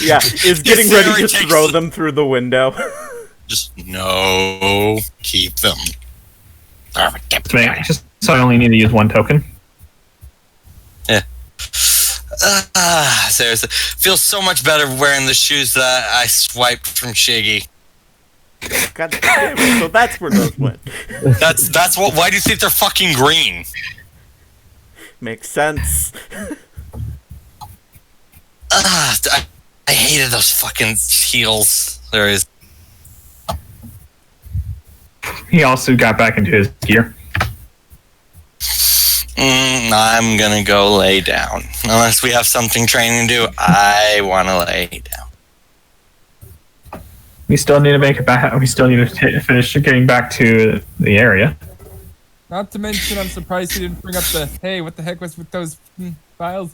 Yeah, is getting ready to throw them through the window. Just no. Keep them. Just so I only need to use one token. Seriously, feels so much better wearing the shoes that I swiped from Shiggy. God damn it, so that's where those went. That's what. Why do you think they're fucking green? Makes sense. I hated those fucking heels. There is. He also got back into his gear. I'm gonna go lay down. Unless we have something training to do, I want to lay down. We still need to make it back. We still need to finish getting back to the area. Not to mention, I'm surprised you didn't bring up the, hey, what the heck was with those files?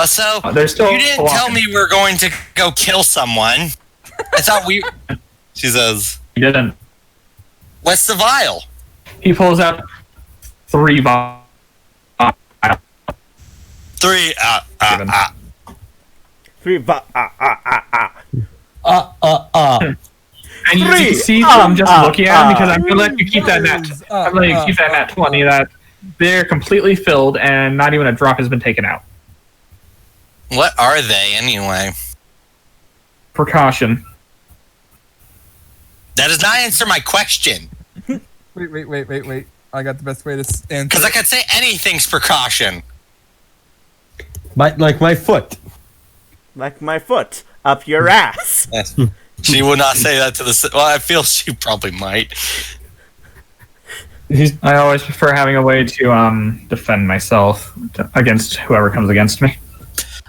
So There's still you didn't tell me we were going to go kill someone. I thought we. She says. He didn't. What's the vial? He pulls out 3 vials. 3. 3 And you can see from just looking at him, because I'm gonna let you keep that nat 20. That they're completely filled, and not even a drop has been taken out. What are they anyway? Precaution. That does not answer my question. Wait. I got the best way to answer. Because I could say anything's precaution. Like my foot. Like my foot up your ass. She would not say that to the. Well, I feel she probably might. I always prefer having a way to defend myself against whoever comes against me.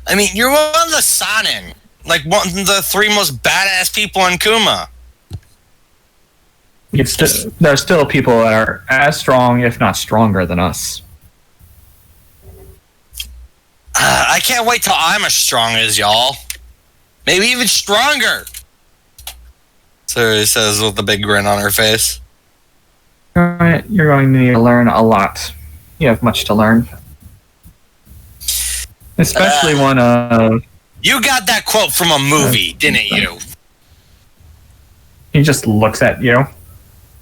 I mean, you're one of the Sanin, like one of the 3 most badass people in Kuma. There are still people that are as strong, if not stronger, than us. I can't wait till I'm as strong as y'all. Maybe even stronger. Suri says with a big grin on her face. You're going to need to learn a lot. You have much to learn. Especially one of... You got that quote from a movie, didn't you? He just looks at you.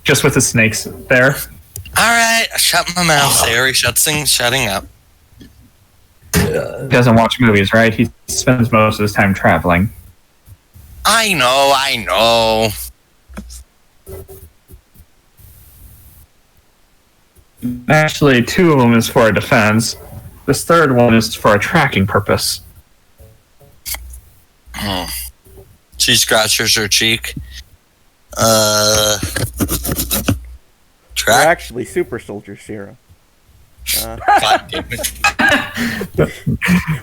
Just with the snakes there. Alright, shut my mouth, Sayori. Shutting up. He doesn't watch movies, right? He spends most of his time traveling. I know. Actually, 2 of them is for a defense. This third one is for a tracking purpose. She scratches her cheek. We're actually super soldiers, Zero. God damn it.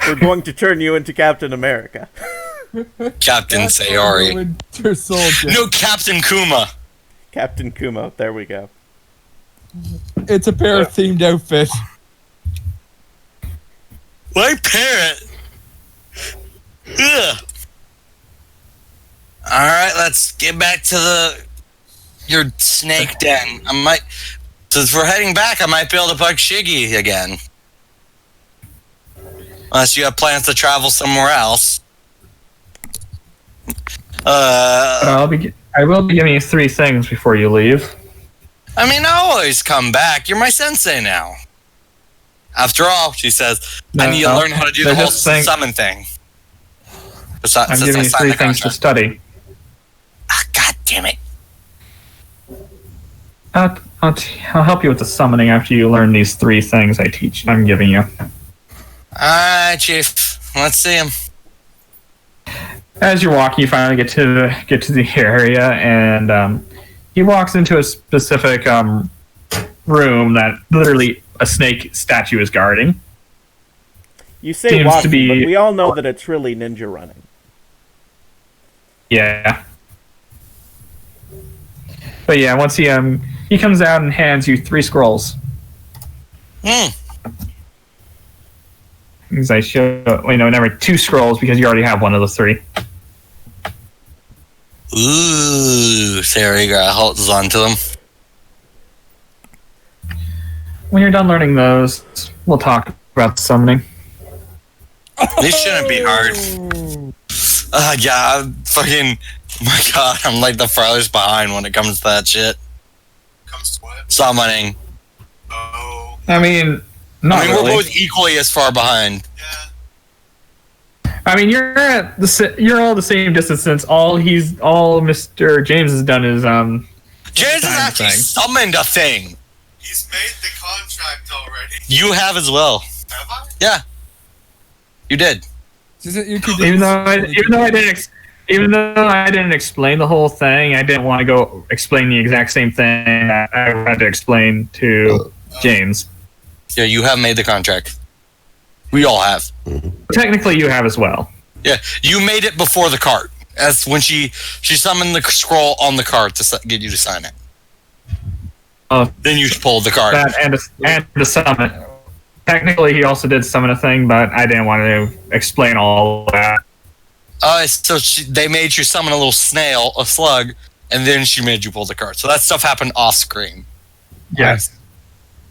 We're going to turn you into Captain America. Captain Sayori. Winter Soldier. No, Captain Kuma. Captain Kumo, there we go. It's a parrot-themed outfit. Like parrot. Ugh. Alright, let's get back to your snake den. Since we're heading back, I might be able to bug Shiggy again. Unless you have plans to travel somewhere else. I will be giving you 3 things before you leave. I mean, I always come back. You're my sensei now. After all, she says, I need to learn how to do the whole summon thing. I'm giving you 3 things to study. Ah, God damn it. I'll help you with the summoning after you learn these 3 things I'm giving you. Alright, Chief. Let's see him. As you're walking, you finally get to the area, and he walks into a specific room that literally a snake statue is guarding. You say walking, but we all know that it's really ninja running. Yeah. But yeah, once he comes out and hands you 3 scrolls. Because I show, never 2 scrolls because you already have one of the 3. Ooh, Sayori holds on to them. When you're done learning those, we'll talk about summoning. These shouldn't be hard. Yeah, my God, I'm like the farthest behind when it comes to that shit. Comes to what? Summoning. Oh. I mean, really. We're both equally as far behind. Yeah. I mean, you're all the same distance since all Mr. James has done is James has actually summoned a thing. He's made the contract already. You have as well. Have I? Yeah. You did. Even though I didn't explain the whole thing, I didn't want to go explain the exact same thing I had to explain to James. Yeah, you have made the contract. We all have. Technically, you have as well. Yeah, you made it before the cart. That's when she summoned the scroll on the cart to get you to sign it. Then you pulled the card. That and the summon. Technically, he also did summon a thing, but I didn't want to explain all that. So they made you summon a little snail, a slug, and then she made you pull the card. So that stuff happened off screen. Yes.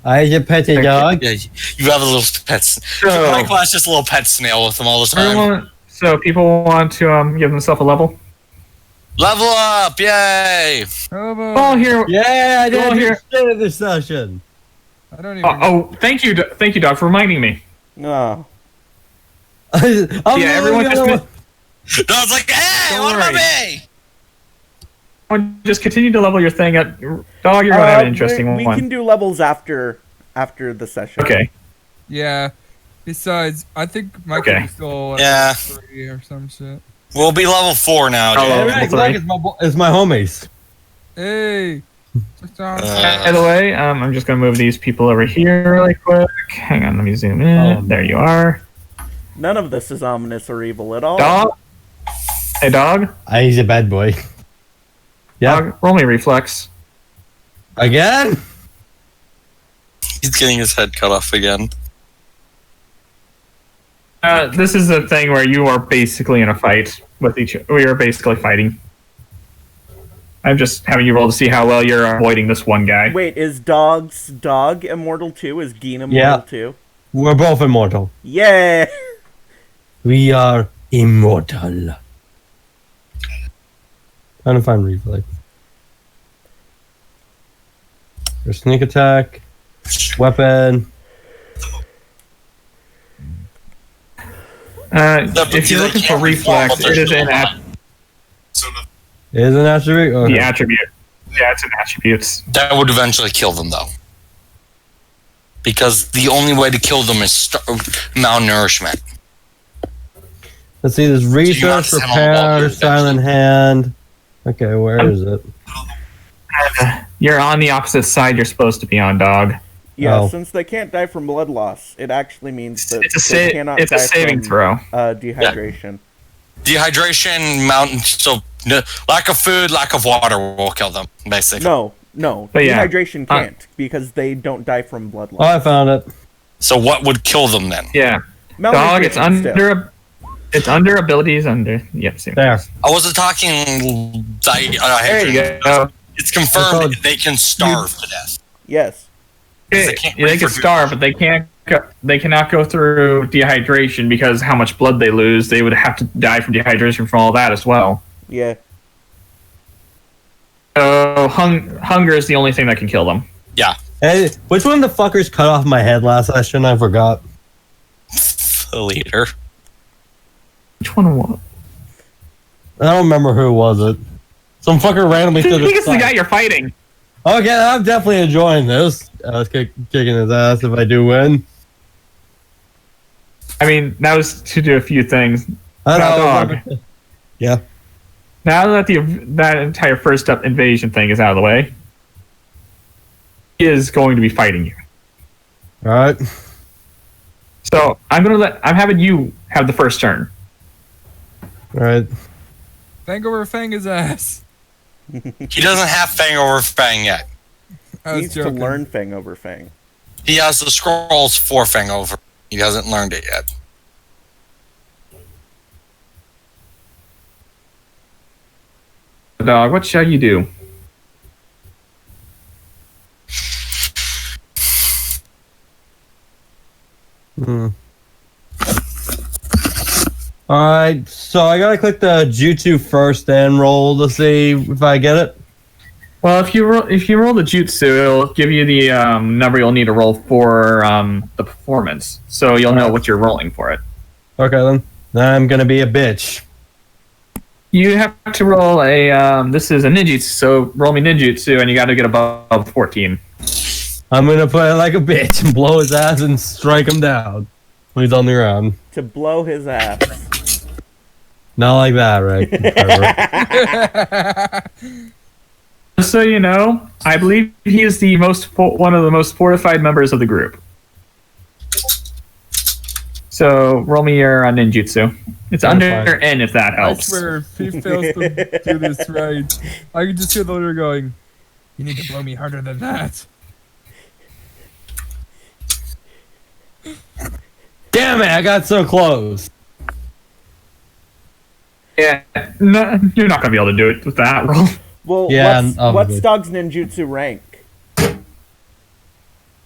I a petty dog. Yeah, you have a little pet. So, my class just a little pet snail with them all the time. So people want to give themselves a level. Level up! Yay! All here. Yeah, I didn't understand this session. I don't even. Thank you, Doc, for reminding me. No. Everyone just. I was like, hey, what about me? Just continue to level your thing at Dog. You're gonna have an interesting one. We can do levels after the session. Okay. Yeah. Besides, I think my Okay. kid is still at Yeah. 3 or some shit. We'll be level 4 now, Oh, dude. Hey, level Rick, three. look, it's my homies. Hey. By the way, I'm just gonna move these people over here really quick. Hang on, let me zoom in. There you are. None of this is ominous or evil at all. Dog. Hey, dog. He's a bad boy. Yeah. Dog, roll me reflex. Again? He's getting his head cut off again. This is a thing where you are basically in a fight with each. We are basically fighting. I'm just having you roll to see how well you're avoiding this one guy. Wait, is Dog's dog immortal too? Is Geen immortal Yeah. too? We're both immortal. Yeah! We are immortal. Trying to find reflex. There's sneak attack, weapon. If you're looking for reflex, it is an So no, Is an attribute? Okay. the attribute. Yeah, it's an attributes. That would eventually kill them, though. Because the only way to kill them is malnourishment. Let's see, there's you have research, to send all the repair, walkers silent hand. Okay, where is it? You're on the opposite side you're supposed to be on, dog. Yeah, Oh. since they can't die from blood loss, it actually means that It's a they sa- cannot it's a die saving from, throw. Dehydration. Dehydration, lack of food, lack of water will kill them, basically. No, But yeah, dehydration can't, because they don't die from blood Oh, loss. I found it. So what would kill them then? Yeah. Dog, it's Malnutrition still. under. It's under abilities under. Yep, same. There. I wasn't talking There you dehydration. go. It's confirmed called- that they can starve to death. Yes. Okay, They can't yeah, wait they can for food. starve, but they can't. They cannot go through dehydration because how much blood they lose. They would have to die from dehydration from all that as well. Yeah. So hunger is the only thing that can kill them. Yeah. Hey, which one of the fuckers cut off my head last session? I forgot. The leader. Which one was? I don't remember who was it. Some fucker randomly I to think the it's the side. guy you're fighting. Okay, I'm definitely enjoying this. I was kicking his ass if I do win. I mean, that was to do a few things. I Now, know. dog. Yeah. Now that that entire first up invasion thing is out of the way, he is going to be fighting you. All right. So I'm having you have the first turn. All right. Fang over Fang his ass. He doesn't have Fang over Fang yet. I He was needs joking. to learn Fang over Fang. He has the scrolls for Fang over. He hasn't learned it yet. Dog, what shall you do? All right. So I gotta click the Jutsu first and roll to see if I get it. Well, if you roll the jutsu, it'll give you the number you'll need to roll for the performance, so you'll know what you're rolling for it. Okay then. I'm gonna be a bitch. You have to roll a. This is a ninjutsu, so roll me ninjutsu, and you got to get above 14. I'm gonna play like a bitch and blow his ass and strike him down when he's on the ground. To blow his ass. Not like that, right? Just so you know, I believe he is the one of the most fortified members of the group. So roll me your ninjutsu. It's under fine. N if that I helps. swear, if he fails to do this right, I can just hear the leader going, "You need to blow me harder than that." Damn it! I got so close. Yeah, no, you're not gonna be able to do it with that roll. Well, Yeah, what's obviously. Dog's ninjutsu rank?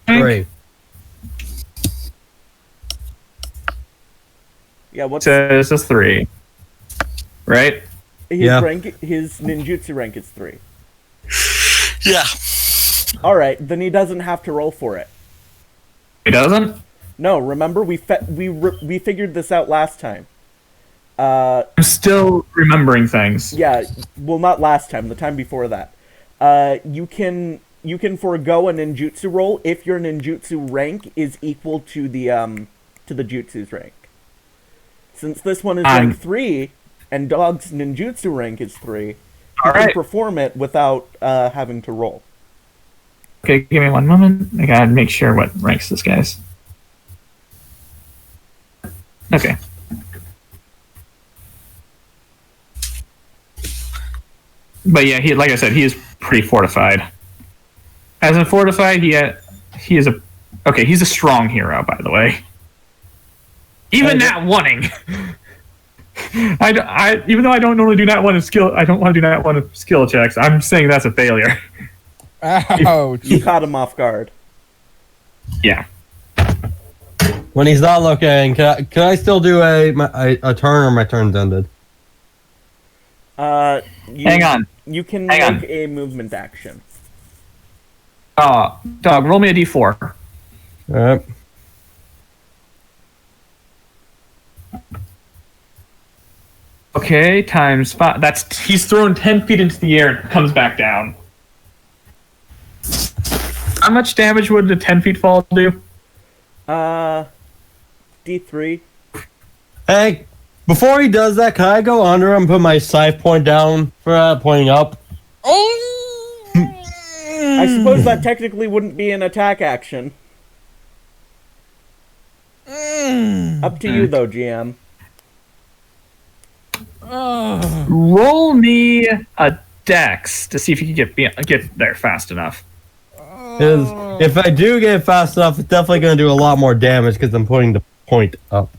3. Yeah, what's Says it's 3, right? his Yeah. rank? His ninjutsu rank is 3. Yeah. All right, then he doesn't have to roll for it. He doesn't. No, remember we figured this out last time. I'm still remembering things. Yeah, well, not last time. The time before that. You can forego a ninjutsu roll if your ninjutsu rank is equal to the to the jutsu's rank. Since this one is rank 3, and Dog's ninjutsu rank is 3, he can perform it without having to roll. Okay, give me one moment. I gotta make sure what ranks this guy's. Okay. But yeah, he, like I said, he is pretty fortified. As in fortified, he is a... Okay, he's a strong hero, by the way. Even not wanting. Even though I don't normally do not want to skill, I don't want to do not want to skill checks. I'm saying that's a failure. Ouch! You caught him off guard. Yeah. When he's not looking, can I still do a turn, or my turn's ended? Hang on. You can make a movement action. Dog, roll me a d4. Alright. Okay, times 5. That's he's thrown 10 feet into the air and comes back down. How much damage would the 10 feet fall do? D3. Hey, before he does that, can I go under and put my scythe point down for pointing up? I suppose that technically wouldn't be an attack action. Up to you, though, GM. Roll me a dex to see if you can get there fast enough. Because if I do get fast enough, it's definitely going to do a lot more damage because I'm putting the point up.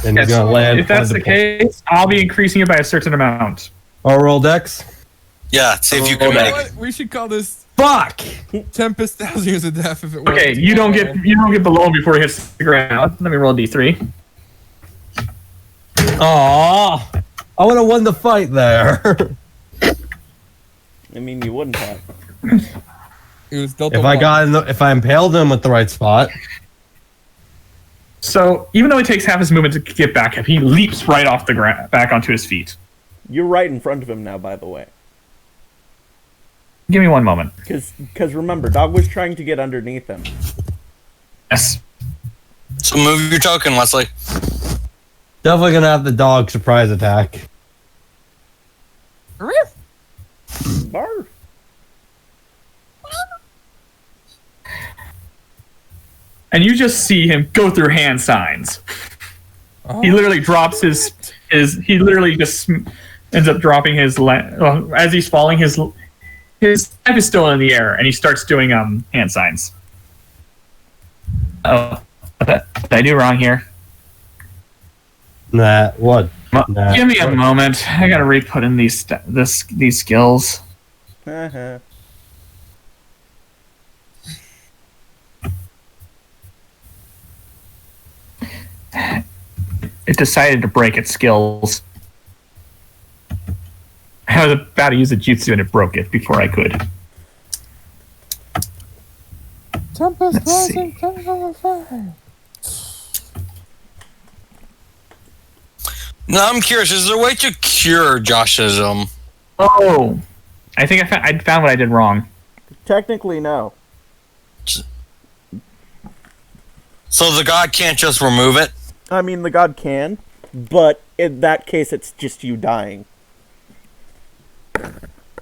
And it's going to land. If that's the case, I'll be increasing it by a certain amount. I'll roll dex? Yeah, see if you can make it. We should call this Fuck! Tempest 1,000 Years of Death if it works. Okay, you don't get below him before he hits the ground. Let me roll a d3. Aww! I would have won the fight there. I mean, you wouldn't have. It was if I impaled him at the right spot. So even though it takes half his movement to get back up, he leaps right off the ground, back onto his feet. You're right in front of him now, by the way. Give me one moment. Because remember, Dog was trying to get underneath him. Yes. So move your token, Wesley. Definitely gonna have the dog surprise attack. Barf. And you just see him go through hand signs. He literally drops his he literally just ends up dropping his as he's falling, his staff is still in the air, and he starts doing hand signs. Oh, what did I do wrong here? Nah, what? Nah. Give me a moment. I gotta re-put in these skills. It decided to break its skills. I was about to use a jutsu and it broke it before I could. Tempest Rising, No, I'm curious. Is there a way to cure Joshism? Oh, I think I found what I did wrong. Technically, no. So the god can't just remove it? I mean, the god can, but in that case, it's just you dying.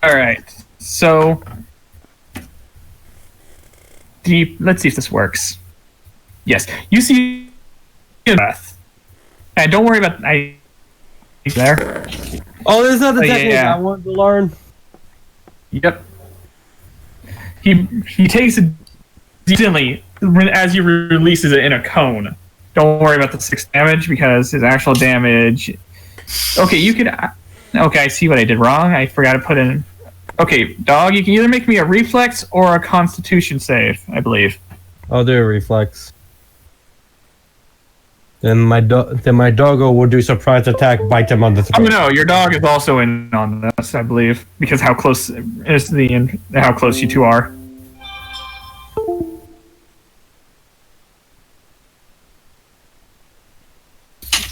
Alright, so... let's see if this works. Yes, you see... breath. And don't worry about... there. Oh, this is not the technique I wanted to learn. Yep. He takes it decently as he releases it in a cone. Don't worry about the 6 damage because his actual damage... Okay, you could... Okay, I see what I did wrong. I forgot to put in... Okay, Dog, you can either make me a reflex or a constitution save, I believe. I'll do a reflex. Then my doggo will do surprise attack, bite him on the throat. Oh no, your dog is also in on this, I believe, because how close how close you two are.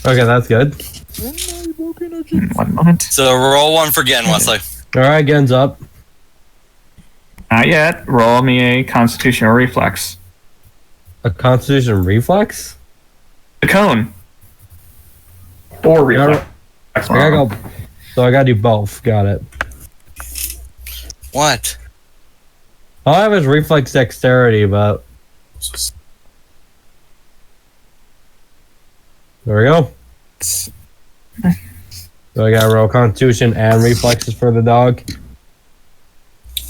Okay, that's good. 1 moment. So roll one for Gen, Wesley. Alright, Gen's up. Not yet. Roll me a constitution or reflex. A constitution reflex? the cone. Or reflex. I gotta go. So I gotta do both. Got it. What? All I have is reflex dexterity, but there we go. So I gotta roll Constitution and reflexes for the dog.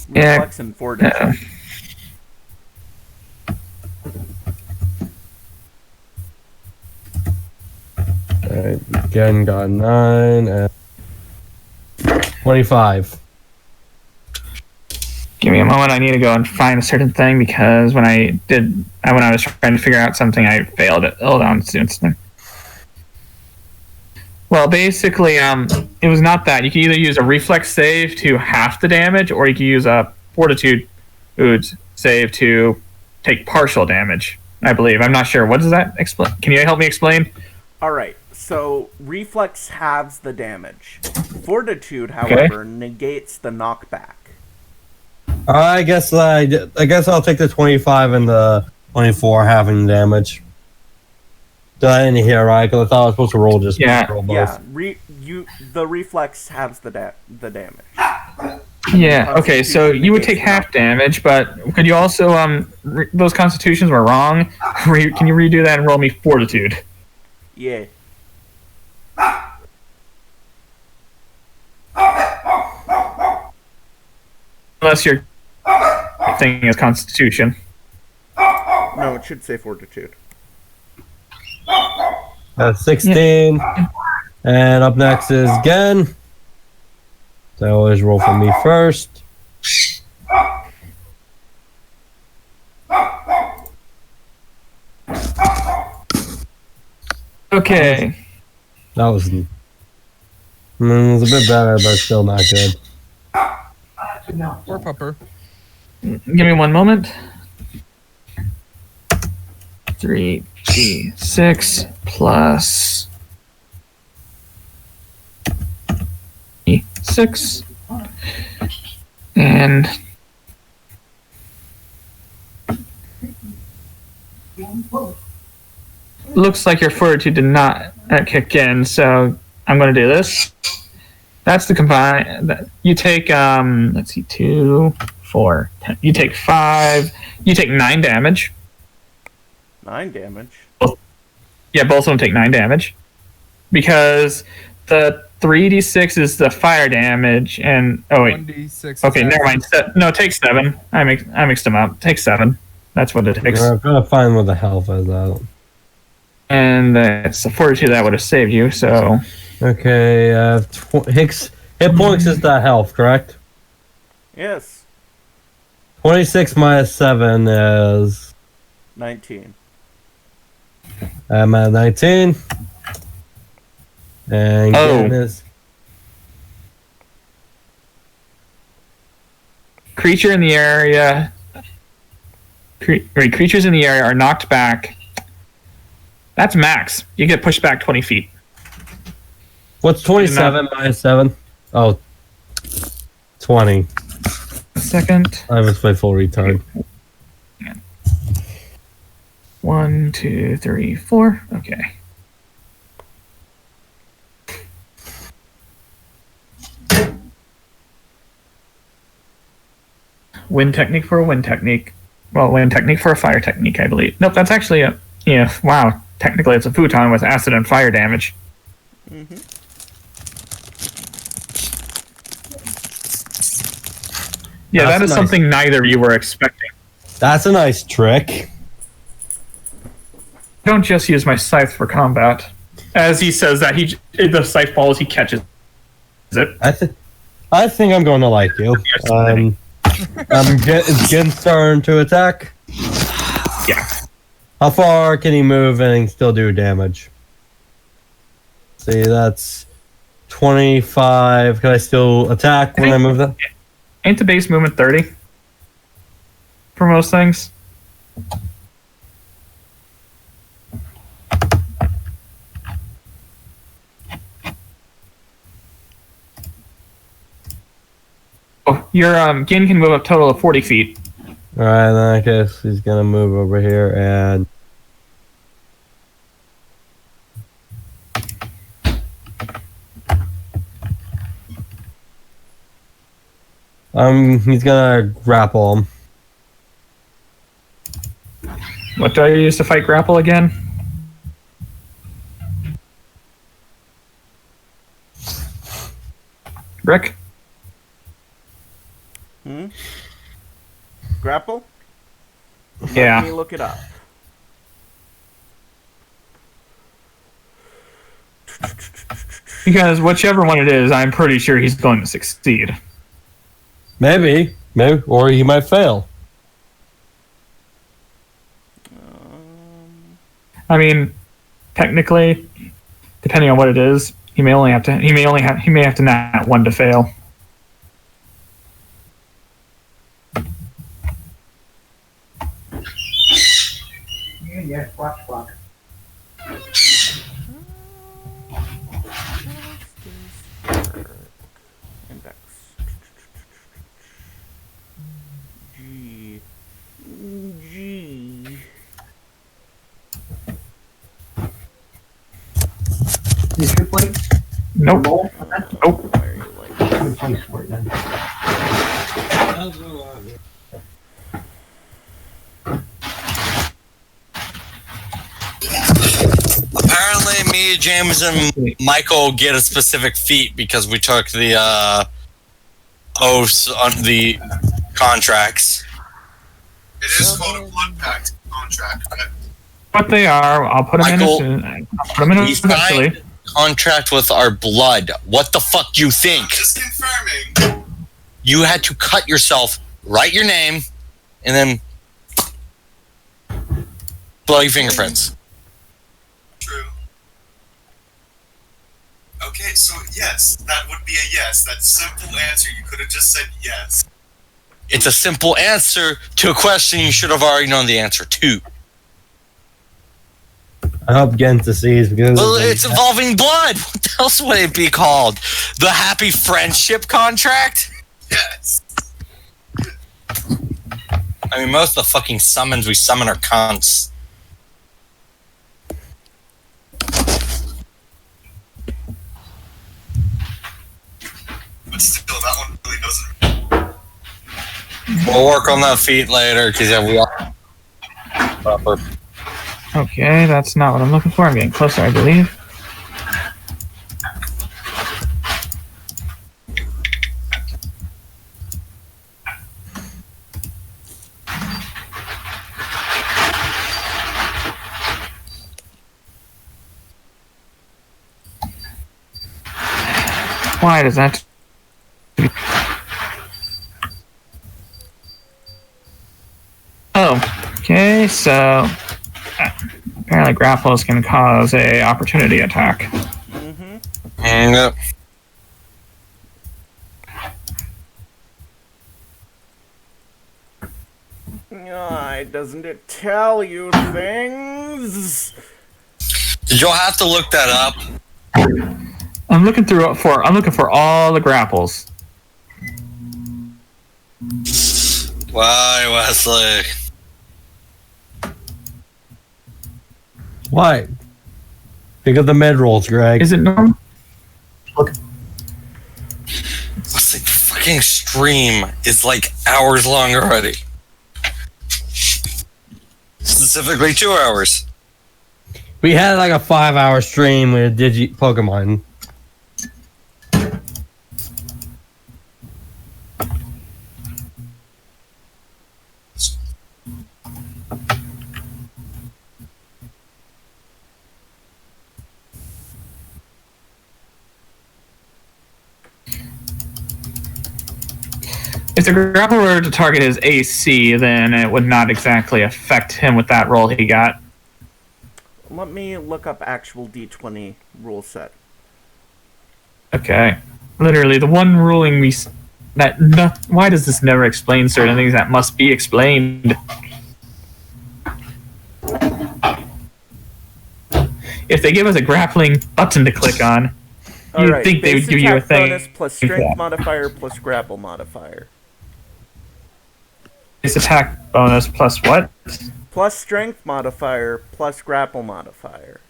Reflex and fortitude. Yeah. Alright, again got 9 and 25. Give me a moment. I need to go and find a certain thing because when I was trying to figure out something, I failed it. Hold on, students. Well, basically, it was not that. You can either use a reflex save to half the damage, or you can use a fortitude save to take partial damage. I believe. I'm not sure. What does that explain? Can you help me explain? All right. So reflex halves the damage. Fortitude, however, negates the knockback. I guess I'll take the 25 and the 24 having damage. Did I didn't hear right? Because I thought I was supposed to roll roll both. Yeah. The reflex halves the damage. Yeah. Okay. So you would take half damage, but could you also those constitutions were wrong? Can you redo that and roll me fortitude? Yeah. Unless your thing is Constitution. No, it should say fortitude. That's 16. And up next is Gen. They always roll for me first. Okay. That was... it was a bit better, but still not good. Poor pupper. Give me one moment. 3d6 plus 6 and looks like your fortitude did not kick in, so I'm going to do this. That's the combine. You take let's see, 2, 4, 10. You take 5. You take 9 damage. 9 damage. Yeah, both of them take 9 damage because the 3d6 is the fire damage, and oh wait, 1d6. okay, never mind. No, take 7. I mixed them up. Take 7. That's what it takes. I'm gonna find where the health is out. And it's a fortitude that would have saved you. So okay, hit points is the health, correct? Yes. 26 minus 7 is 19. I'm at 19. And Gen is creature in the area. Creatures in the area are knocked back. That's max. You get pushed back 20 feet. What's 27 minus 7? Oh, 20. Second. I was my full retard. 1, 2, 3, 4. Okay. Wind technique for a wind technique. Well, wind technique for a fire technique, I believe. Nope, that's actually a... Yeah, wow. Technically, it's a futon with acid and fire damage. Mm-hmm. Yeah, That's that is nice. something neither of you were expecting. That's a nice trick. Don't just use my scythe for combat. As he says that, the scythe falls, he catches it. I think I'm going to like you. It's Gen's turn to attack. Yeah. How far can he move and still do damage? See, that's 25. Can I still attack when I move that? Ain't the base movement 30? For most things? Oh, your Gin can move up total of 40 feet. Alright, then I guess he's gonna move over here and He's gonna grapple him. What do I use to fight grapple again? Rick? Grapple? Yeah. Let me look it up. Because whichever one it is, I'm pretty sure he's going to succeed. Maybe, or he might fail. I mean, technically, depending on what it is, he may have to nat 1 to fail. Yeah, watch. Index. G. Is your plate? Nope. Why are you like this? I'm funny for it then. Apparently, me, James, and Michael get a specific feat because we took the oaths on the contracts. It is called a blood pact contract. What they are, I'll put them Michael, in. I'll put them in We eventually. signed a contract with our blood. What the fuck do you think? Just confirming. You had to cut yourself, write your name, and then blow your fingerprints. True. Okay, so yes, that would be a yes. That's a simple answer. You could have just said yes. It's a simple answer to a question you should have already known the answer to. I hope Genta sees because Well, it's involving blood. What else would it be called? The happy friendship contract? Yes. I mean, most of the fucking summons we summon are cunts. But still, that one really doesn't. We'll work on that feat later, because we all proper. Okay, that's not what I'm looking for. I'm getting closer, I believe. Why does that... Oh, okay, so apparently grapples can cause a opportunity attack. Yep. Doesn't it tell you things? Did y'all have to look that up? I'm looking for all the grapples. Why, Wesley? Why? Pick up the mid rolls, Greg. Is it normal? Wesley, the fucking stream is like hours long already. Specifically 2 hours. We had like a 5-hour stream with Pokemon. If the grapple were to target his AC, then it would not exactly affect him with that roll he got. Let me look up actual D20 rule set. Okay. Literally, the one ruling why does this never explain certain things that must be explained? If they give us a grappling button to click on, you'd think they would give you a thing. Bonus plus strength modifier plus grapple modifier. Base attack bonus plus what? Plus strength modifier plus grapple modifier.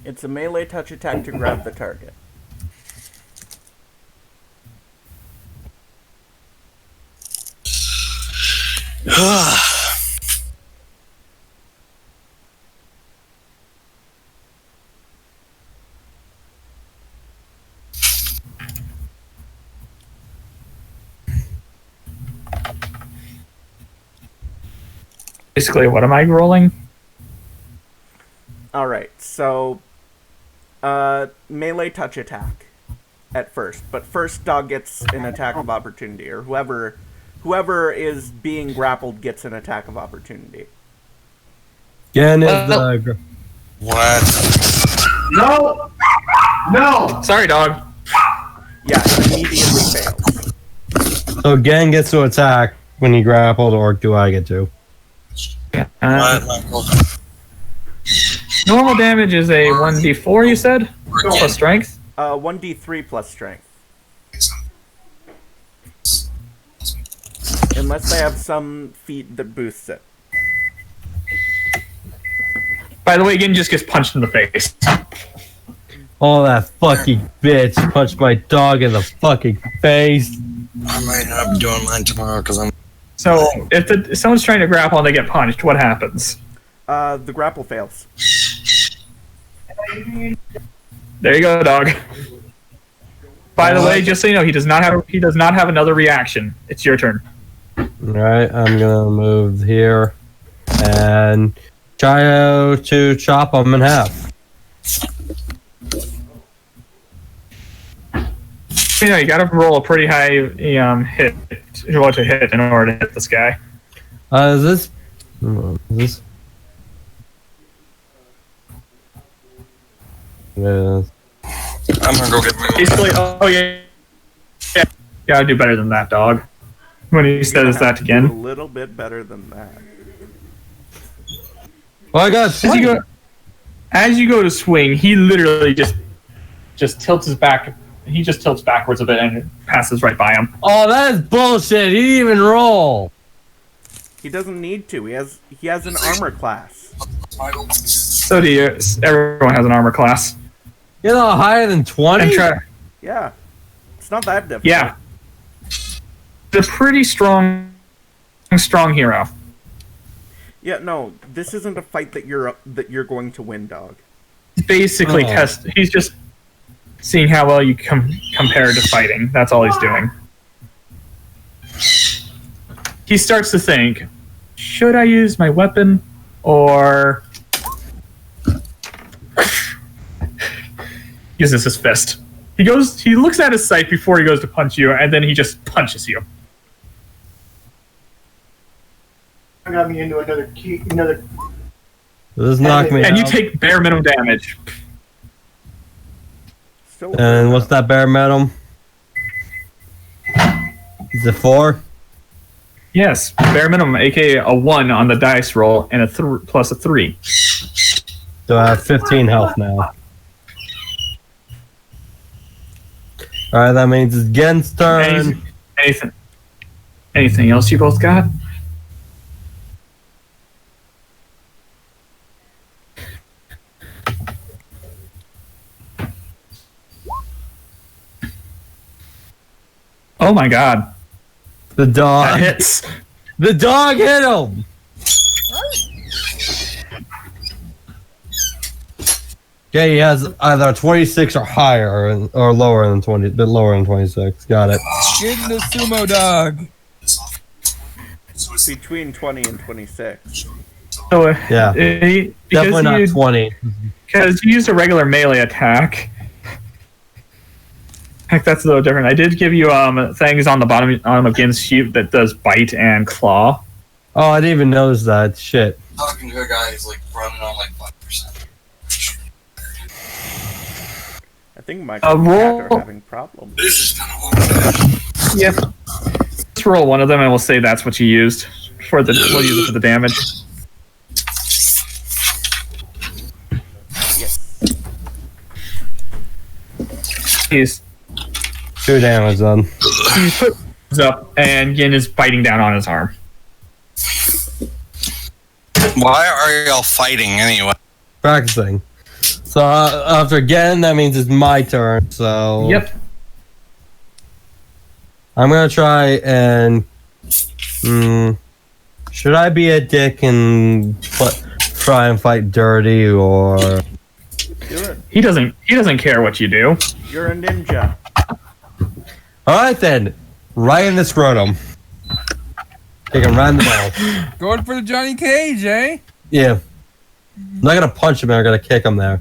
It's a melee touch attack to grab the target. Basically, what am I rolling? Alright, so melee touch attack at first, but first dog gets an attack of opportunity, or whoever is being grappled gets an attack of opportunity. Again, is What? No! No! Sorry, dog. Yeah, it immediately fails. so Gan gets to attack when he grappled, or do I get to? What, Michael? Normal damage is a 1d4, you said? Plus strength? 1d3 plus strength. Unless they have some feat that boosts it. By the way, again, just gets punched in the face. Oh, that fucking bitch punched my dog in the fucking face. I might not be doing mine tomorrow because I'm. So, if someone's trying to grapple and they get punched, what happens? The grapple fails. There you go, dog. By the way, just so you know, he does not have another reaction. It's your turn. Alright, I'm gonna move here and try to chop him in half. You know, you gotta roll a pretty high hit to hit in order to hit this guy. Is this? Yeah. I'm gonna go get my. Basically, oh yeah. Gotta do better than that, dog. When he says that A again. little bit better than that. Well, I got As you go to swing, he literally just tilts his back. He just tilts backwards a bit and it passes right by him. Oh, that is bullshit. He didn't even roll. He doesn't need to. He has an armor class. So do you. Everyone has an armor class. You're not higher than 20? And try. Yeah. It's not that difficult. Yeah. It's a pretty strong hero. Yeah, no, this isn't a fight that you're going to win, dog. Basically, he's just seeing how well you compare to fighting. That's all he's doing. He starts to think, should I use my weapon or uses his fist. He looks at his sight before he goes to punch you, and then he just punches you. Got me into another This knocked me out. And you take bare minimum damage. And what's that bare minimum? Is it 4? Yes, bare minimum, aka a 1 on the dice roll, and plus a 3. So I have 15 health now. Alright, that means it's Gen's turn. Anything else you both got? Oh my god. The dog. That hits. The dog hit him! Okay, he has either 26 or higher, or lower than 20, but lower than 26. Got it. Shin the sumo dog. Between 20 and 26. So, Yeah. Definitely not 20. Because you used a regular melee attack. Heck, that's a little different. I did give you things on the bottom of Gen's sheet that does bite and claw. Oh, I didn't even notice that. Shit. Talking to a guy who's like running on like 5%. I think my cat are having problems. This has been a long day. Yep. Let's roll one of them, and we'll say that's what you used for the. We'll use it for the damage. Yes. He's 2 damage then. He puts his up, and Yin is biting down on his arm. Why are y'all fighting anyway? Practicing. So after again, that means it's my turn. So Yep. I'm gonna try and. Should I be a dick and try and fight dirty, or? Do it. He doesn't care what you do. You're a ninja. All right then, right in the scrotum. Take him right in the balls. Going for the Johnny Cage, eh? Yeah. I'm not gonna punch him there. I'm gonna kick him there.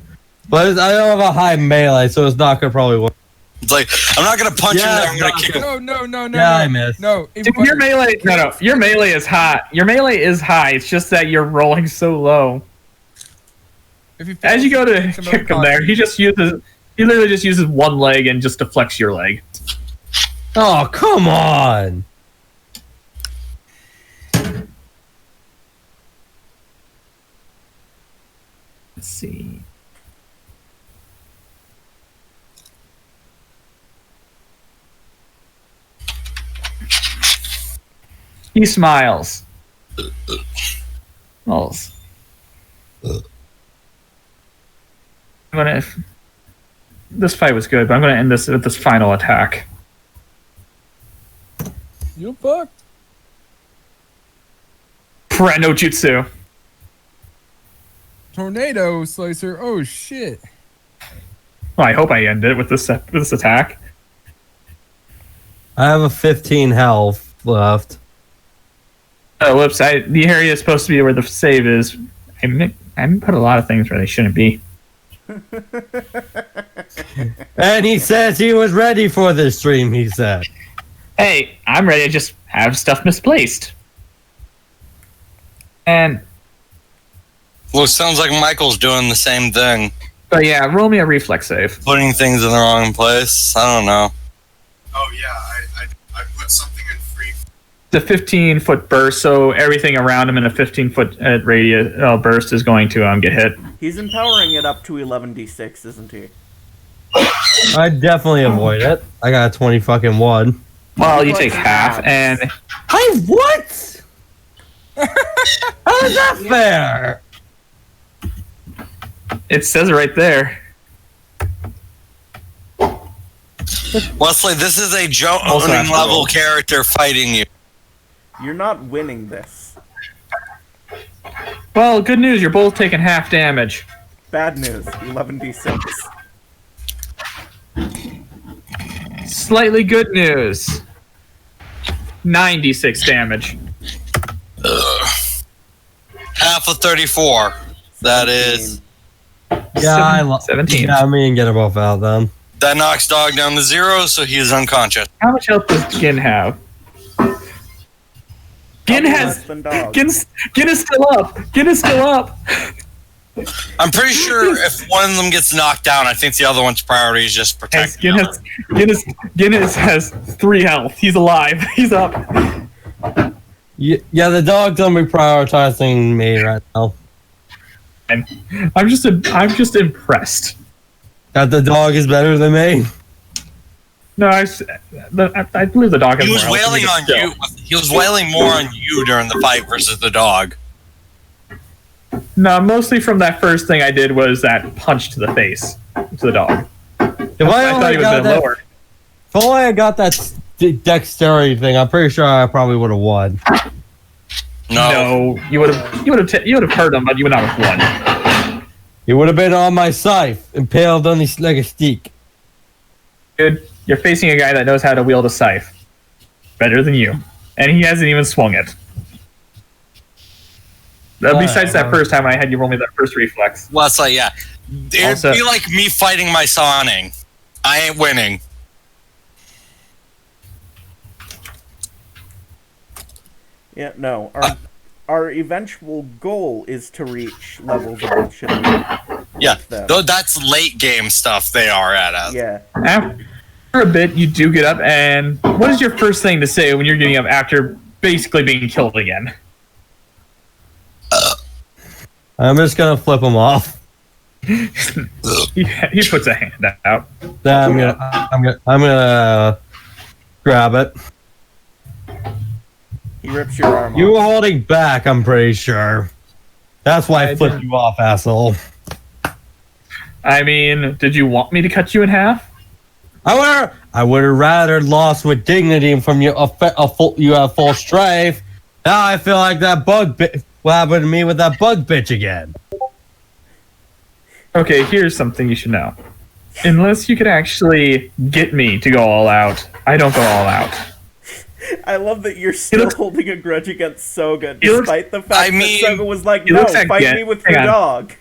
But I don't have a high melee, so it's not gonna probably work. It's like, I'm not gonna punch him there, I'm gonna kick him. No. Yeah, I missed. No, Dude, your melee, your melee is hot. Your melee is high. It's just that you're rolling so low. As you go to kick him there, he literally just uses one leg and just deflects your leg. Oh, come on! Let's see. He smiles. Smiles. This fight was good, but I'm gonna end this with this final attack. You fucked. Prano Jutsu. Tornado slicer. Oh shit. Well, I hope I end it with this attack. I have a 15 health left. Oh, whoops! The area is supposed to be where the save is. I put a lot of things where they shouldn't be. And he says he was ready for this stream, he said. Hey, I'm ready to just have stuff misplaced. And Well, it sounds like Michael's doing the same thing. but yeah, roll me a reflex save. Putting things in the wrong place. I don't know. Oh yeah, I put something in free. The 15-foot burst, so everything around him in a 15-foot radius burst is going to get hit. He's empowering it up to 11d6, isn't he? I definitely avoid it. I got a 20 fucking 1. Well, you take half, and I what? How is that fair? it says it right there. Wesley, this is a Also Jonin after level roll. character fighting you. You're not winning this. Well, good news, you're both taking half damage. Bad news, 11d6. Slightly good news. 96 damage. Half of 34. That is. Yeah, I love 17. Yeah, me and get him both out then. That knocks Dog down to 0, so he is unconscious. How much health does Gin have? Gin has. Less than dog. Gin is still up. Gin is still up. I'm pretty sure if one of them gets knocked down, I think the other one's priority is just protect the other. Gin has 3 health. He's alive. He's up. Yeah, the dog's gonna be prioritizing me right now. And I'm just impressed. That the dog is better than me. No, I believe the dog has He was more health than wailing me, on but you. He was wailing more on you during the fight versus the dog. No, mostly from that first thing I did was that punch to the face to the dog. If I thought he was a bit lower. If only I got that dexterity thing, I'm pretty sure I probably would have won. No. You would have hurt him, but you would not have won. He would have been on my scythe, impaled on his like a steak. Dude, you're facing a guy that knows how to wield a scythe better than you, and he hasn't even swung it. Besides that first time I had you roll me that first reflex. Well, it's like, yeah. It'd Also- be like me fighting my Sonic. I ain't winning. Yeah, no. Our eventual goal is to reach levels of bullshit. Yeah, them. though that's late game stuff they are at. Yeah. After a bit, you do get up, and what is your first thing to say when you're getting up after basically being killed again? I'm just gonna flip him off. He puts a hand out. Then I'm gonna grab it. He rips your arm You off. were holding back, I'm pretty sure. That's why I flipped you off, asshole. I mean, did you want me to cut you in half? I would have rather lost with dignity from you have full strife. Now I feel like that bug bit. What happened to me with that bug bitch again? Okay, here's something you should know. Unless you could actually get me to go all out, I don't go all out. I love that you're still holding a grudge against Soga, He looks- despite the fact that Soga was like, he no, looks at fight Gin. me with Hang your on. dog.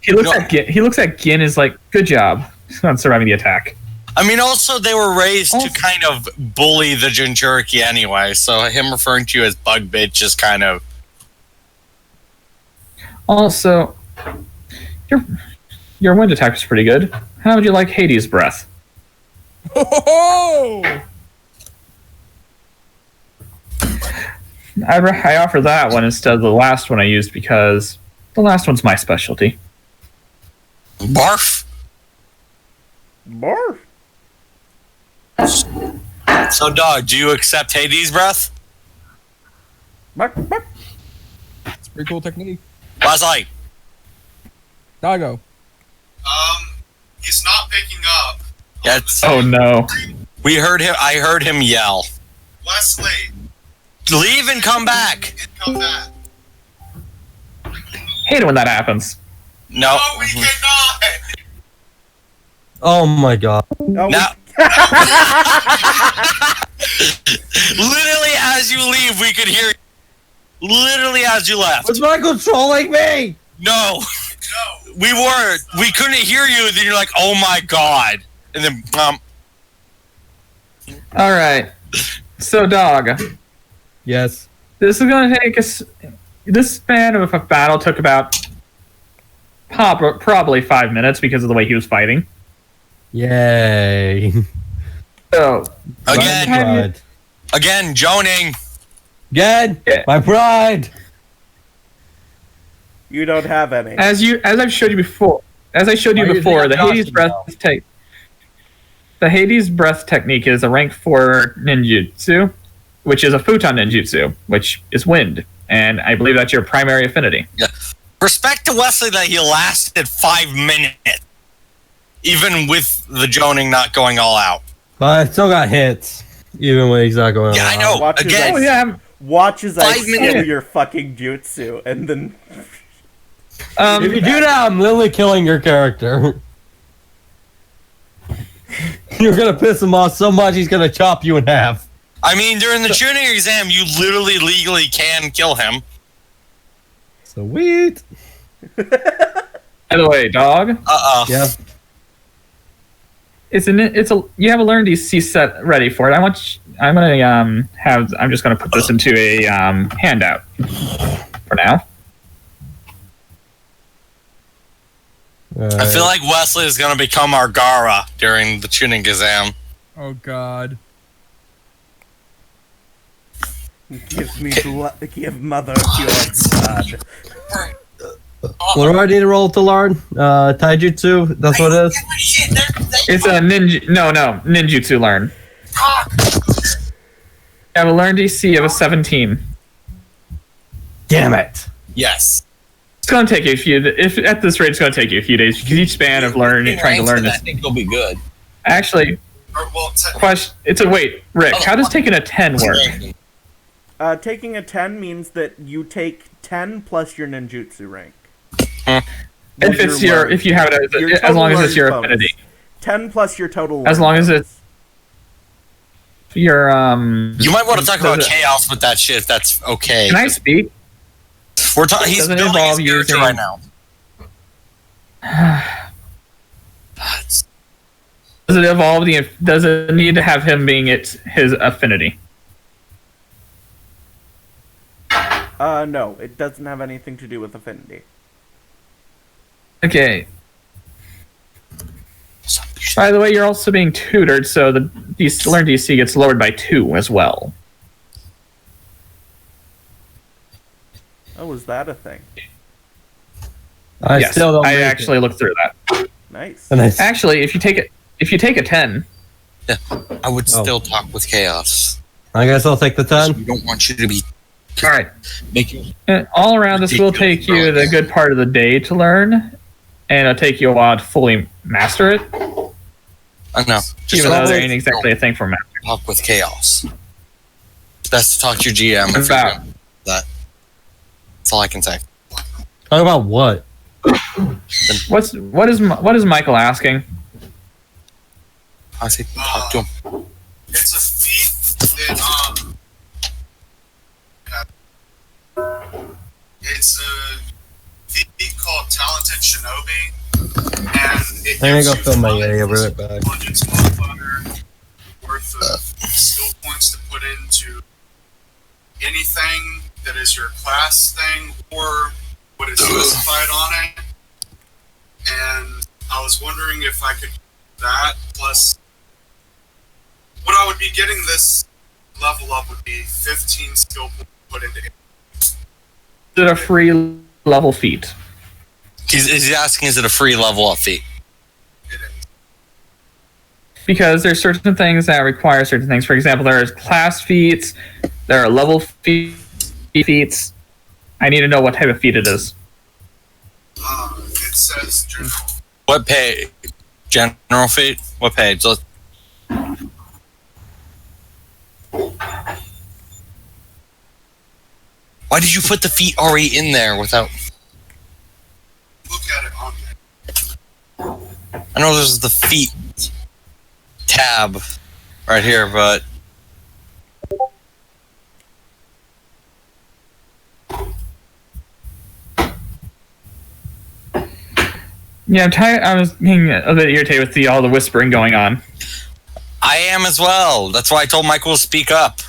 He looks at Gin as like, good job on surviving the attack. I mean, also, they were raised to kind of bully the Jinchuriki anyway, so him referring to you as bug bitch is kind of... Also, your wind attack was pretty good. How would you like Hades' breath? Oh! I offer that one instead of the last one I used because the last one's my specialty. Barf? Barf? So, dog, do you accept Hades' breath? Bark, bark. It's a pretty cool technique. Wesley? Doggo. He's not picking up. Oh no. We heard him. I heard him yell. Wesley, Leave and come back. and come back. Hate it when that happens. No. No, we cannot. Oh my god. No, No. Literally, as you leave, we could hear. Literally, as you left. Was Michael trolling me? No, No. we weren't. We couldn't hear you. Then you're like, "Oh my god!" And then, All right. So, dog. Yes. This is going to take us. This span of a battle took about probably 5 minutes because of the way he was fighting. Yay. So again, joning. Again, Yeah. my pride. you don't have any. as I've showed you before, the Hades breath the Hades breath technique is a rank 4 ninjutsu, which is a futon ninjutsu, which is wind, and I believe that's your primary affinity. Yeah. Respect to Wesley that he lasted 5 minutes, even with the joning not going all out. But I still got hits, even when he's not going Yeah, on. I know. Watch as Again, Oh yeah. Watch as I 5 minutes. steal your fucking jutsu, and then If you do that, I'm literally killing your character. You're gonna piss him off so much, he's gonna chop you in half. I mean, during the tuning exam, you literally legally can kill him. Sweet. By the way, dog. Yeah. You have a learn DC set ready for it. I'm just gonna put this into a handout for now. I feel like Wesley is going to become our Gara during the tuning exam. Oh god. give mother pure blood. What do I need to roll to learn? Taijutsu? That's what it is? It's a ninjutsu learn. You have a learn DC of a 17. Damn it. Yes. It's gonna take you at this rate, it's gonna take you a few days because each span of trying to learn I this. think you'll be good. Actually, Rick, how does taking a 10 work? Taking a 10 means that you take 10 plus your ninjutsu rank. If you have it as long as it's your affinity. 10 plus your total. As long as it's your You might want to talk about does it- chaos with that shit if that's okay. Can I speak? We're talking. He's Doesn't building his involve character using- right now. Does it evolve does it need to have him being his affinity? No, it doesn't have anything to do with affinity. Okay. By the way, you're also being tutored, so the learn DC gets lowered by 2 as well. Oh, is that a thing? I Yes, still don't I make actually looked through that. Nice. it. And I Actually, if you take a 10, I would still talk with chaos. guess I'll take the 10. We don't want you to be all right. making. All around, this will take you the good part of the day to learn, and it'll take you a while to fully master it. I know. Just Even though there ain't exactly a thing for master. talk with chaos. It's best to talk to your GM if you're About doing that. That's all I can say. Talk about what? what is Michael asking? I say talk to him. It's a feat that it's a feat called Talented Shinobi, and it I'm gonna gives go you fill my 5 area plus right back. intelligence modifier worth of skill points to put into anything that is your class thing or what is specified on it. And I was wondering if I could do that plus what I would be getting this level up would be 15 skill points put into it. Is it a free level feat? He's asking, is it a free level up feat? It is. Because there's certain things that require certain things. For example, there is class feats, there are level feats. I need to know what type of feat it is. It says general. What page? General feat? What page? Why did you put the feet already in there without... Look at it on there. I know there's the feet tab right here, but... Yeah, I'm tired. I was getting a bit irritated with all the whispering going on. I am as well. That's why I told Michael to speak up.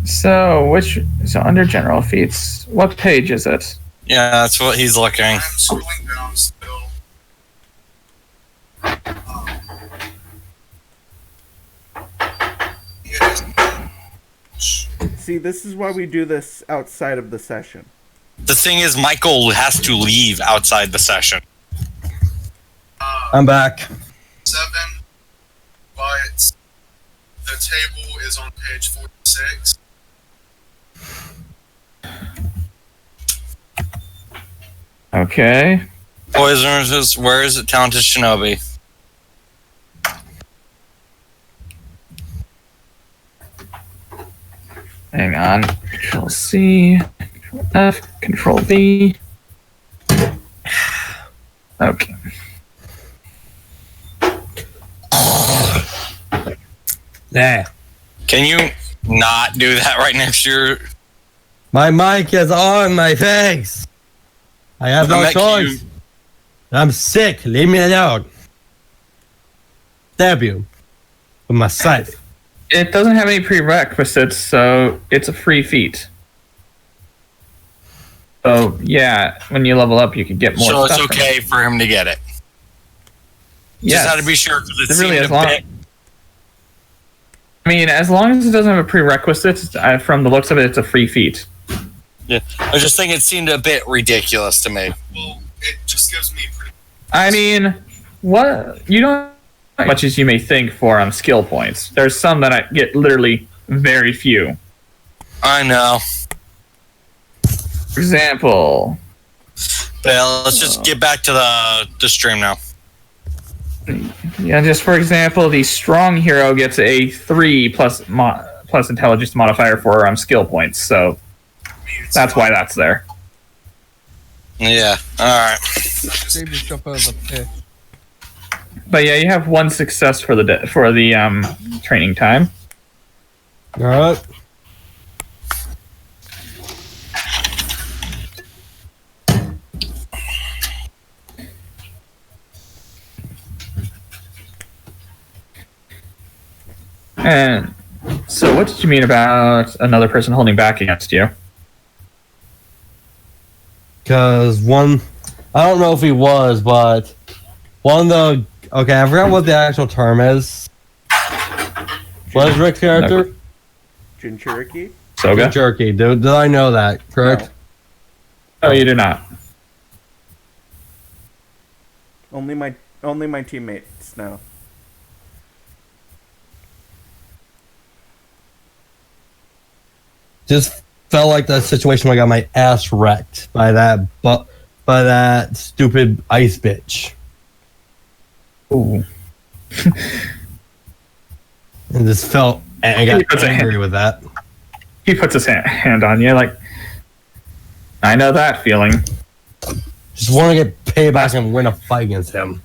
So under general feats, what page is it? Yeah, that's what he's looking. I'm scrolling down still. It is. See, this is why we do this outside of the session. The thing is, Michael has to leave outside the session. I'm back. 7, but the table is on page 46. Okay. Poisoners, where is it? Talented Shinobi. Hang on. Control C, Control F, Control V. Okay. There. Can you not do that right next to your... My mic is on my face. I have no Make choice. you- I'm sick. Leave me alone. Stab you with my scythe. It doesn't have any prerequisites, so it's a free feat. So yeah, when you level up, you can get more. So it's stuff from okay it. for him to get it. Yes. Just had to be sure because it It really seemed is a long. bit... I mean, as long as it doesn't have a prerequisite, from the looks of it, it's a free feat. Yeah, I was just thinking it seemed a bit ridiculous to me. Well, it just gives me pretty. I mean, what you don't as much as you may think for skill points. There's some that I get literally very few. I know. For example, But let's just get back to the stream now. yeah, just for example, the strong hero gets a 3 plus intelligence modifier for skill points. So that's why that's there. Yeah, alright. Save yourself out of the pit. But yeah, you have 1 success for the training time. All right. And so, what did you mean about another person holding back against you? Because one, I don't know if he was, but one of the, okay, I forgot what the actual term is. What is Rick's character? Jinchuriki? Soga? Jerky. Did I know that, correct? Oh, you did not. Only my teammates know. Just felt like that situation where I got my ass wrecked by that stupid ice bitch. Ooh. And just felt, and I got angry with that. He puts his hand on you, like, I know that feeling. Just want to get payback and win a fight against him.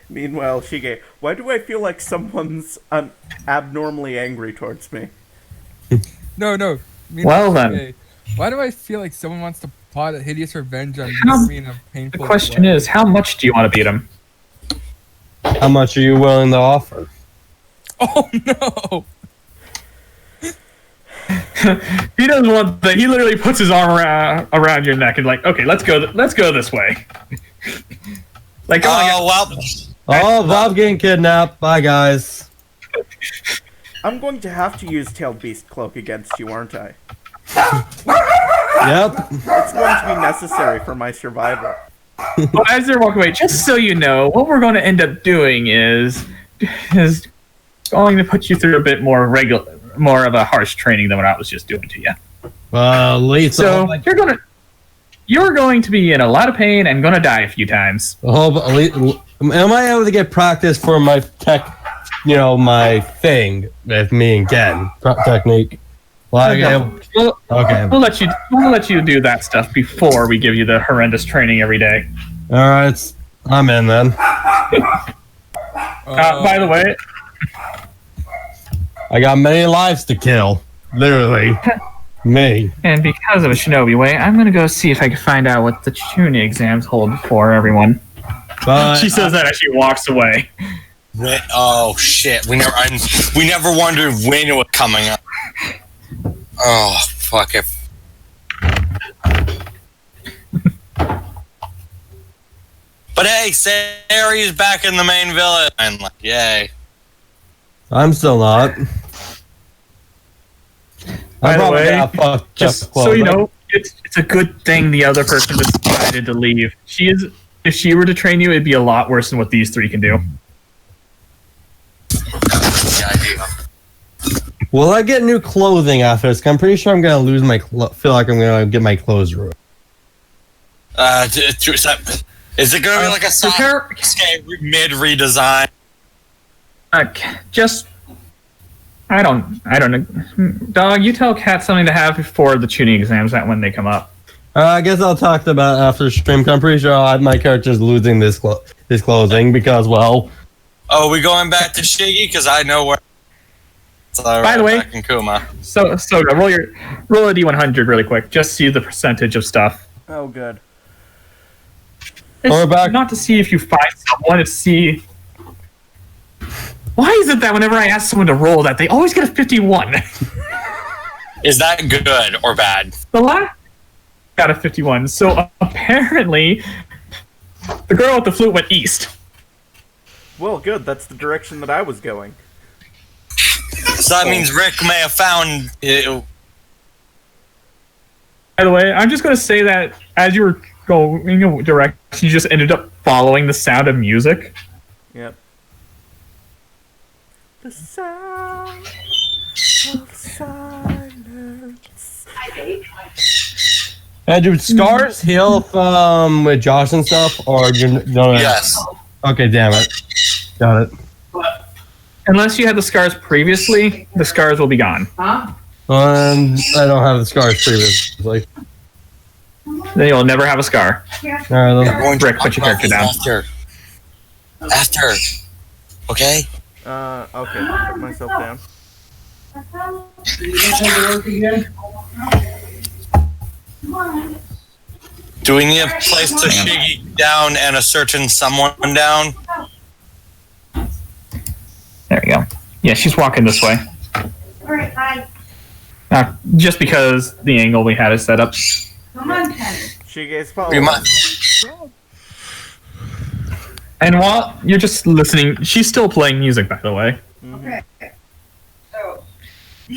Meanwhile, Shige, why do I feel like someone's abnormally angry towards me? No. Well, then. Why do I feel like someone wants to plot a hideous revenge on me in a painful The question way? is, how much do you want to beat him? How much are you willing to offer? Oh no! He doesn't want that. He literally puts his arm around your neck and like, okay, let's go this way. Like, Oh, Bob getting kidnapped. Bye, guys. I'm going to have to use Tailed Beast Cloak against you, aren't I? Yep. It's going to be necessary for my survival. Well, as they're walking away, just so you know, what we're going to end up doing is going to put you through a bit more of a harsh training than what I was just doing to you. Lethal. So you're going to be in a lot of pain and going to die a few times. Am I able to get practice for my my thing with me and Ken technique? We'll let you do that stuff before we give you the horrendous training every day. All right, I'm in then. By the way, I got many lives to kill, literally. Me. And because of a shinobi way, I'm gonna go see if I can find out what the tuning exams hold for everyone. But she says that as she walks away. Oh shit! We never wondered when it was coming up. Oh fuck it! But hey, Sayori's back in the main village. I'm like, yay! I'm still not. By the way, just so you know, it's a good thing the other person decided to leave. If she were to train you, it'd be a lot worse than what these three can do. Will I get new clothing after this? I'm pretty sure I'm gonna lose feel like I'm gonna get my clothes ruined. Is it gonna be like a Sasuke mid redesign? I don't know. Dog, you tell Kat something to have before the tuning exams when they come up. I guess I'll talk about it after stream. I'm pretty sure my character's losing this clothing because, well... Oh, we going back to Shiggy? Because I know where... By the way, back in Kuma. So roll a D100 really quick. Just see the percentage of stuff. Oh, good. It's not to see if you find someone, it's to see... Why is it that whenever I ask someone to roll that, they always get a 51? Is that good or bad? The last got a 51, so apparently the girl with the flute went east. Well, good. That's the direction that I was going. So that means Rick may have found... By the way, I'm just going to say that as you were going in a direction, you just ended up following the sound of music. Yep. The sound of silence. Do scars heal from with Josh and stuff, or Yes. Okay, damn it. Got it. Unless you had the scars previously, the scars will be gone. I don't have the scars previously. Then you'll never have a scar. Alright, Rick, put your character down. After. Okay? Okay. Put myself down. Do we need a place to Shiggy down and a certain someone down? There we go. Yeah, she's walking this way. Alright, bye. Just because the angle we had is set up. Come on, Ken. Shige's following. And while you're just listening, she's still playing music, by the way. Okay. So,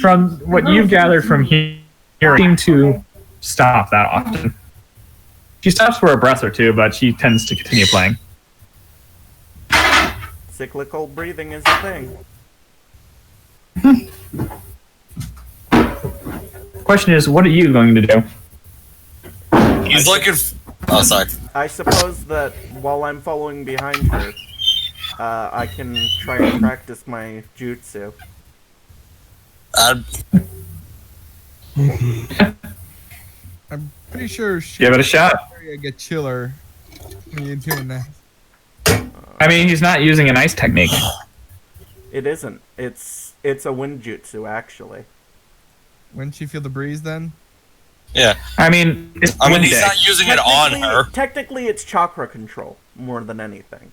From what you've gathered from here, seem to stop that often. She stops for a breath or two, but she tends to continue playing. Cyclical breathing is a thing. question is, what are you going to do? He's looking. Oh, sorry. I suppose that while I'm following behind her, I can try and practice my jutsu. I'm pretty sure Give it a shot. I get chiller when you're doing that. I mean, he's not using an ice technique. It isn't. It's a wind jutsu, actually. Wouldn't you feel the breeze then? Yeah. I mean, it's he's wind day. not using it on her. Technically, it's chakra control more than anything.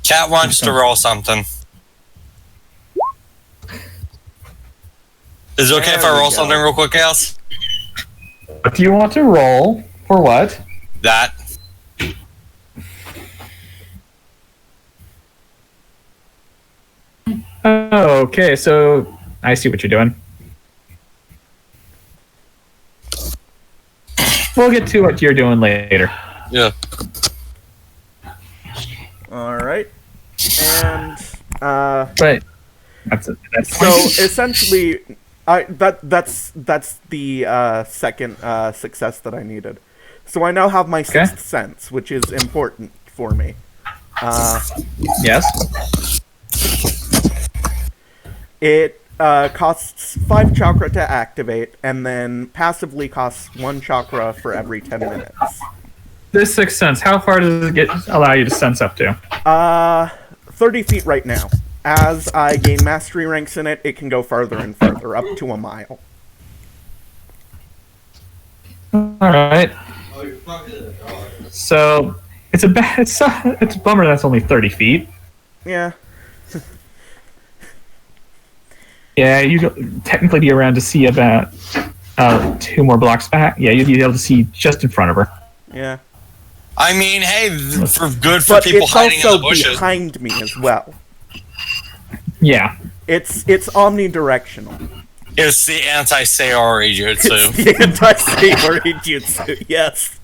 Cat wants to roll something. Is it okay if I roll something real quick, Chaos? What do you want to roll? For what? That. Oh, okay, so I see what you're doing. We'll get to what you're doing later. Yeah. Alright. And, Right. That's it. That's so, essentially, that's the, second, success that I needed. So I now have my sixth sense, which is important for me. Yes. It costs 5 chakra to activate, and then passively costs 1 chakra for every 10 minutes. This sixth sense, how far does it allow you to sense up to? 30 feet right now. As I gain mastery ranks in it, it can go farther and farther, up to a mile. Alright. So, it's a bummer that's only 30 feet. Yeah. Yeah, you'd technically be around to see about 2 more blocks back. Yeah, you'd be able to see just in front of her. Yeah. I mean, hey, for But people it's hiding in also the bushes. behind me as well. Yeah. It's omnidirectional. It's the anti-Sayori jutsu. It's the anti-Sayori jutsu, yes.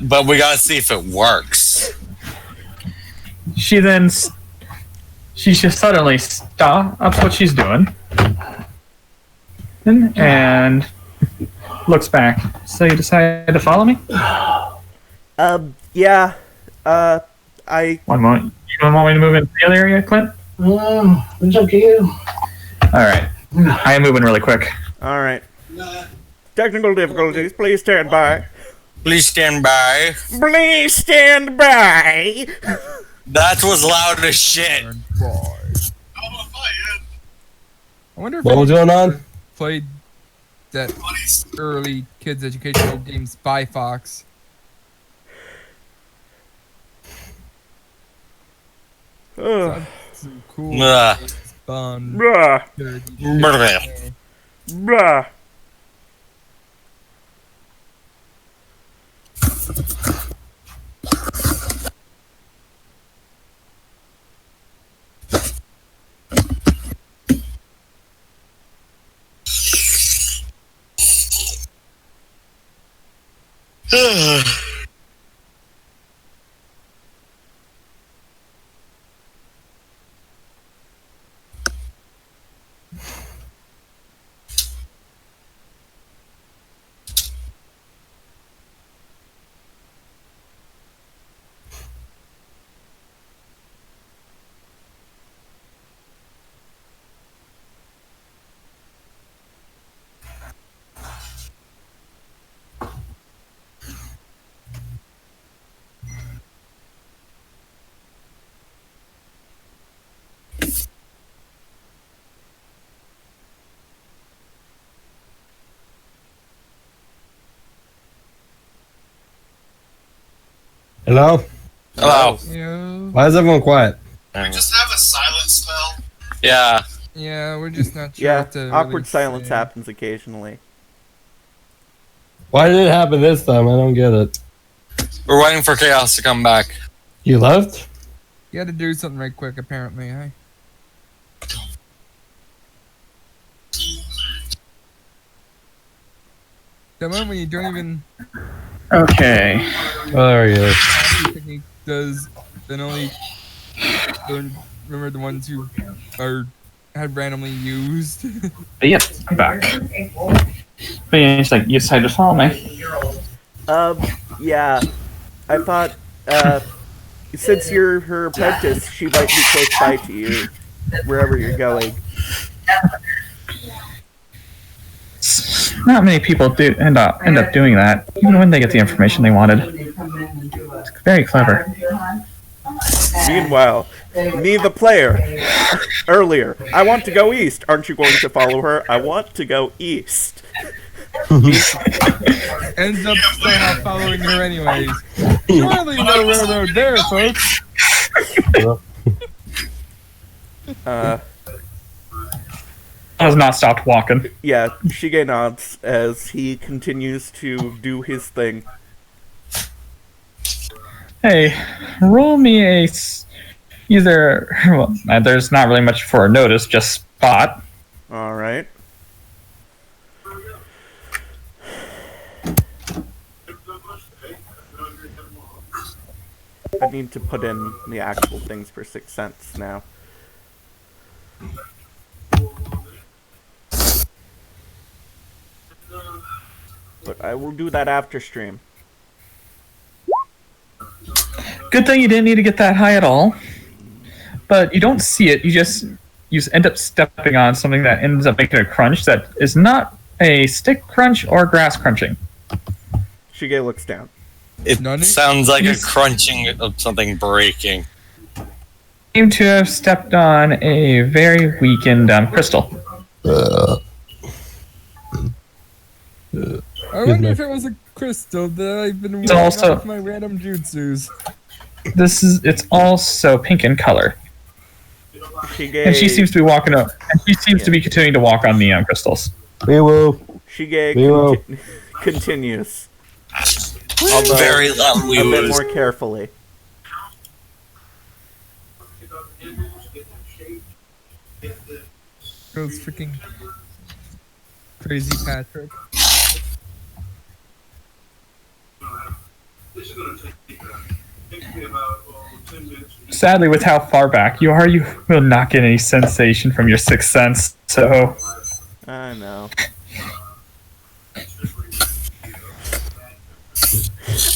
But we gotta see if it works. She just suddenly stops what she's doing and looks back. So you decided to follow me? Yeah. One moment. You don't want me to move into the other area, Clint? It's up to you. Alright. I am moving really quick. Alright. Technical difficulties, please stand by. Please stand by. Please stand by! That was loud as shit. I wonder if What was going on? played that early kids educational game Spy Fox. Ugh. Some cool fun. Bruh. Bruh. Bruh. Hello? Hello. Yeah. Why is everyone quiet? We just have a silent spell. Yeah. Yeah, we're just not sure Yeah, what to awkward really silence say. happens occasionally. Why did it happen this time? I don't get it. We're waiting for Chaos to come back. You left? You had to do something right quick, apparently, eh? That one when you don't even Okay. Oh, there he is. technique does then only remember the ones who are had randomly used. But yeah, I'm back. But yeah, he's like, you decided to follow me. Yeah. I thought, since you're her apprentice, she might be close by to you, wherever you're going. Not many people do end up doing that, even when they get the information they wanted. It's very clever. Meanwhile, me the player, earlier, I want to go east. Aren't you going to follow her? I want to go east. Ends up somehow following her anyways. Surely no railroad there, folks. Has not stopped walking. Yeah, Shige nods as he continues to do his thing. Hey, roll me either. Well, there's not really much for a notice, just spot. Alright. I need to put in the actual things for 6 cents now. But I will do that after stream. Good thing you didn't need to get that high at all. But you don't see it. You just end up stepping on something that ends up making a crunch that is not a stick crunch or grass crunching. Shige looks down. It sounds like a crunching of something breaking. Seem to have stepped on a very weakened crystal. I wonder if it was a crystal that I've been It's working also- off my random jutsus. It's also pink in color. Shige, And she seems to be walking up. And she seems to be continuing to walk on neon crystals. Wee-woo. Shige Wee-woo. continues. Very loud A bit more carefully. Goes freaking crazy Patrick. Sadly, with how far back you are, you will not get any sensation from your sixth sense. So, I know.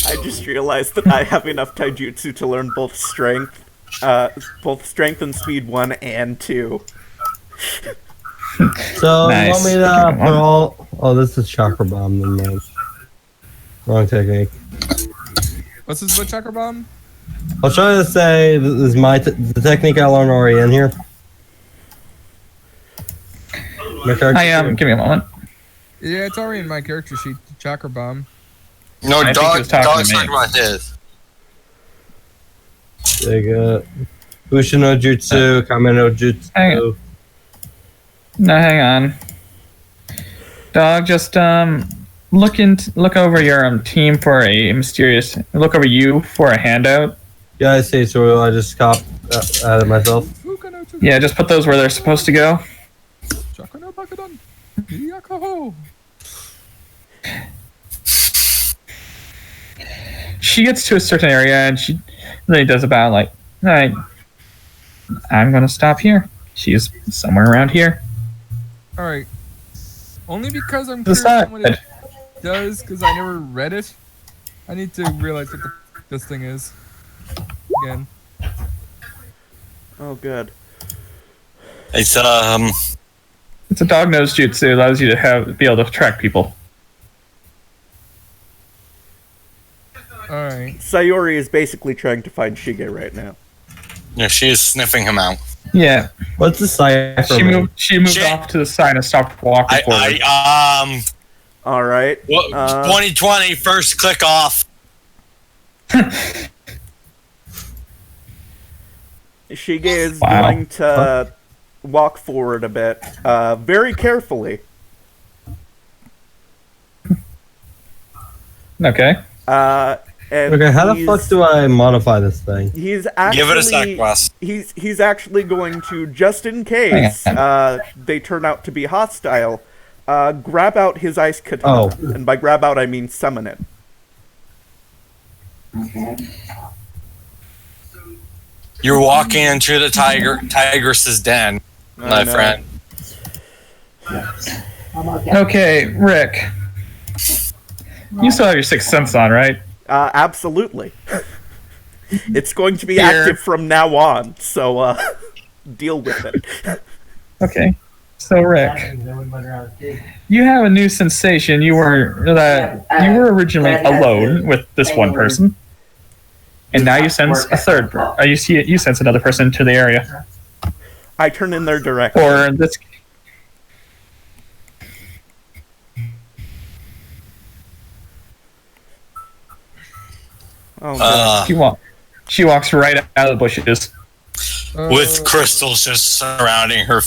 I just realized that I have enough taijutsu to learn both strength and speed 1 and 2. So, Nice. you want me to put all... Oh, this is Chakra Bomb, then, man. Wrong technique. What's this with Chakra Bomb? I'll try to say this is the technique I learned already in here. My character I am. Give me a moment. Yeah, it's already in my character sheet. Chakra Bomb. No, I think he was Dog's talking to me. talking about his. They got Bushin no Jutsu, Kame no Jutsu. Hang on. No, hang on. Dog, just look over your team for a mysterious. Look over you for a handout. Yeah, I see. So I just cop added myself. Yeah, just put those where they're supposed to go. Chakra no Bakadon. Yakoho. She gets to a certain area and she really does about like, all right, I'm gonna stop here. She's somewhere around here. Alright. Only because I'm The curious side. what it does, because I never read it. I need to realize what this thing is. Again. Oh, good. It's It's a dog nose jutsu. It allows you to be able to track people. Alright. Sayori is basically trying to find Shige right now. yeah, she is sniffing him out. Yeah, What's the cipher? she moved Shit. off to the side and stopped walking forward. Alright. 2020 first click off. Shige is Wow. going to walk forward a bit, very carefully. Okay. And Okay, how the fuck do I modify this thing? He's actually Give it a sec, Wes. he's actually going to, just in case they turn out to be hostile, grab out his ice katana, and by grab out I mean summon it. You're walking into the tigress's den. my friend. Okay, Rick. You still have your sixth sense on, right? Absolutely. It's going to be Here. active from now on, so deal with it. Okay. So, Rick, you have a new sensation. You were originally alone with this one person, and now you sense a third. You sense another person into the area. I turn in their direction. Or in this. Oh, God. She walks right out of the bushes. With crystals just surrounding her.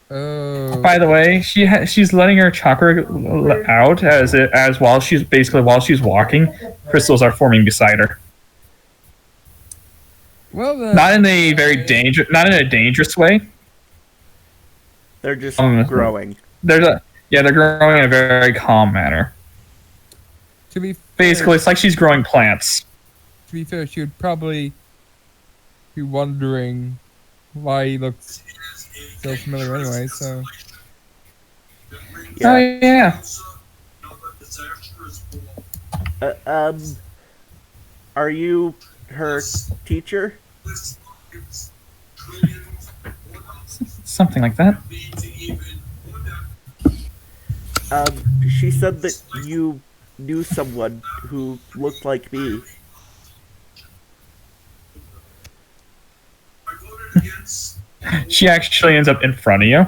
By the way, she's letting her chakra out as while she's walking, crystals are forming beside her. Well, then, Not in a dangerous way. They're just growing. They're growing in a very calm manner. to be fair, Basically, it's like she's growing plants. To be fair, she would probably be wondering why he looks so familiar anyway. So Oh yeah. Are you her teacher? Something like that. She said that you knew someone who looked like me. She actually ends up in front of you.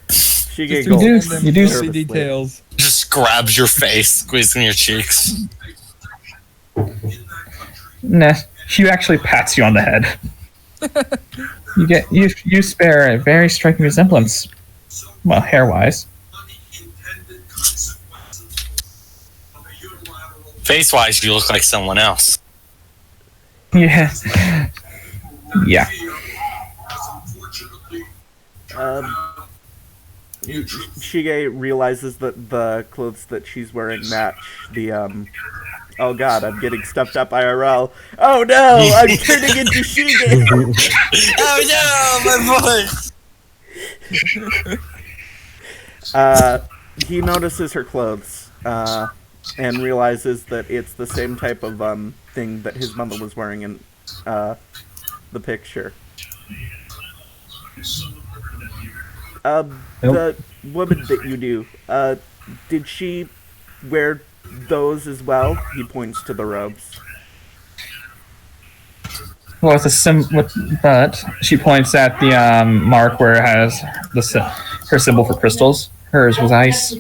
She just giggles. You do nervously details. Just grabs your face, squeezing your cheeks. Nah, she actually pats you on the head. You spare a very striking resemblance. Well, hair-wise. Face-wise, you look like someone else. Yeah. Yeah. Shige realizes that the clothes that she's wearing match the oh god, I'm getting stuffed up IRL. Oh no, I'm turning into Shige. Oh no, my boy! He notices her clothes, and realizes that it's the same type of thing that his mother was wearing in the picture. The woman that you knew, did she wear those as well? He points to the robes. Well, but she points at the mark where it has her symbol for crystals. Hers was ice.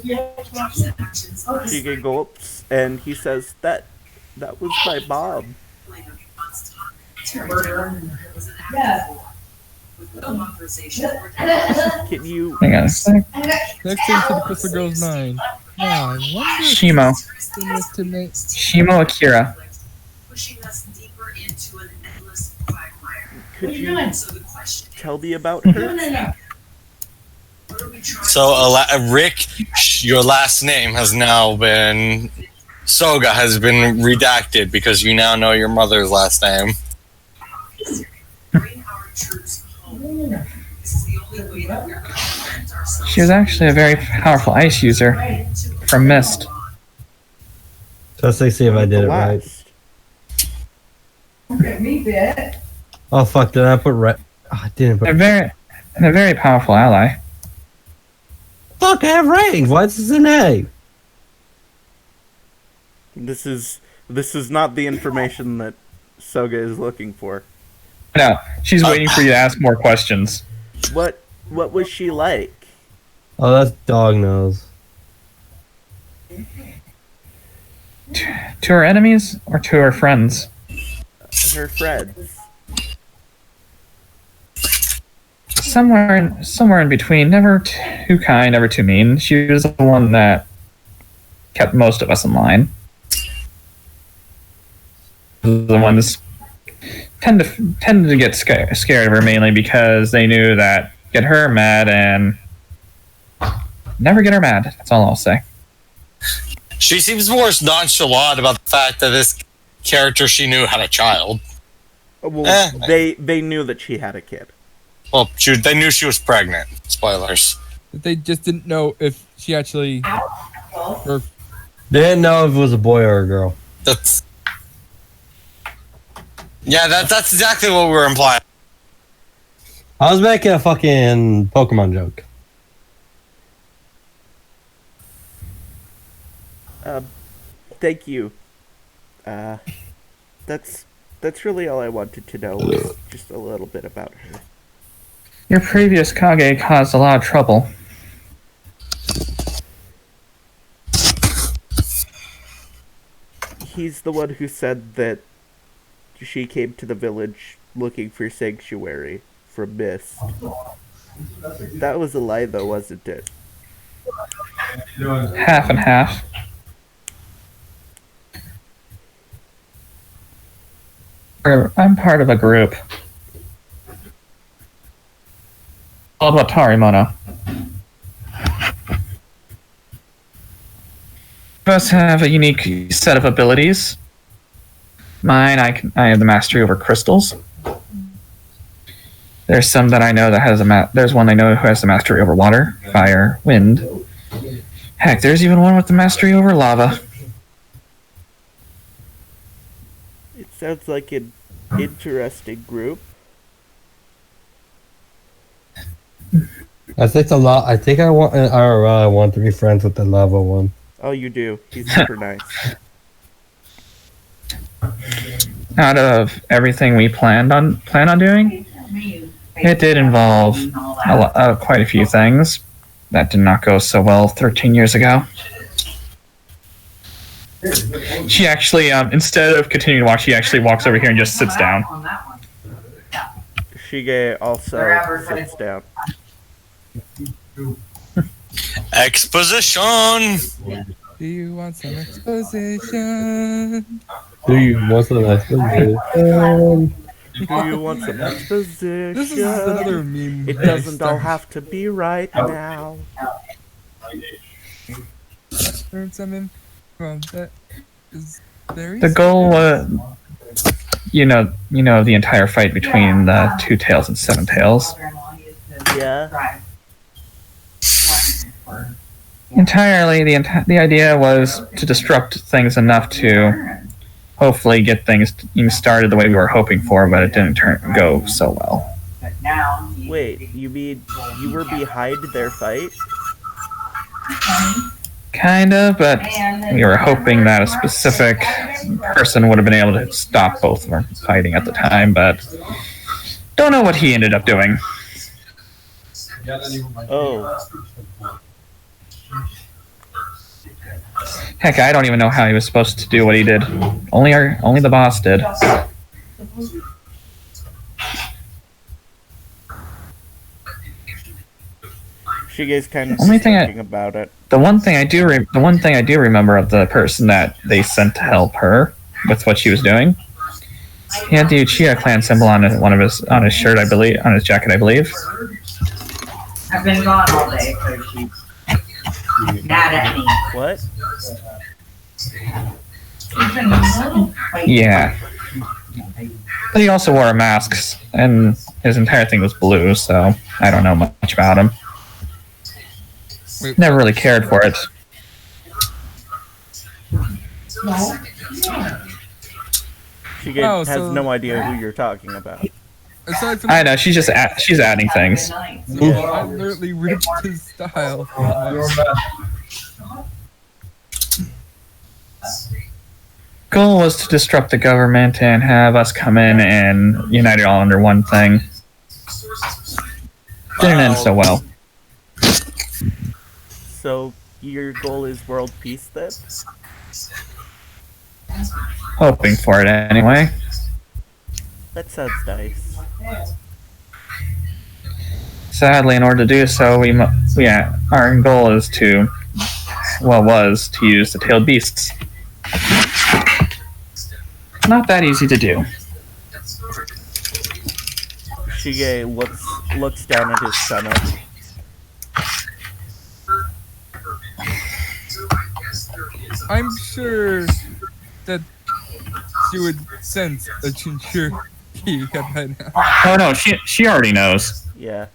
Shige gulps, and he says, that was my mom. Can you... Hang on a sec. Next thing to the Crystal Girl's mind. Yeah, I wonder if Shimo. it's similar to Nate. Shimo Akira. Could you tell me about her? So, Rick, your last name has now been... Soga has been redacted because you now know your mother's last name. She was actually a very powerful ice user from Mist. Just like see if I did it right. Oh fuck! Did I put right? Oh, I didn't put. A very powerful ally. Fuck! I have ratings. Why is this an A? This is not the information that Soga is looking for. No, she's waiting for you to ask more questions. What was she like? Oh, that's dog nose. To her enemies or to her friends? Her friends. Somewhere in between. Never too kind, never too mean. She was the one that kept most of us in line. The ones tended to get scared of her mainly because they knew that get her mad and never get her mad. That's all I'll say. She seems more nonchalant about the fact that this character she knew had a child. Well, they knew that she had a kid. Well, they knew she was pregnant. Spoilers. They just didn't know if she actually. Or They didn't know if it was a boy or a girl. That's exactly what we were implying. I was making a fucking Pokemon joke. Thank you. That's really all I wanted to know. Was just a little bit about her. Your previous Kage caused a lot of trouble. He's the one who said that she came to the village looking for sanctuary from Mist. That was a lie, though, wasn't it? Half and half. I'm part of a group called Watarimono. Both have a unique set of abilities. Mine, I have the mastery over crystals. There's some that I know that has there's one I know who has the mastery over water, fire, wind. Heck, there's even one with the mastery over lava. It sounds like an interesting group. I think I want I want to be friends with the lava one. Oh, you do. He's super nice. Out of everything we plan on doing, it did involve quite a few things that did not go so well 13 years ago. She actually, instead of continuing to walk, she actually walks over here and just sits down. Shige also sits down. Exposition. do you want some exposition? Do you want some exposition? Do you want some exposition? This is another meme. It doesn't all have to be right now. Learn something from that is very. The goal was, you know, the entire fight between the Two Tails and Seven Tails. Yeah. Entirely, the idea was to disrupt things enough to hopefully get things started the way we were hoping for, but it didn't go so well. Wait, you mean you were behind their fight? Kind of, but we were hoping that a specific person would have been able to stop both of them fighting at the time, but don't know what he ended up doing. Oh. Heck, I don't even know how he was supposed to do what he did. Only the boss did. Shige's kind of thinking about it. The one thing I do remember of the person that they sent to help her with what she was doing, he had the Uchiha clan symbol on his shirt, I believe, on his jacket, I believe. I've been gone all day, so she's mad at me. What? Yeah. But he also wore a mask, and his entire thing was blue, so I don't know much about him. Never really cared for it. Shige has no idea who you're talking about. Aside from I know, she's adding things. yeah, I literally ripped his style. Goal was to disrupt the government and have us come in and unite it all under one thing. Didn't end so well. So, your goal is world peace then? Hoping for it anyway. That sounds nice. Sadly, in order to do so, our goal is was to use the tailed beasts. Not that easy to do. Shige looks down at his stomach. I'm sure that she would sense a you got by now. Oh no, she already knows. Yeah.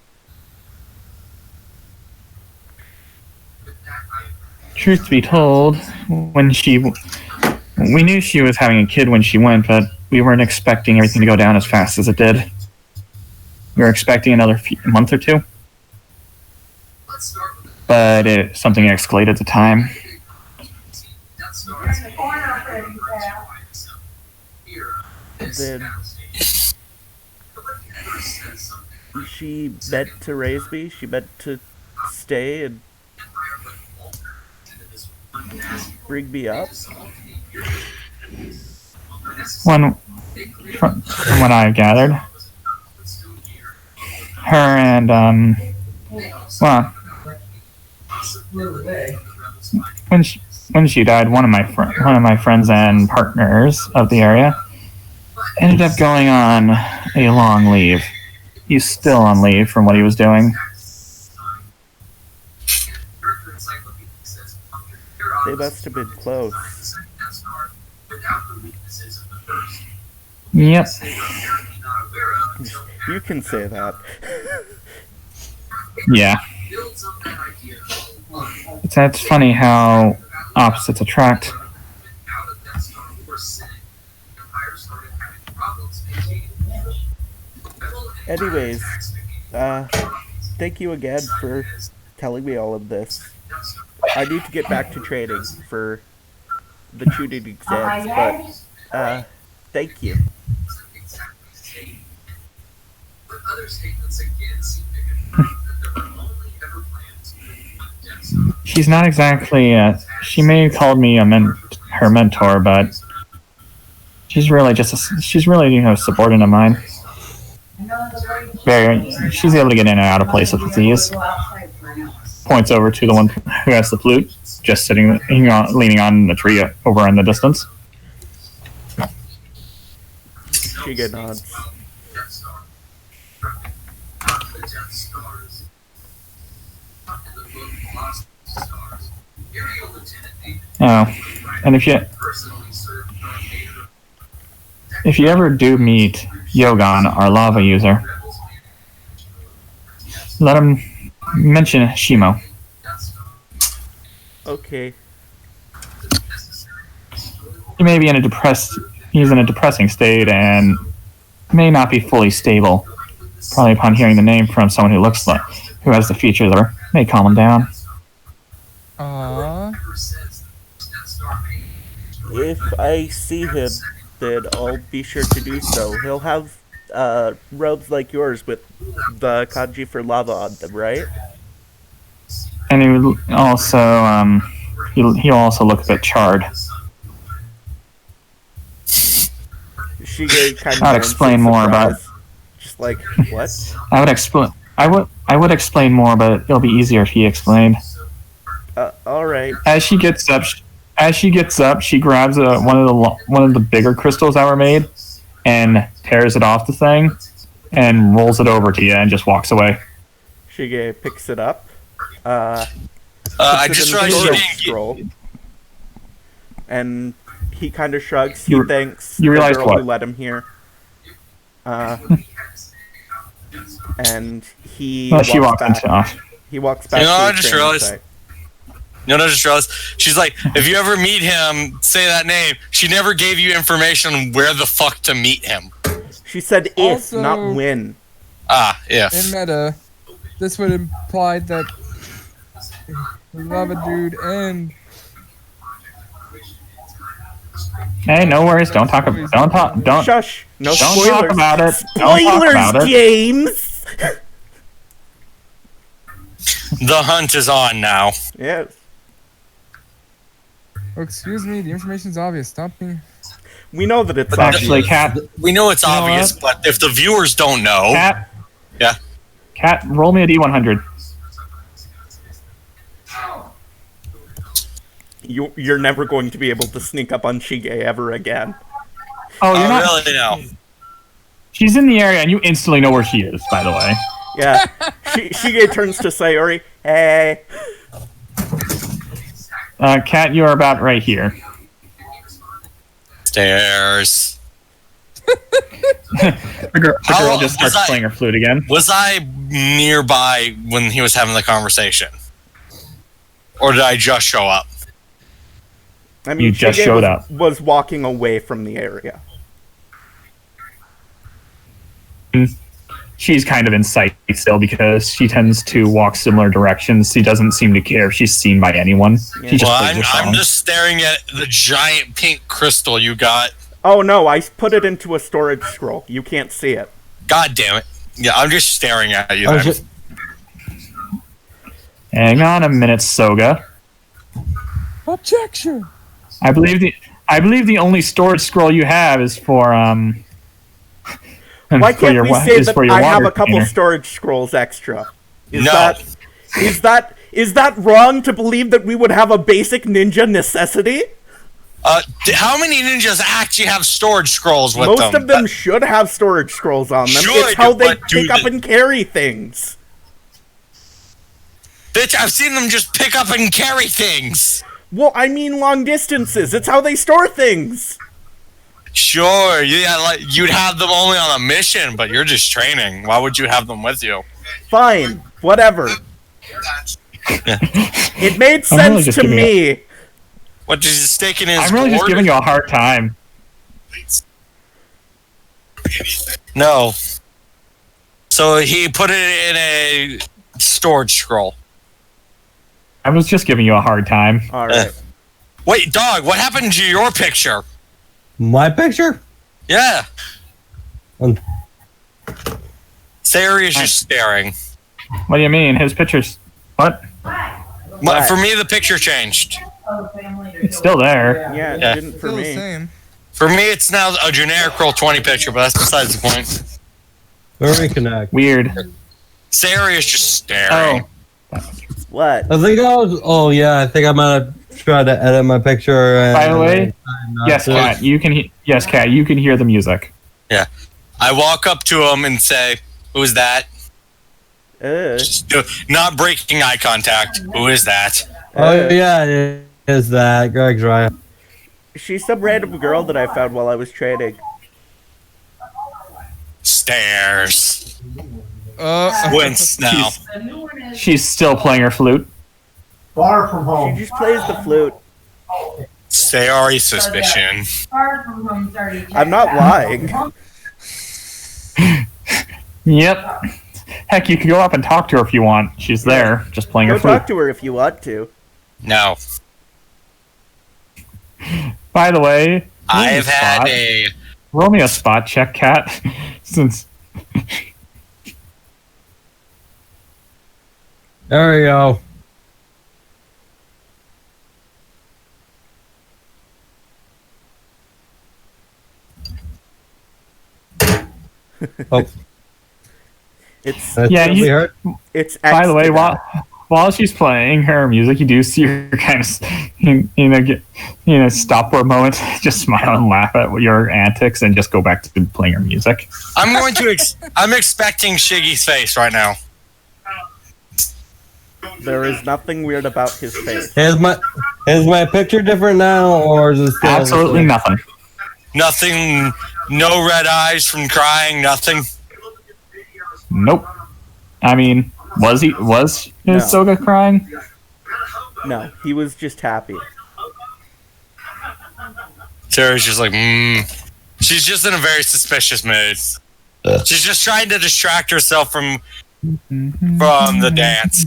Truth to be told, we knew she was having a kid when she went, but we weren't expecting everything to go down as fast as it did. We were expecting another month or two, but something escalated at the time. Did she meant to raise me? She meant to stay and bring me up? From what I've gathered, her and well, when she died, one of my friends and partners of the area ended up going on a long leave. He's still on leave from what he was doing. They must have been close. Yep. You can say that. Yeah. It's funny how opposites attract. Anyways, thank you again for telling me all of this. I need to get back to training for the tuning exams, but thank you. She's not exactly. She may have called me her mentor, but she's really a subordinate of mine. She's able to get in and out of places with ease. Points over to the one who has the flute, just leaning on the tree over in the distance. Giga nods. Oh, and if you ever do meet Yogon, our lava user, let him mention Shimo. Okay. He's in a depressing state and may not be fully stable. Probably upon hearing the name from someone who has the features that may calm him down. Aww. If I see him, then I'll be sure to do so. He'll have robes like yours with the kanji for lava on them, right? And he would also he'll also look a bit charred. Shige kind of I'd explain more about. Just like what? I would explain more, but it'll be easier if he explained. All right. As she gets up, she grabs one of the bigger crystals that were made, and tears it off the thing, and rolls it over to you, and just walks away. Shige picks it up. I just realized you didn't scroll. And he kind of shrugs. He thanks you the realized girl what? who let him here. And he She walks back. off. He walks back. You know, to I his just training realized. site. You know, I just realized. She's like, if you ever meet him, say that name. She never gave you information on where the fuck to meet him. She said if, Also, not when. Ah, if. In meta, this would imply that Lava Dude and Hey, no worries. Don't shush. No Don't spoilers. Talk about it. Spoilers, James. The hunt is on now. Yes. oh, excuse me, the information's obvious. Stop me. We know that it's But actually, obvious. Cat. We know it's You know obvious, what? but if the viewers don't know, Cat. yeah. Cat, roll me a D100. You're never going to be able to sneak up on Shige ever again. Oh, you're not. Really now. She's in the area, and you instantly know where she is. By the way. Yeah. Shige turns to Sayori. Hey. Cat, you are about right here. Stairs. The girl just starts playing her flute again. Was I nearby when he was having the conversation? Or did I just show up? I mean, You just showed up. Was walking away from the area. She's kind of in sight still because she tends to walk similar directions. She doesn't seem to care if she's seen by anyone. She just plays her I'm song. just staring at the giant pink crystal you got. Oh no, I put it into a storage scroll. You can't see it. God damn it. Yeah, I'm just staring at you. Hang on a minute, Soga. Objection. I believe the only storage scroll you have is for Why can't we say that I have a couple container. storage scrolls extra? Is No. Is that wrong to believe that we would have a basic ninja necessity? How many ninjas actually have storage scrolls with them? Most of them should have storage scrolls on them. Should, It's how they but do pick up they- and carry things. Bitch, I've seen them just pick up and carry things. Well, I mean long distances. It's how they store things. Sure, yeah, like you'd have them only on a mission, but you're just training. Why would you have them with you? Fine, whatever. It made I'm really sense just to giving me. What, does he stake in his I'm really just gourd? giving you a hard time. No. So he put it in a storage scroll. I was just giving you a hard time. All right. Wait, dog, what happened to your picture? My picture? Yeah. Um, Sayori is just staring. What do you mean? His picture's... What? But for me, the picture changed. It's still there. Yeah, it Yeah. didn't for Still the me. same. For me, it's now a generic Roll20 picture, but that's besides the point. Very connect. Weird. Sayori is just staring. Oh. What? I think I was. Oh yeah, I think I might have tried to edit my picture. And By the way, not yes, to. Kat, you can. Yes, Kat, you can hear the music. I walk up to him and say, "Who's that?" Uh, Just not breaking eye contact. Who is that? Oh yeah, it is that Greg's right. she's some random girl that I found while I was training. Stares. Wince now. She's still playing her flute. Far from She home. just plays the flute. Sayori suspicion. I'm not lying. Yep. Heck, you can go up and talk to her if you want. She's there, just playing Go her flute. talk to her if you want to. No. By the way, I've had spot. a. Roll me a spot check, Kat. Since There we go. Oh, It's that's Yeah, what we heard. it's. by the way, excellent. while she's playing her music, you do see her kind of stop for a moment, just smile and laugh at your antics, and just go back to playing her music. I'm going to. I'm expecting Shiggy's face right now. There is nothing weird about his face. Is my picture different now, or is it still Absolutely nothing. Nothing. No red eyes from crying. Nothing. Nope. I mean, was his No. Soga crying? No, he was just happy. Sarah's just like, She's just in a very suspicious mood. She's just trying to distract herself from the dance.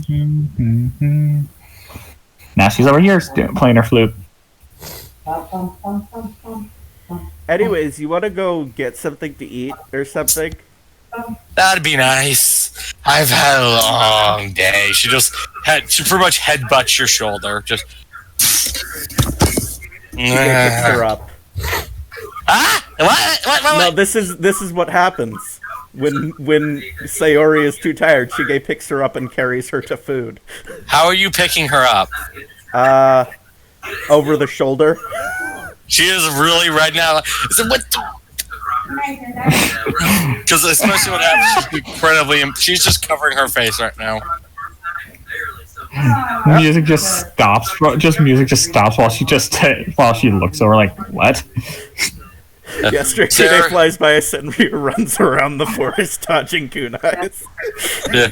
Now she's over here playing her flute. Anyways, you want to go get something to eat or something? That'd be nice. I've had a long day. She pretty much headbutts your shoulder. Just. She picks her up. Ah! What? No, this is what happens when Sayori is too tired. Shige picks her up and carries her to food. How are you picking her up? Over the shoulder. She is really red now. So what? Because especially when happens, she's incredibly. She's just covering her face right now. Music just stops. Music just stops while she looks over like, what? Yesterday Sarah- flies by a Senryu, runs around the forest dodging kunais. Yeah.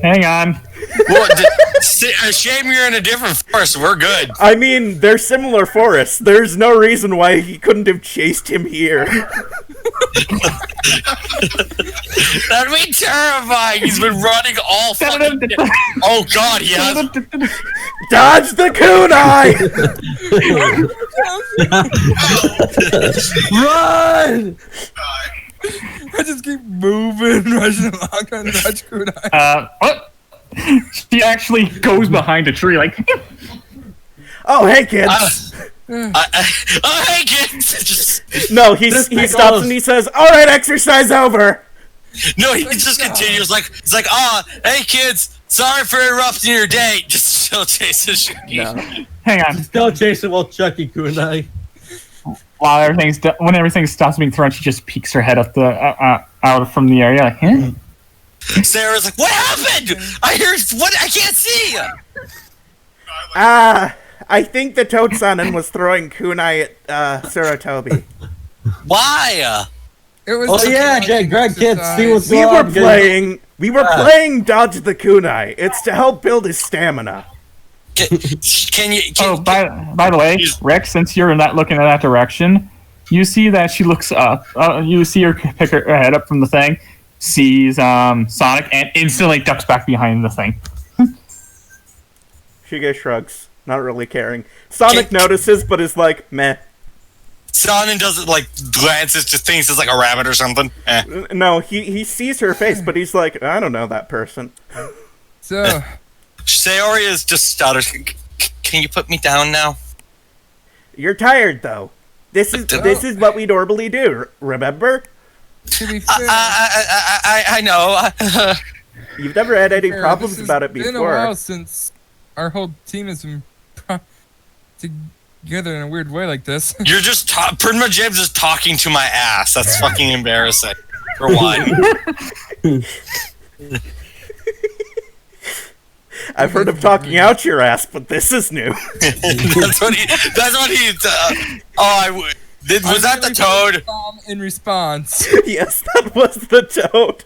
Hang on. Well, shame you're in a different forest. We're good. I mean, they're similar forests. There's no reason why he couldn't have chased him here. That'd be terrifying. He's been running all fucking day. Oh god, he has. Dodge the kunai! Run! I just keep moving, rushing along, trying to dodge kunai. What? She actually goes behind a tree, like. Oh, hey, kids! Oh, hey, kids! Just, No, he stops and he says, "Alright, exercise over!" no, he just continues like, it's like, oh, hey, kids, sorry for interrupting your day. Just still chasing Chucky. No. Hang on. Still chasing while Chucky kunai. While when everything stops being thrown, she just peeks her head up the out from the area, like, huh? Sarah's like, what happened? I hear, what? I can't see. I think the Toad-sanin was throwing kunai at Sarutobi. Why? It was Oh yeah, Greg can't see what's We going were on. playing Dodge the Kunai. It's to help build his stamina. Can you? Oh, by the way, Rick, since you're not looking in that direction, you see that she looks up. You see her pick her head up from the thing, sees Sonic, and instantly ducks back behind the thing. Shige shrugs, not really caring. Sonic notices, but is like, meh. Sonnen doesn't like glances to things as like a rabbit or something. No, he sees her face, but he's like, I don't know that person. So, Sayori is just stutters. Can you put me down now? You're tired though. This is what we normally do. Remember? to be fair, I know. You've never had any fair, problems this about it has been a while before. since our whole team has been together in a weird way like this. You're just pretty much James is talking to my ass. That's fucking embarrassing. For one. I've heard of talking out your ass, but this is new. That's what he. Was that the toad? In response. Yes, that was the toad.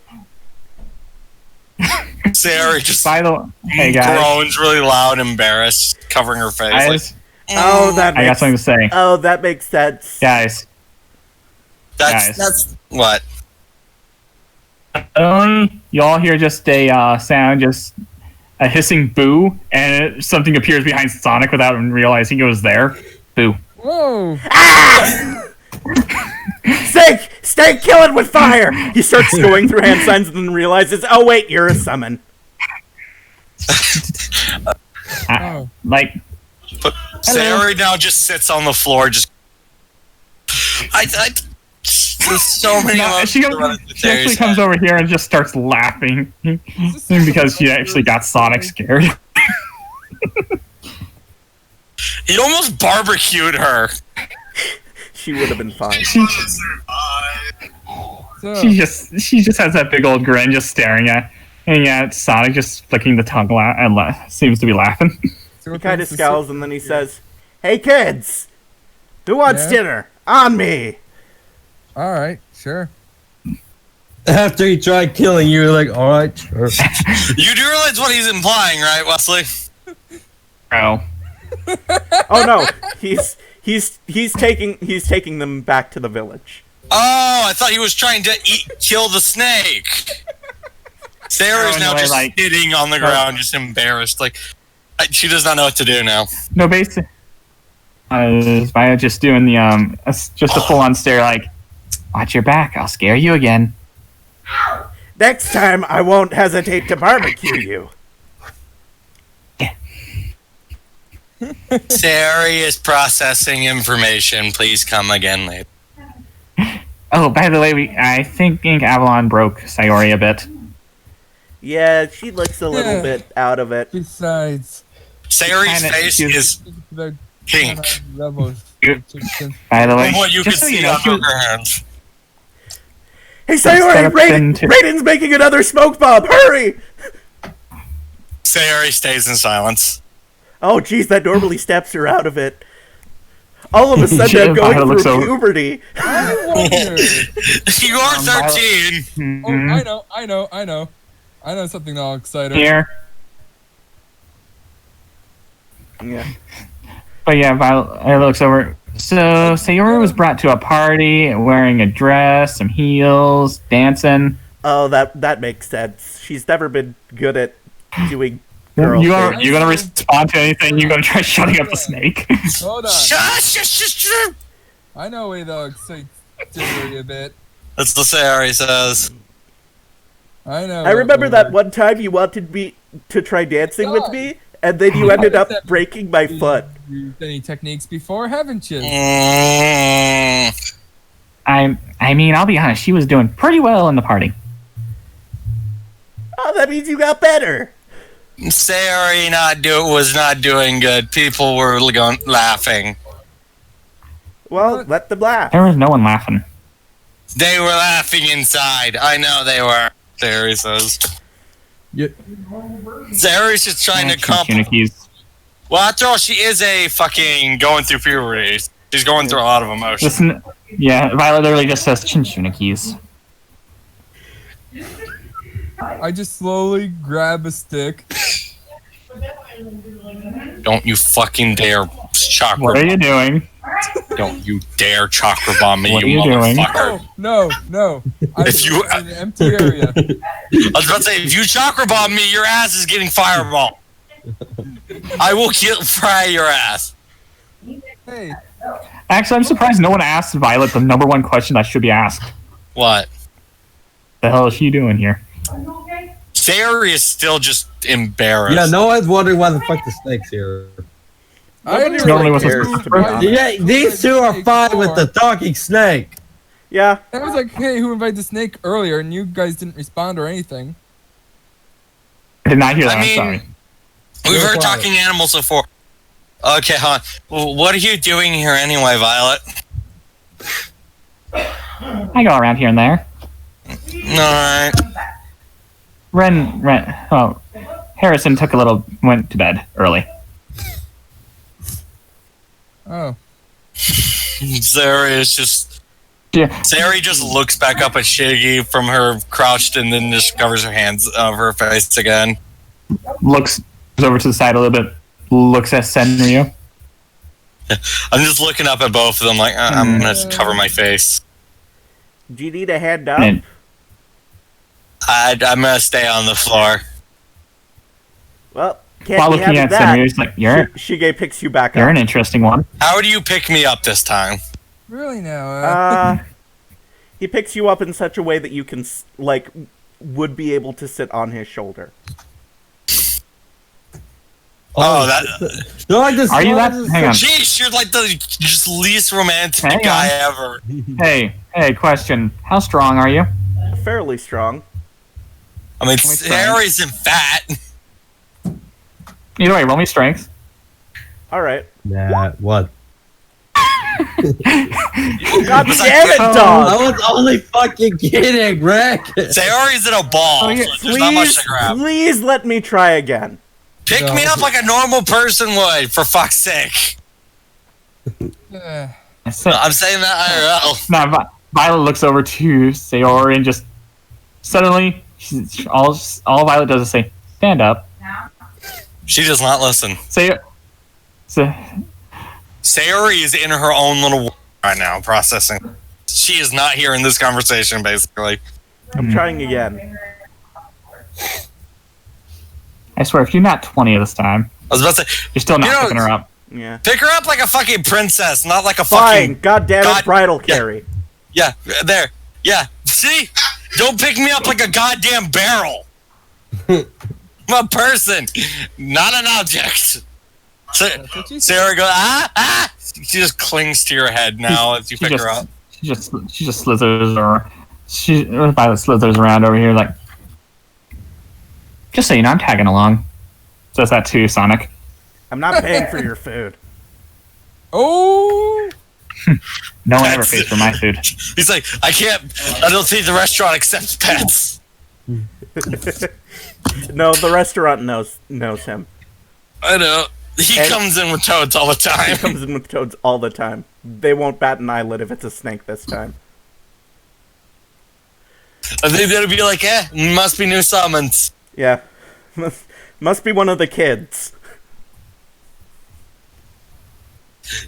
Sayori just hey guys, groans really loud, embarrassed, covering her face. guys, Oh, that I got makes, something to say, oh, that makes sense. guys. That's what. You all hear just a sound, just a hissing boo, and something appears behind Sonic without him realizing it was there. Boo. Whoa! Stay killing with fire! He starts going through hand signs and then realizes, oh wait, you're a summon. Like, Sayori now just sits on the floor, just. There's so many. she actually comes over here and just starts laughing because she actually got Sonic scared. He almost barbecued her. She would have been fine. She just has that big old grin, just staring at, and yeah, Sonic just flicking the tongue and seems to be laughing. He kind of scowls and then he says, "Hey kids, who wants dinner? On me." All right, sure. After he tried killing you, you're like, all right, sure. You do realize what he's implying, right, Wesley? Oh. Oh no, he's taking them back to the village. Oh, I thought he was trying to kill the snake. Sarah's now just sitting on the ground, just embarrassed. Like, she does not know what to do now. No, basically, Maya just doing the just a full-on stare, like, watch your back, I'll scare you again. Next time, I won't hesitate to barbecue you. Sayori is processing information. Please come again later. Oh, by the way, I think Avalon broke Sayori a bit. Yeah, she looks a little bit out of it. Besides, Sayori's face is pink. By the way, What you can just so see you know, under her hands. Hey Sayori, Raiden's making another smoke bomb. Hurry! Sayori stays in silence. Oh, geez, that normally steps her out of it. All of a sudden, I'm going Violet looks through over. puberty. I wonder. You are 13. Oh, I know. I know something that'll excite her. Here. Yeah. But yeah, Violet looks over. So, Sayori was brought to a party wearing a dress, some heels, dancing. Oh, that makes sense. She's never been good at doing girl You things. gonna respond to anything? You gonna try shutting up the snake? Hold on. Shush. I know a way that'll excite Sayori a bit. That's what Sayori says. I know. I remember that one time you wanted me to try dancing with me, and then you ended up breaking my foot. You've used any techniques before, haven't you? I mean, I'll be honest. She was doing pretty well in the party. Oh, that means you got better. Sayori was not doing good. People were laughing. Well, let them laugh. There was no one laughing. They were laughing inside. I know they were. Sayori says. Yeah. Sayori's just trying to compliment. Well, after all, she is a fucking going through puberty. She's going through a lot of emotions. Listen, yeah, Violet literally just says chinchunikis. I just slowly grab a stick. Don't you fucking dare chakra. What are you doing? Don't you dare chakra bomb me, What you are you doing? motherfucker. No. If you in an empty area. I was about to say, if you chakra bomb me, your ass is getting fireball. I will fry your ass. Hey, Actually, I'm surprised no one asked Violet the number one question that should be asked. What? The hell is she doing here? Sayori is still just embarrassed. Yeah, no one's wondering why the fuck the snake's here. Nobody was supposed to be honest. Yeah, these two are fine with the talking snake. Yeah. I was like, hey, who invited the snake earlier? And you guys didn't respond or anything. I did not hear that. I mean, I'm sorry. We've heard quiet. talking animals before. Okay, hold on. Well, what are you doing here anyway, Violet? I go around here and there. Alright. Harrison went to bed early. Oh. Sayori is just... Yeah. Sayori just looks back up at Shiggy from her crouched and then just covers her hands over her face again. Looks over to the side a little bit. Looks at Senryu. I'm just looking up at both of them like, I'm gonna cover my face. Do you need a hand up? And I'm gonna stay on the floor. Well, can't while be looking having at that. Senryu, he's like, Shige picks you back you're up. an interesting one. How do you pick me up this time? Really now? He picks you up in such a way that you can, would be able to sit on his shoulder. Oh, that... No, I just Are you that? Hang on. Jeez, you're like the just least romantic Hang guy on. ever. Hey, question. How strong are you? Fairly strong. I mean, Can we try? Sayori isn't fat. Either way, roll me strength. Alright. Nah, what? God It's damn like- it, I dog! was only fucking kidding, Rick. Sayori's in a ball, Oh, yeah. so there's not much to grab. Please let me try again. Pick No. me up like a normal person would, for fuck's sake. So, I'm saying that IRL. now, Violet looks over to Sayori and just suddenly, all Violet does is say, "Stand up." She does not listen. Sayori is in her own little world right now, processing. She is not hearing this conversation, basically. I'm trying again. I swear, if you're not 20 this time, I was about to say, you're still not You know, picking her up. Yeah. pick her up like a fucking princess, not like a Fine. fucking... God damn it, God- bridal yeah. carry. Yeah, there. Yeah, see? Don't pick me up like a goddamn barrel. I'm a person, not an object. Sarah goes, ah! She just clings to your head now as you pick her up. She just slithers around. Violet slithers around over here like, just so you know, I'm tagging along. Says that too, Sonic. I'm not paying for your food. Oh! No one ever pays for my food. He's like, I don't think the restaurant accepts pets. No, the restaurant knows him. I know. He comes in with toads all the time. He comes in with toads all the time. They won't bat an eyelid if it's a snake this time. They're gonna be like, must be new summons. Yeah. Must be one of the kids.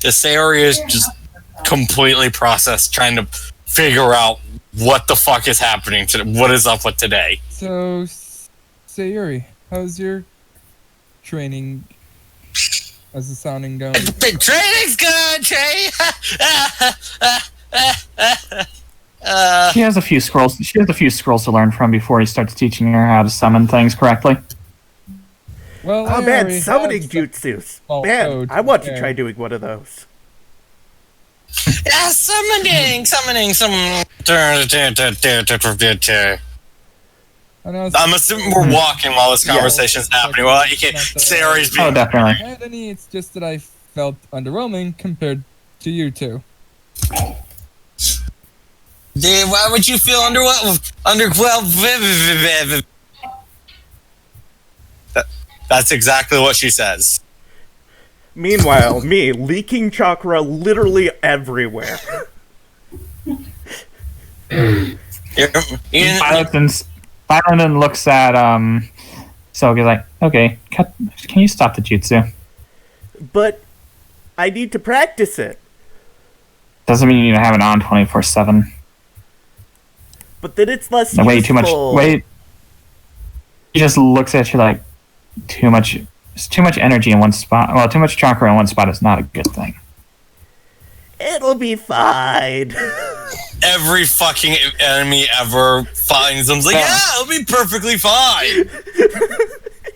The Sayori is just completely processed, trying to figure out what the fuck is happening today. What is up with today? So, Sayuri, how's your training as a sounding going? Big training's good, Trey. She has a few scrolls. She has a few scrolls to learn from before he starts teaching her how to summon things correctly. Well, Oh man, summoning jutsus. Man, I want to try doing one of those. Yeah, summoning. I'm assuming we're walking while this conversation is happening. Well, you can't. Sayori's being. Oh, definitely. Any, it's just that I felt underwhelming compared to you two. Dude, why would you feel underwhelmed? That's exactly what she says. Meanwhile, me leaking chakra literally everywhere. Byron looks at so he's like, okay, can you stop the jutsu? But I need to practice it. Doesn't mean you need to have it on 24/7. But then it's less Way useful. too much. Wait. He just looks at you like too much. It's too much energy in one spot. Well, too much chakra in one spot is not a good thing. It'll be fine. Every fucking enemy ever finds them. Like, yeah, it'll be perfectly fine.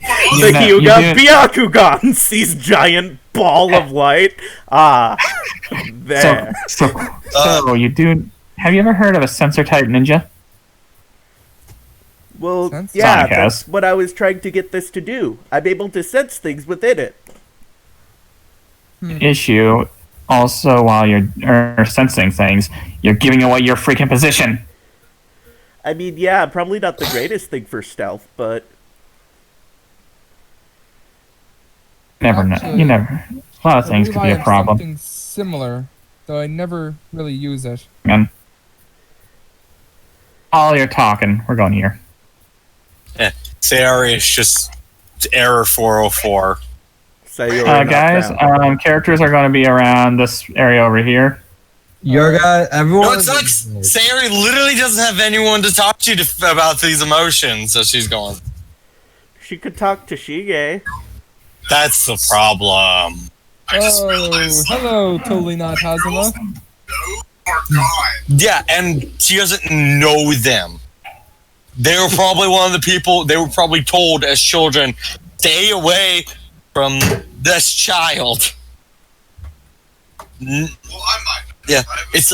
The Hyuga Byakugan sees giant ball of light. There. So you do. Have you ever heard of a sensor type ninja? Well, Sense? yeah, Sonic has. that's what I was trying to get this to do. I'm able to sense things within it. Issue. Also, while you're sensing things, you're giving away your freaking position. I mean, yeah, probably not the greatest thing for stealth, but Never know. You never. A lot of things could be a problem. Something similar, though I never really use it. Man. While you're talking, we're going here. Yeah, Sayori is just error 404. Guys, characters are going to be around this area over here. Your guy, everyone. No, it sucks. Sayori literally doesn't have anyone to talk to about these emotions, so she's going. She could talk to Shige. That's the problem. Oh, hello, totally not Hazuma. Yeah, and she doesn't know them. They were probably one of the people, they were probably told as children, stay away from this child. Well, I might. Yeah, it's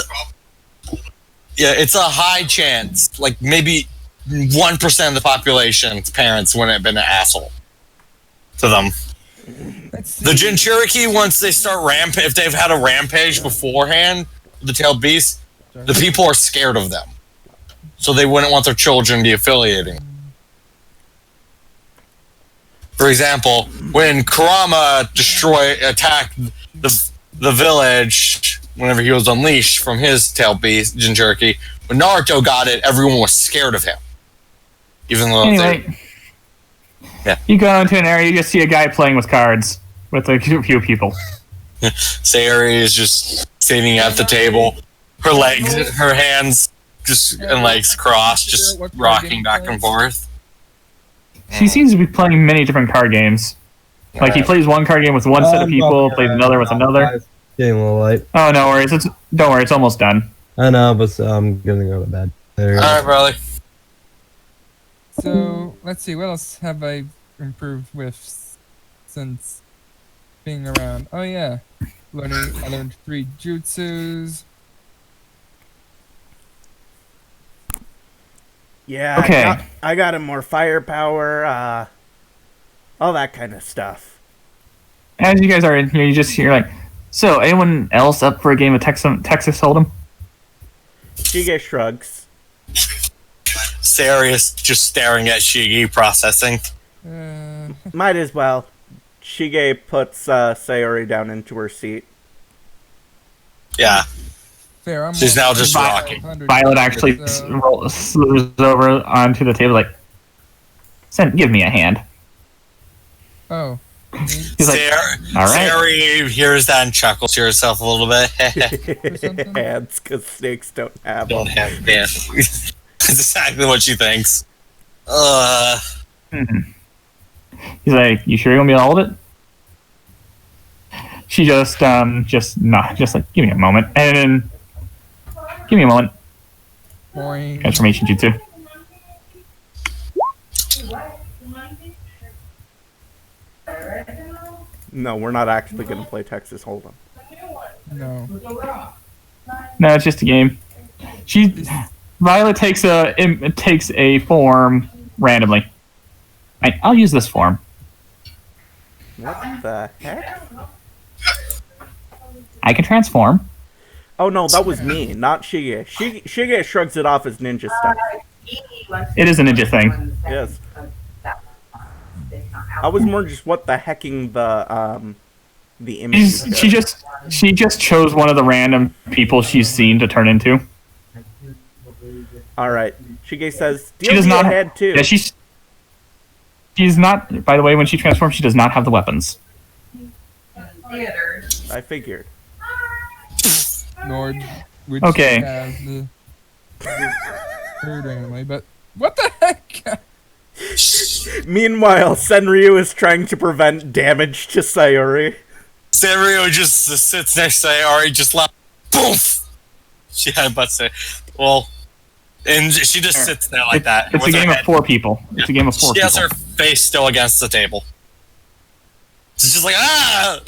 a high chance, like maybe 1% of the population's parents wouldn't have been an asshole to them. The Jinchuriki, once they start if they've had a rampage beforehand, the tailed beast, the people are scared of them. So they wouldn't want their children to be affiliating. For example, when Kurama attacked the village, whenever he was unleashed from his tailed beast, Jinchuriki, when Naruto got it, everyone was scared of him. Even though you go into an area, you just see a guy playing with cards with a few people. Sayori is just sitting at the table, her hands and legs crossed, just rocking back and forth. He seems to be playing many different card games. Like he plays one card game with one set of people, plays another with another. Getting a little late. Oh, no worries. Don't worry, it's almost done. I know, but I'm gonna go to bed. There you go. Alright, brother. So, let's see, what else have I improved with since being around? Oh yeah, I learned 3 jutsus. Yeah, okay. I got him more firepower, all that kind of stuff. As you guys are in here, you just hear like, so anyone else up for a game of Texas Hold'em? Shige shrugs. Sayori is just staring at Shigi, processing. Might as well. Shige puts Sayori down into her seat. Yeah. Fair. I'm She's now just rocking. Violet actually slithers over onto the table like, give me a hand. Oh. He's like, all right. Sayori hears that and chuckles to herself a little bit. Hands, because snakes don't have Don't them. have hands. That's exactly what she thinks. He's like, you sure you want me to hold it? She just like, give me a moment. And then, give me a moment. Boing. Transformation jutsu. No, we're not actually going to play Texas Hold'em. No. No, it's just a game. Violet takes a form randomly. I'll use this form. What the heck? I can transform. Oh no, that was me, not Shige. Shige shrugs it off as ninja stuff. It is a ninja thing. Yes. I was more just what the hecking the image. She just chose one of the random people she's seen to turn into. All right. Shige says, She does not head too. Yeah, she's not. By the way, when she transforms, she does not have the weapons. I figured. Nord, which Okay. has the third anime, but what the heck? Meanwhile, Senryu is trying to prevent damage to Sayori. Sanrio just sits next to Sayori, just like, poof! She headbutts it. Well, and she just sits there like that. It's a game of 4 people. It's a game of 4 She people. has her face still against the table. She's just like, ah!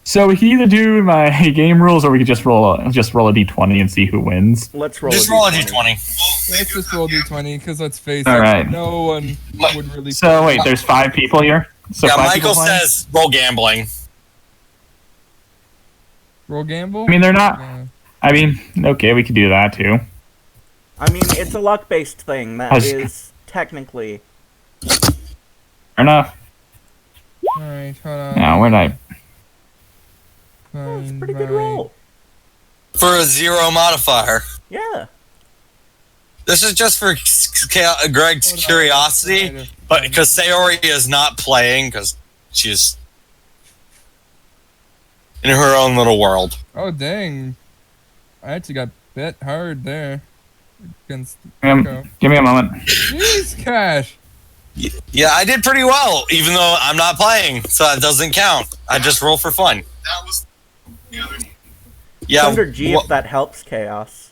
So we can either do my game rules, or we could just roll a d20 and see who wins. Let's roll. Just roll a d20. Let's just roll d20 because let's face All it, right. no one would really. So wait, there's 5 people here. So Yeah, 5 Michael people playing? says roll gambling. Roll gamble. I mean, they're not. Yeah. I mean, okay, we could do that too. I mean, it's a luck-based thing. That is technically. Fair enough. Alright, hold on. Now, where'd I? Oh, it's a pretty good roll. For a 0 modifier. Yeah. This is just for Greg's curiosity, but because Sayori is not playing, because she's in her own little world. Oh dang! I actually got bit hard there against. Give me a moment. Jeez, Cash. Yeah, I did pretty well, even though I'm not playing, so that doesn't count. I just roll for fun. That was the other. Yeah. Thunder G if that helps Chaos.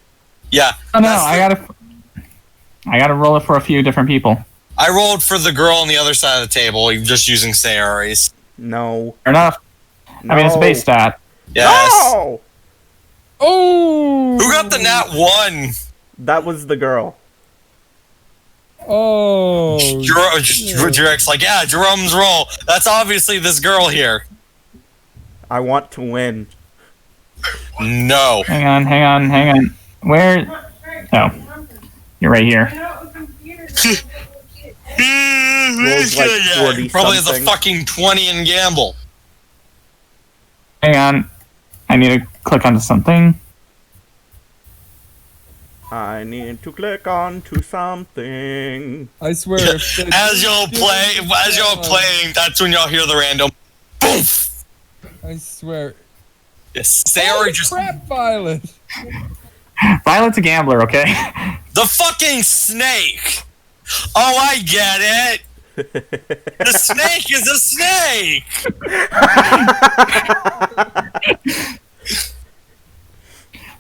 Yeah. Oh no, I gotta roll it for a few different people. I rolled for the girl on the other side of the table, just using Sayori's. No. Fair enough. No. I mean, it's a base stat. Yes. No! Oh! Who got the nat 1? That was the girl. Oh! Jarek's like, yeah, Jerome's roll. That's obviously this girl here. I want to win. No. Hang on. Where? Oh, you're right here. Rolls like 40 Probably has a something. fucking 20 in gamble. Hang on. I need to click onto something. I need to click onto something. I swear. As y'all playing, that's when y'all hear the random boof. I swear. Yes, Sayori just Crap, Violet. Violet's a gambler, okay? the fucking snake. Oh, I get it. The snake is a snake.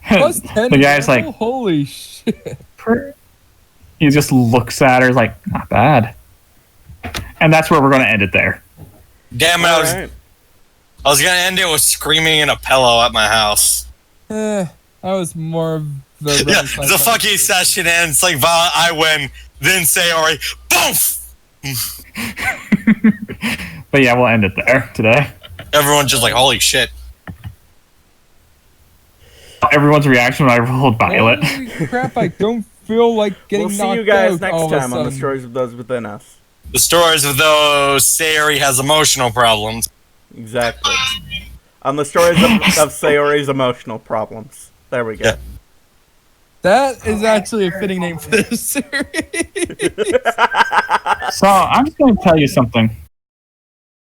Plus 10 The guy's gamble? like, holy shit. he just looks at her like, not bad. And that's where we're going to end it there. Damn it! I was gonna end it with screaming in a pillow at my house. I was more of the. Yeah, the fucking session ends like Violet, I win, then Sayori, boof. But yeah, we'll end it there today. Everyone's just like, holy shit. Everyone's reaction when I rolled Violet. Holy crap, I don't feel like getting We'll knocked see you guys out next all of a time on the sudden. Stories of Those Within Us. The stories of those Sayori has emotional problems. Exactly. On the stories of Sayori's emotional problems. There we go. Yeah. That is actually a fitting name for this series. So I'm just going to tell you something.